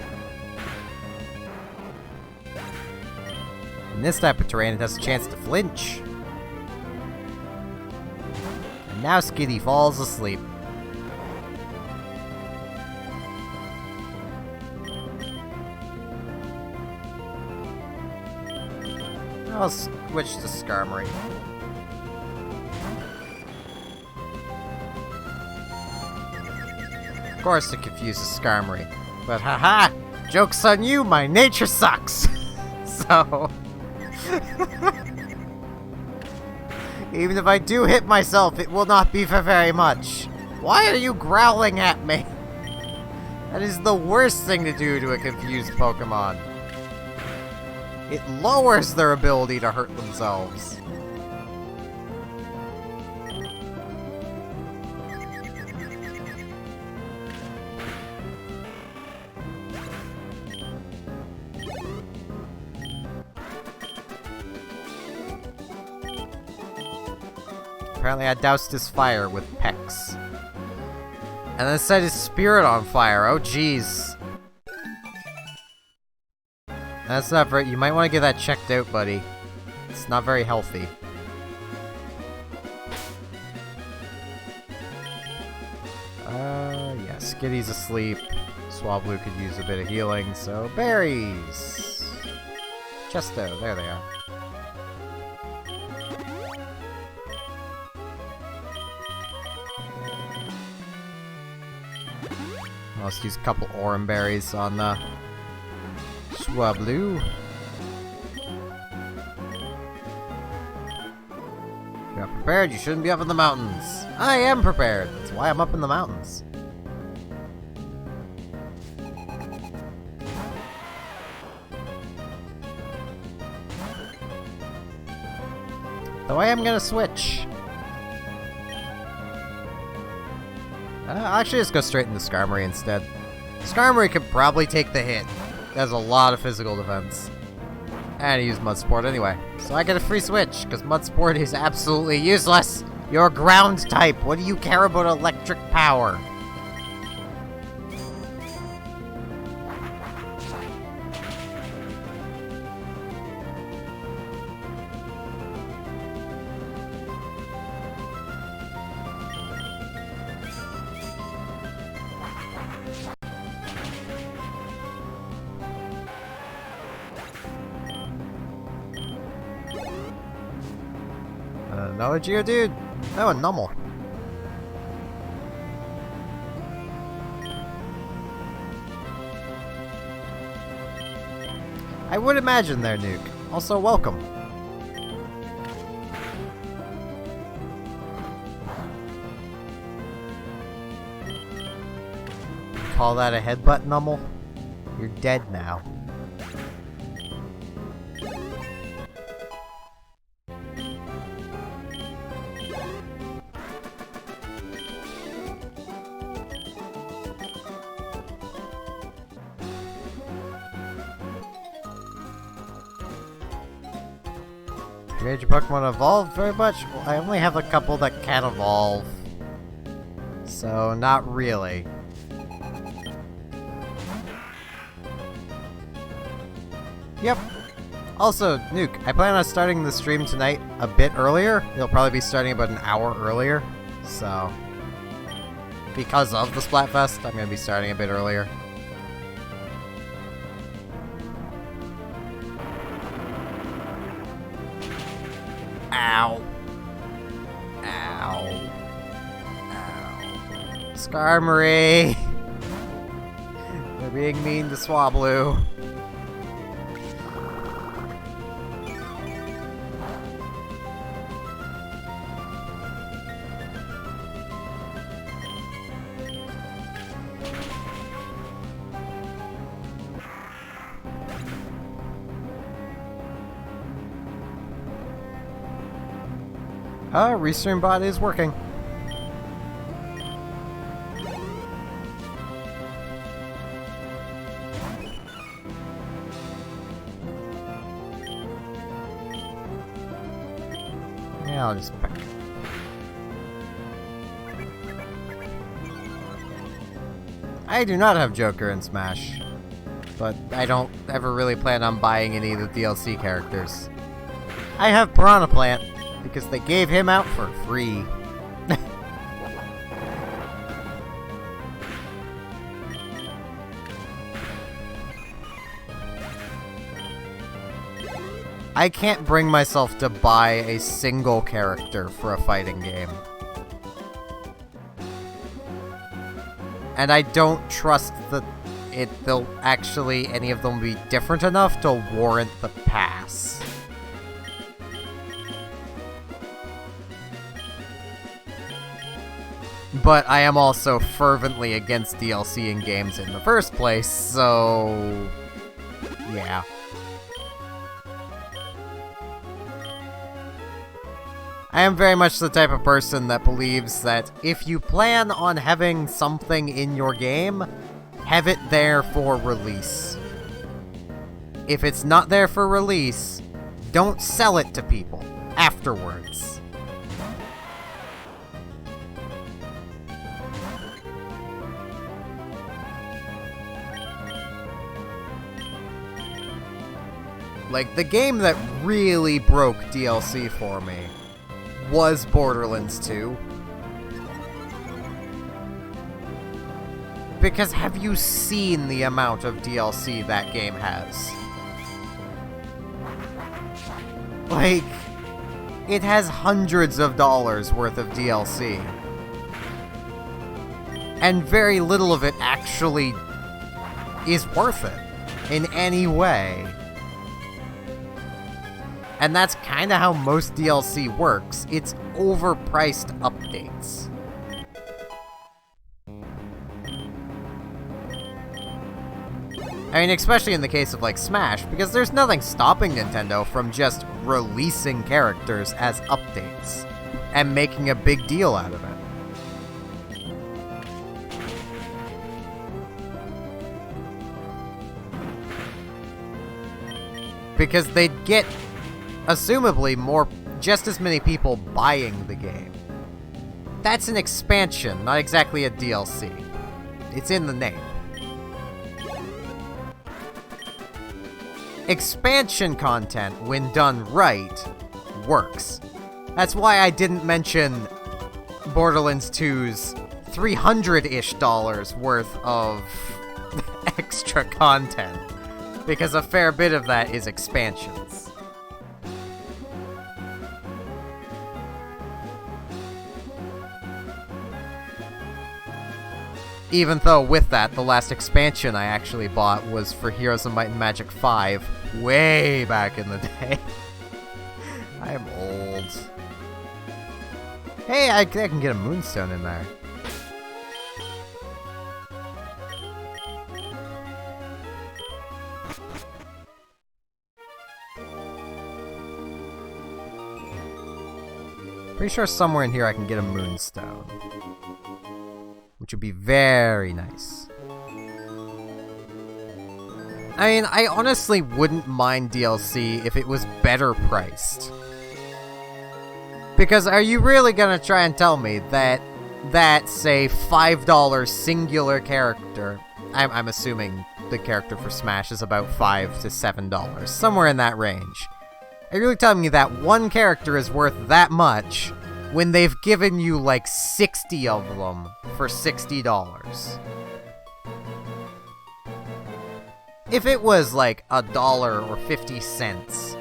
In this type of terrain, it has a chance to flinch. And now Skitty falls asleep. I'll switch to Skarmory. Of course it confuses Skarmory. But haha! Joke's on you, my nature sucks! So... even if I do hit myself, it will not be for very much. Why are you growling at me? That is the worst thing to do to a confused Pokemon. It lowers their ability to hurt themselves. Apparently I doused his fire with Pex. And then set his spirit on fire. Oh jeez. That's not very... You might want to get that checked out, buddy. It's not very healthy. Yeah, Skitty's asleep. Swablu could use a bit of healing, so berries! Chesto, there they are. Let's use a couple Oran berries on the Swablu. If you're not prepared, you shouldn't be up in the mountains. I am prepared. That's why I'm up in the mountains. Though I am gonna switch. I'll actually just go straight into Skarmory instead. Skarmory could probably take the hit. It has a lot of physical defense. And he used Mud Sport anyway. So I get a free switch, because Mud Sport is absolutely useless! You're ground type! What do you care about electric power? Another Geodude? Oh, a Nummel. I would imagine there, Nuke. Also, welcome. Call that a headbutt, Nummel? You're dead now. Made your Pokemon evolve very much? Well, I only have a couple that can evolve. So, not really. Yep. Also, Nuke, I plan on starting the stream tonight a bit earlier. It'll probably be starting about an hour earlier. So, because of the Splatfest, I'm going to be starting a bit earlier. Ow. Ow. Ow. Skarmory! They're being mean to Swablu. Restream bot is working. Yeah, I'll just pick. I do not have Joker in Smash, but I don't ever really plan on buying any of the DLC characters. I have Piranha Plant, because they gave him out for free. I can't bring myself to buy a single character for a fighting game. And I don't trust that they'll actually, any of them will be different enough to warrant the pass. But I am also fervently against DLC in games in the first place, so... yeah. I am very much the type of person that believes that if you plan on having something in your game, have it there for release. If it's not there for release, don't sell it to people afterwards. Like, the game that really broke DLC for me was Borderlands 2. Because have you seen the amount of DLC that game has? Like, it has hundreds of dollars worth of DLC. And very little of it actually is worth it in any way. And that's kinda how most DLC works. It's overpriced updates. I mean, especially in the case of, like, Smash, because there's nothing stopping Nintendo from just releasing characters as updates and making a big deal out of it. Because they'd get, assumably, just as many people buying the game. That's an expansion, not exactly a DLC. It's in the name. Expansion content, when done right, works. That's why I didn't mention Borderlands 2's $300-ish worth of extra content, because a fair bit of that is expansions. Even though, with that, the last expansion I actually bought was for Heroes of Might and Magic 5, way back in the day. I am old. Hey, I can get a Moonstone in there. Pretty sure somewhere in here I can get a Moonstone. Which would be very nice. I mean, I honestly wouldn't mind DLC if it was better priced. Because are you really gonna try and tell me that say, $5 singular character, I'm assuming the character for Smash is about $5 to $7, somewhere in that range. Are you really telling me that one character is worth that much when they've given you like 60 of them for $60? If it was like $1 or 50 cents,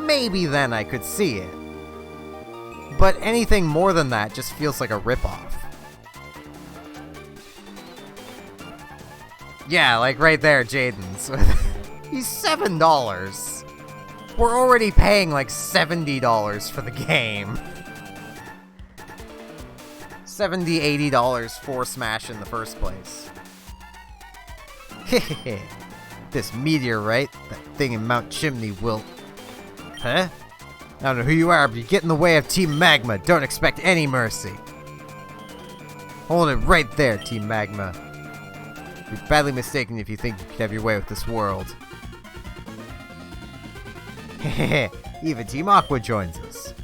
maybe then I could see it. But anything more than that just feels like a ripoff. Yeah, like right there, Jaden's. He's $7. We're already paying like $70 for the game. $70, $80 for Smash in the first place. Hehehe. This meteorite, that thing in Mount Chimney will... Huh? I don't know who you are, but you get in the way of Team Magma. Don't expect any mercy. Hold it right there, Team Magma. You're badly mistaken if you think you can have your way with this world. Hehehe, even Team Aqua joins us.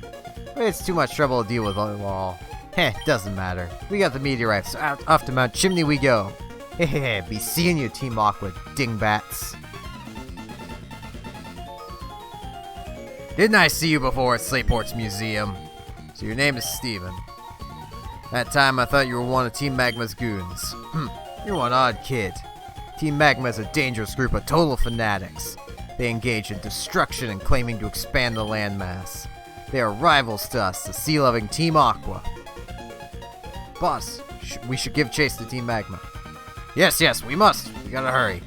But it's too much trouble to deal with all. Heh, doesn't matter. We got the meteorite, so off to Mount Chimney we go. Hehehe, be seeing you, Team Aqua, dingbats. Didn't I see you before at Slayport's museum? So your name is Steven. That time I thought you were one of Team Magma's goons. You're one odd kid. Team Magma is a dangerous group of total fanatics. They engage in destruction and claiming to expand the landmass. They are rivals to us, the sea-loving Team Aqua. Boss, we should give chase to Team Magma. Yes, we must. We gotta hurry.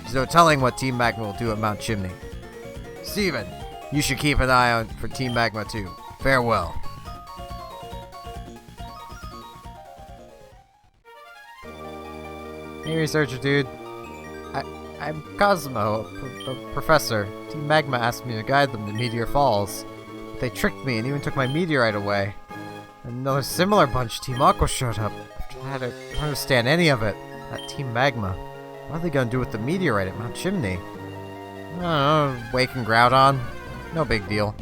There's no telling what Team Magma will do at Mount Chimney. Steven, you should keep an eye out for Team Magma too. Farewell. Hey, researcher dude. I'm Cosmo, a professor. Team Magma asked me to guide them to Meteor Falls. But they tricked me and even took my meteorite away. Another similar bunch, Team Aqua, showed up. I don't understand any of it. That Team Magma. What are they gonna do with the meteorite at Mount Chimney? I don't know, wake and Groudon? No big deal.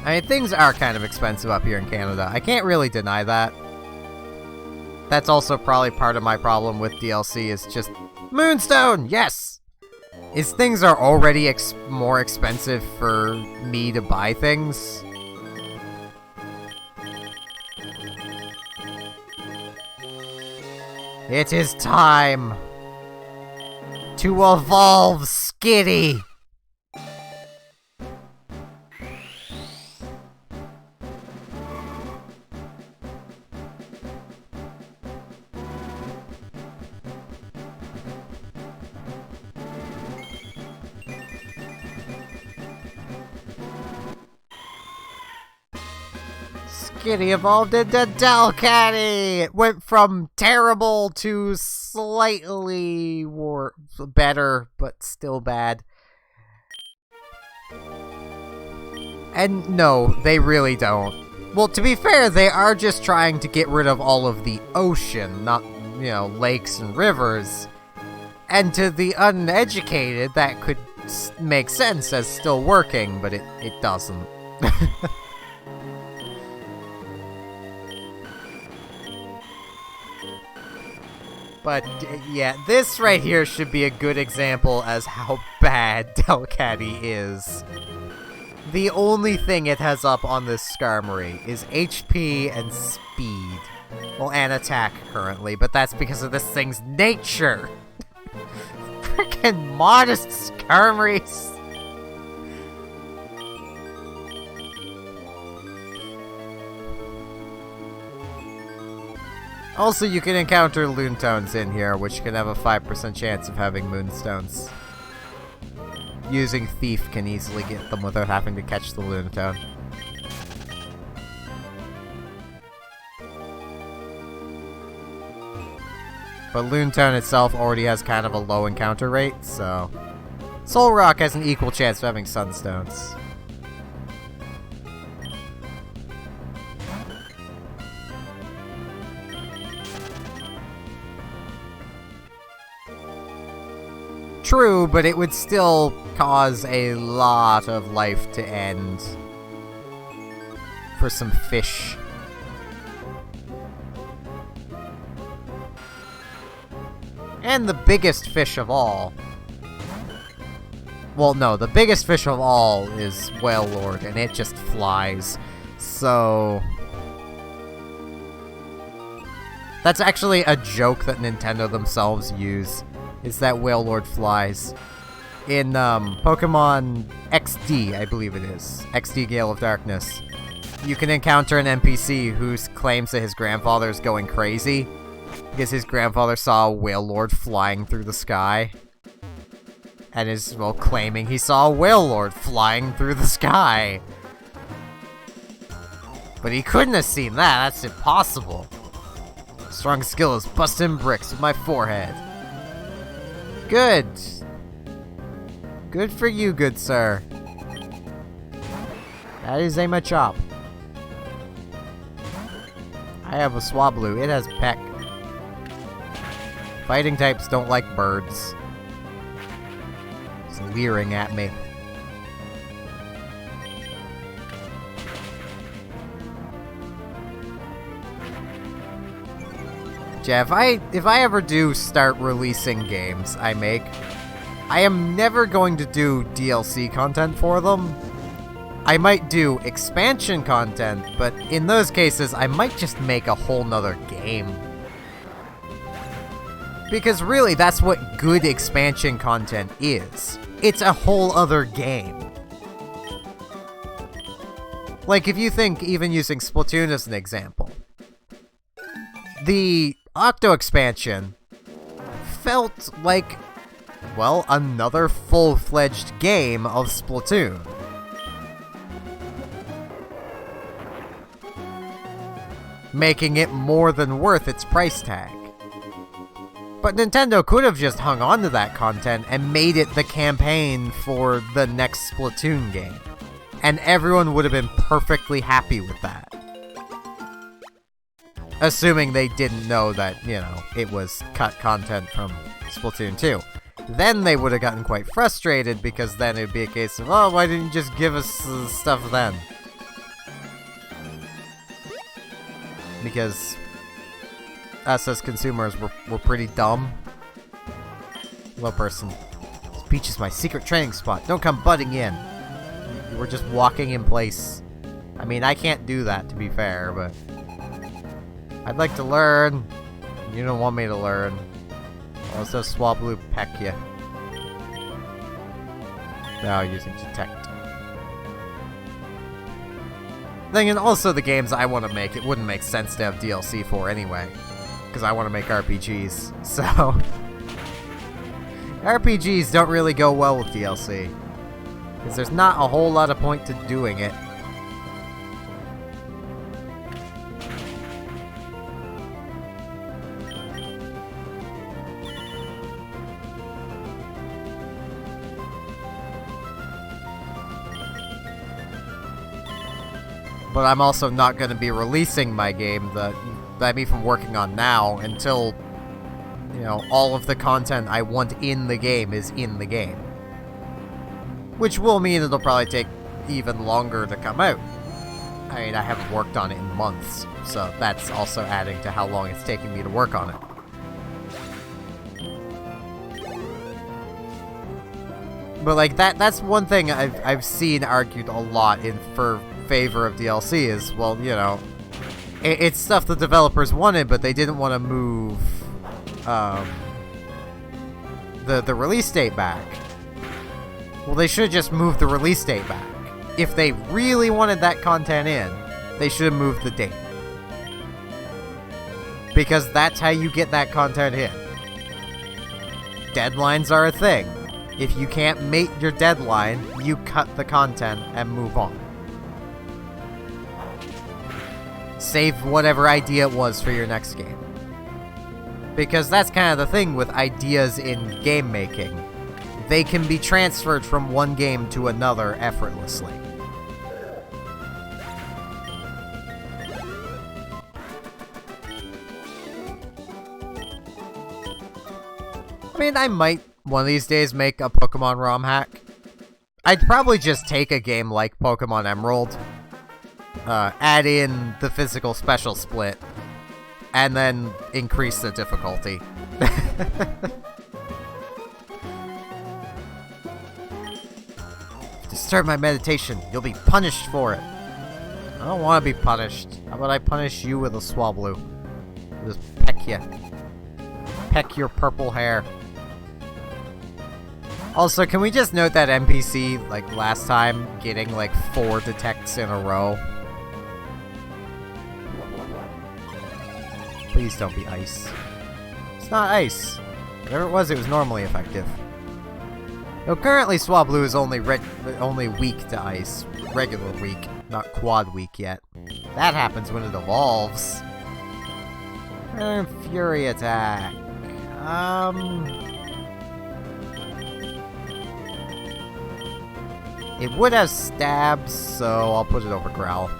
I mean, things are kind of expensive up here in Canada. I can't really deny that. That's also probably part of my problem with DLC is just... Moonstone! Yes! Is things are already more expensive for me to buy things. It is time to evolve Skitty! Skitty evolved into Delcatty! It went from terrible to slightly better, but still bad. And no, they really don't. Well, to be fair, they are just trying to get rid of all of the ocean, not, lakes and rivers. And to the uneducated, that could make sense as still working, but it doesn't. But, yeah, this right here should be a good example as how bad Delcatty is. The only thing it has up on this Skarmory is HP and speed. Well, and attack currently, but that's because of this thing's nature. Frickin' modest Skarmories. Also, you can encounter Loontones in here, which can have a 5% chance of having Moonstones. Using Thief can easily get them without having to catch the Loontone. But Loontone itself already has kind of a low encounter rate, so... Soul Rock has an equal chance of having Sunstones. True, but it would still cause a lot of life to end for some fish. And the biggest fish of all. Well, no, the biggest fish of all is Whale Lord, and it just flies. So... That's actually a joke that Nintendo themselves use, is that Whale Lord flies. In Pokemon XD, I believe it is, XD Gale of Darkness, you can encounter an NPC who claims that his grandfather is going crazy because his grandfather saw a Whale Lord flying through the sky. And is, well, claiming he saw a Whale Lord flying through the sky. But he couldn't have seen that, that's impossible. Strong skill is busting bricks with my forehead. Good. Good for you, good sir. That is a Machop. I have a Swablu, it has Peck. Fighting types don't like birds. It's leering at me. Yeah, if I ever do start releasing games I make, I am never going to do DLC content for them. I might do expansion content, but in those cases, I might just make a whole nother game. Because really, that's what good expansion content is. It's a whole other game. Like, if you think, even using Splatoon as an example, the Octo expansion felt like, well, another full-fledged game of Splatoon. Making it more than worth its price tag. But Nintendo could have just hung on to that content and made it the campaign for the next Splatoon game. And everyone would have been perfectly happy with that. Assuming they didn't know that, you know, it was cut content from Splatoon 2. Then they would have gotten quite frustrated because then it would be a case of, oh, why didn't you just give us stuff then? Because us as consumers were pretty dumb. Hello, person. This beach is my secret training spot. Don't come butting in. You were just walking in place. I mean, I can't do that, to be fair, but... I'd like to learn. You don't want me to learn. Also, Swablu peck ya. Now using Detect. Then, and also the games I want to make, it wouldn't make sense to have DLC for anyway. Because I want to make RPGs, so... RPGs don't really go well with DLC. Because there's not a whole lot of point to doing it. But I'm also not going to be releasing my game that I'm even working on now until, you know, all of the content I want in the game is in the game. Which will mean it'll probably take even longer to come out. I mean, I haven't worked on it in months, so that's also adding to how long it's taking me to work on it. But like that's one thing I've seen argued a lot in favor of DLC is, well, you know, it's stuff the developers wanted, but they didn't want to move the release date back. Well, they should have just moved the release date back. If they really wanted that content in, they should have moved the date. Because that's how you get that content in. Deadlines are a thing. If you can't meet your deadline, you cut the content and move on. Save whatever idea it was for your next game. Because that's kind of the thing with ideas in game making. They can be transferred from one game to another effortlessly. I mean, I might one of these days make a Pokemon ROM hack. I'd probably just take a game like Pokemon Emerald, add in the physical special split, and then increase the difficulty. Disturb my meditation. You'll be punished for it. I don't want to be punished. How about I punish you with a Swablu? Just peck you. Peck your purple hair. Also, can we just note that NPC, like last time, getting like 4 detects in a row? Please don't be ice. It's not ice. Whatever it was normally effective. Though currently Swablu is only weak to ice. Regular weak, not quad weak yet. That happens when it evolves. Fury attack. It would have stabs, so I'll put it over Growl.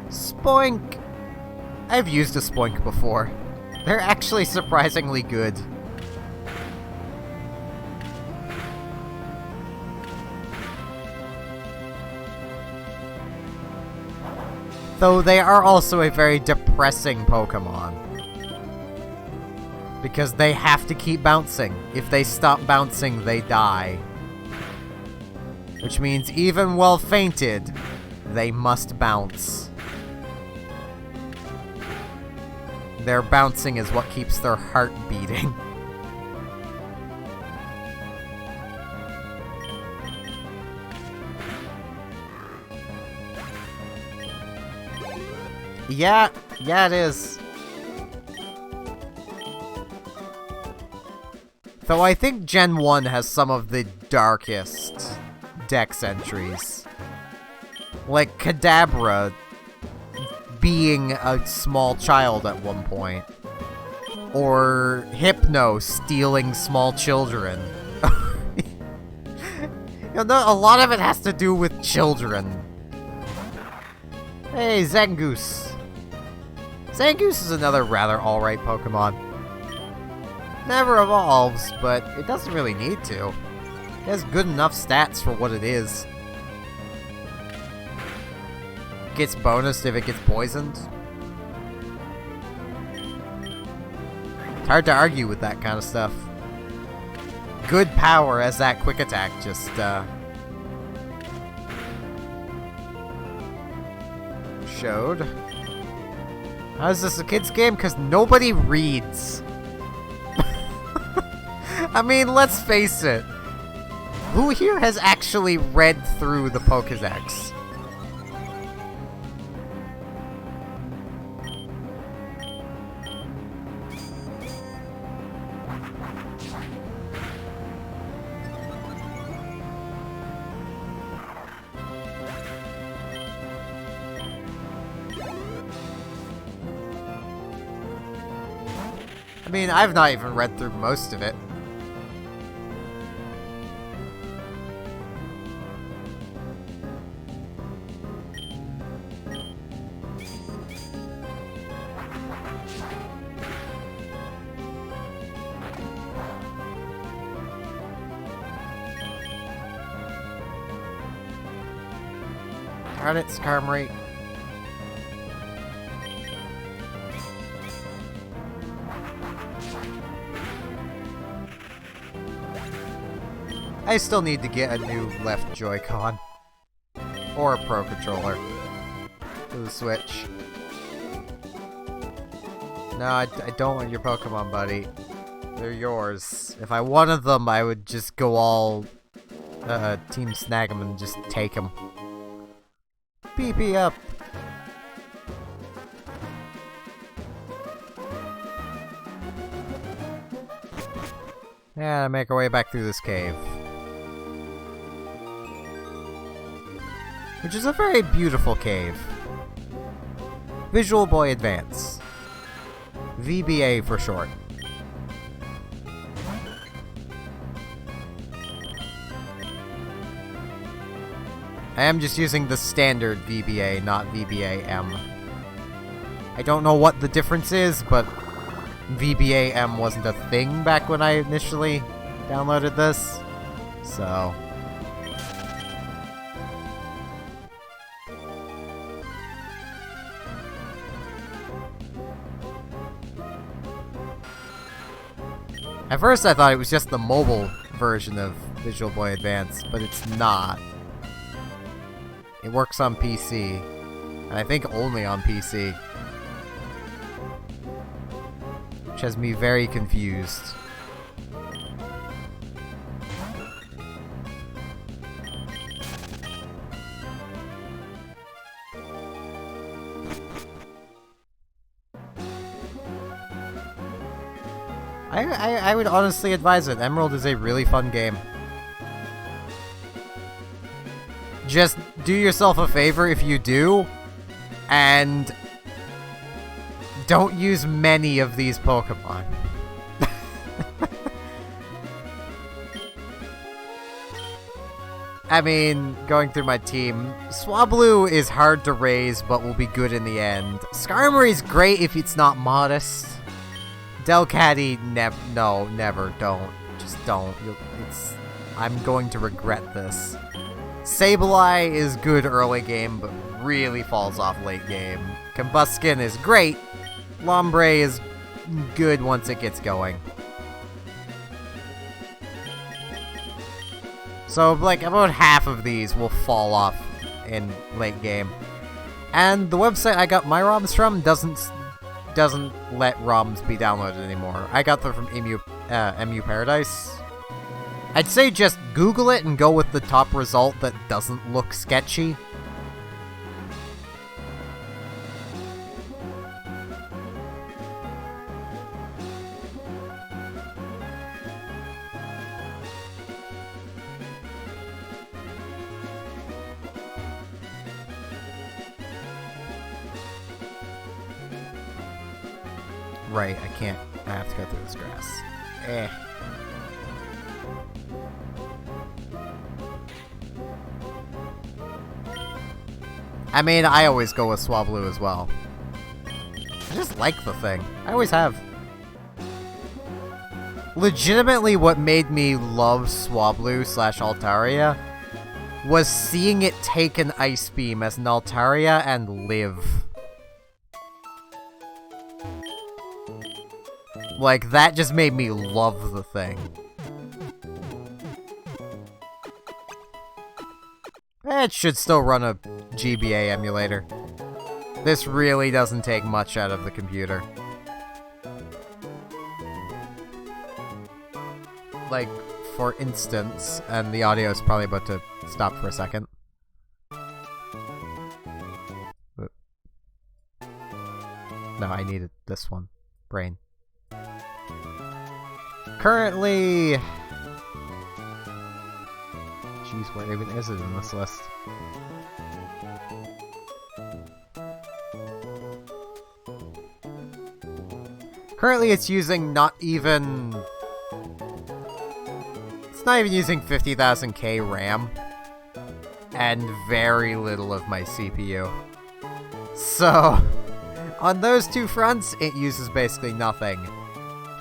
Spoink! I've used a Spoink before. They're actually surprisingly good. Though they are also a very depressing Pokemon. Because they have to keep bouncing. If they stop bouncing, they die. Which means even while fainted, they must bounce. Their bouncing is what keeps their heart beating. Yeah, it is. Though I think Gen 1 has some of the darkest Dex entries. Like Kadabra being a small child at one point. Or Hypno stealing small children. You know, a lot of it has to do with children. Hey, Zangoose. Zangoose is another rather alright Pokemon. Never evolves, but it doesn't really need to. It has good enough stats for what it is. Gets bonused if it gets poisoned. It's hard to argue with that kind of stuff. Good power as that quick attack just, showed. How is this a kid's game? Because nobody reads. I mean, let's face it. Who here has actually read through the Pokédex? I mean, I've not even read through most of it. Darn it, Skarmory. I still need to get a new left Joy-Con. Or a Pro Controller. For the Switch. No, I don't want your Pokemon, buddy. they're yours. If I wanted them, I would just go all Team Snag them and just take them. PP up. Yeah, make our way back through this cave. Which is a very beautiful cave. Visual Boy Advance. VBA for short. I am just using the standard VBA, not VBA-M. I don't know what the difference is, but VBA-M wasn't a thing back when I initially downloaded this, so... At first I thought it was just the mobile version of Visual Boy Advance, but it's not. It works on PC, and I think only on PC. Which has me very confused. I would honestly advise it. Emerald is a really fun game. Just do yourself a favor if you do, and don't use many of these Pokemon. I mean, going through my team, Swablu is hard to raise, but will be good in the end. Skarmory's great if it's not modest. Delcatty, never, don't. Just don't. I'm going to regret this. Sableye is good early game, but really falls off late game. Combuskin is great. Lombre is good once it gets going. So, like, about half of these will fall off in late game. And the website I got my ROMs from doesn't let ROMs be downloaded anymore. I got them from MU Paradise. I'd say just Google it and go with the top result that doesn't look sketchy. Right, I can't. I have to go through this grass. I mean, I always go with Swablu as well. I just like the thing. I always have. Legitimately, what made me love Swablu / Altaria was seeing it take an Ice Beam as an Altaria and live. Like, that just made me love the thing. It should still run a GBA emulator. This really doesn't take much out of the computer. Like, for instance, and the audio is probably about to stop for a second. No, I needed this one. Brain. Currently... Jeez, where even is it in this list? Currently it's using not even... It's not even using 50,000K RAM. And very little of my CPU. So, on those two fronts, it uses basically nothing.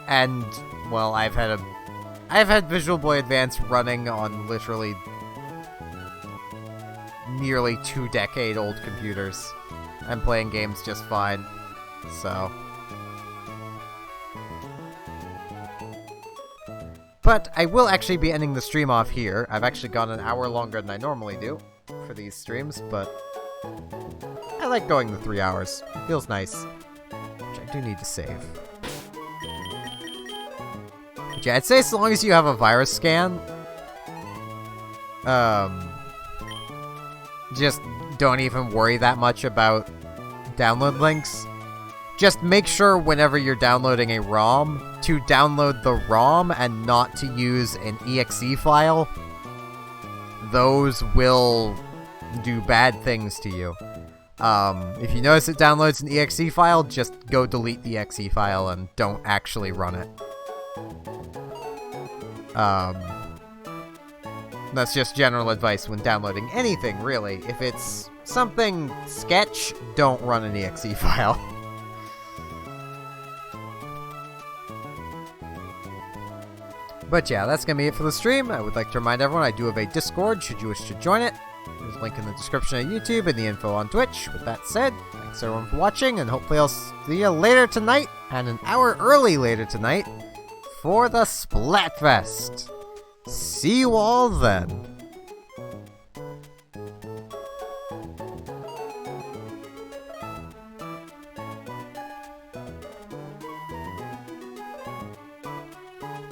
And, well, I've had Visual Boy Advance running on literally nearly 2-decade-old computers. I'm playing games just fine, so... But I will actually be ending the stream off here. I've actually gone an hour longer than I normally do for these streams, but I like going the 3 hours. It feels nice. Which I do need to save. Yeah, I'd say as long as you have a virus scan, just don't even worry that much about download links. Just make sure whenever you're downloading a ROM to download the ROM and not to use an exe file. Those will do bad things to you. If you notice it downloads an exe file, just go delete the exe file and don't actually run it. That's just general advice when downloading anything, really. If it's something sketch, don't run an exe file. But yeah, that's gonna be it for the stream. I would like to remind everyone I do have a Discord should you wish to join it. There's a link in the description of YouTube and the info on Twitch. With that said, thanks everyone for watching, and hopefully I'll see you later tonight, and an hour early later tonight, for the Splatfest. See you all then.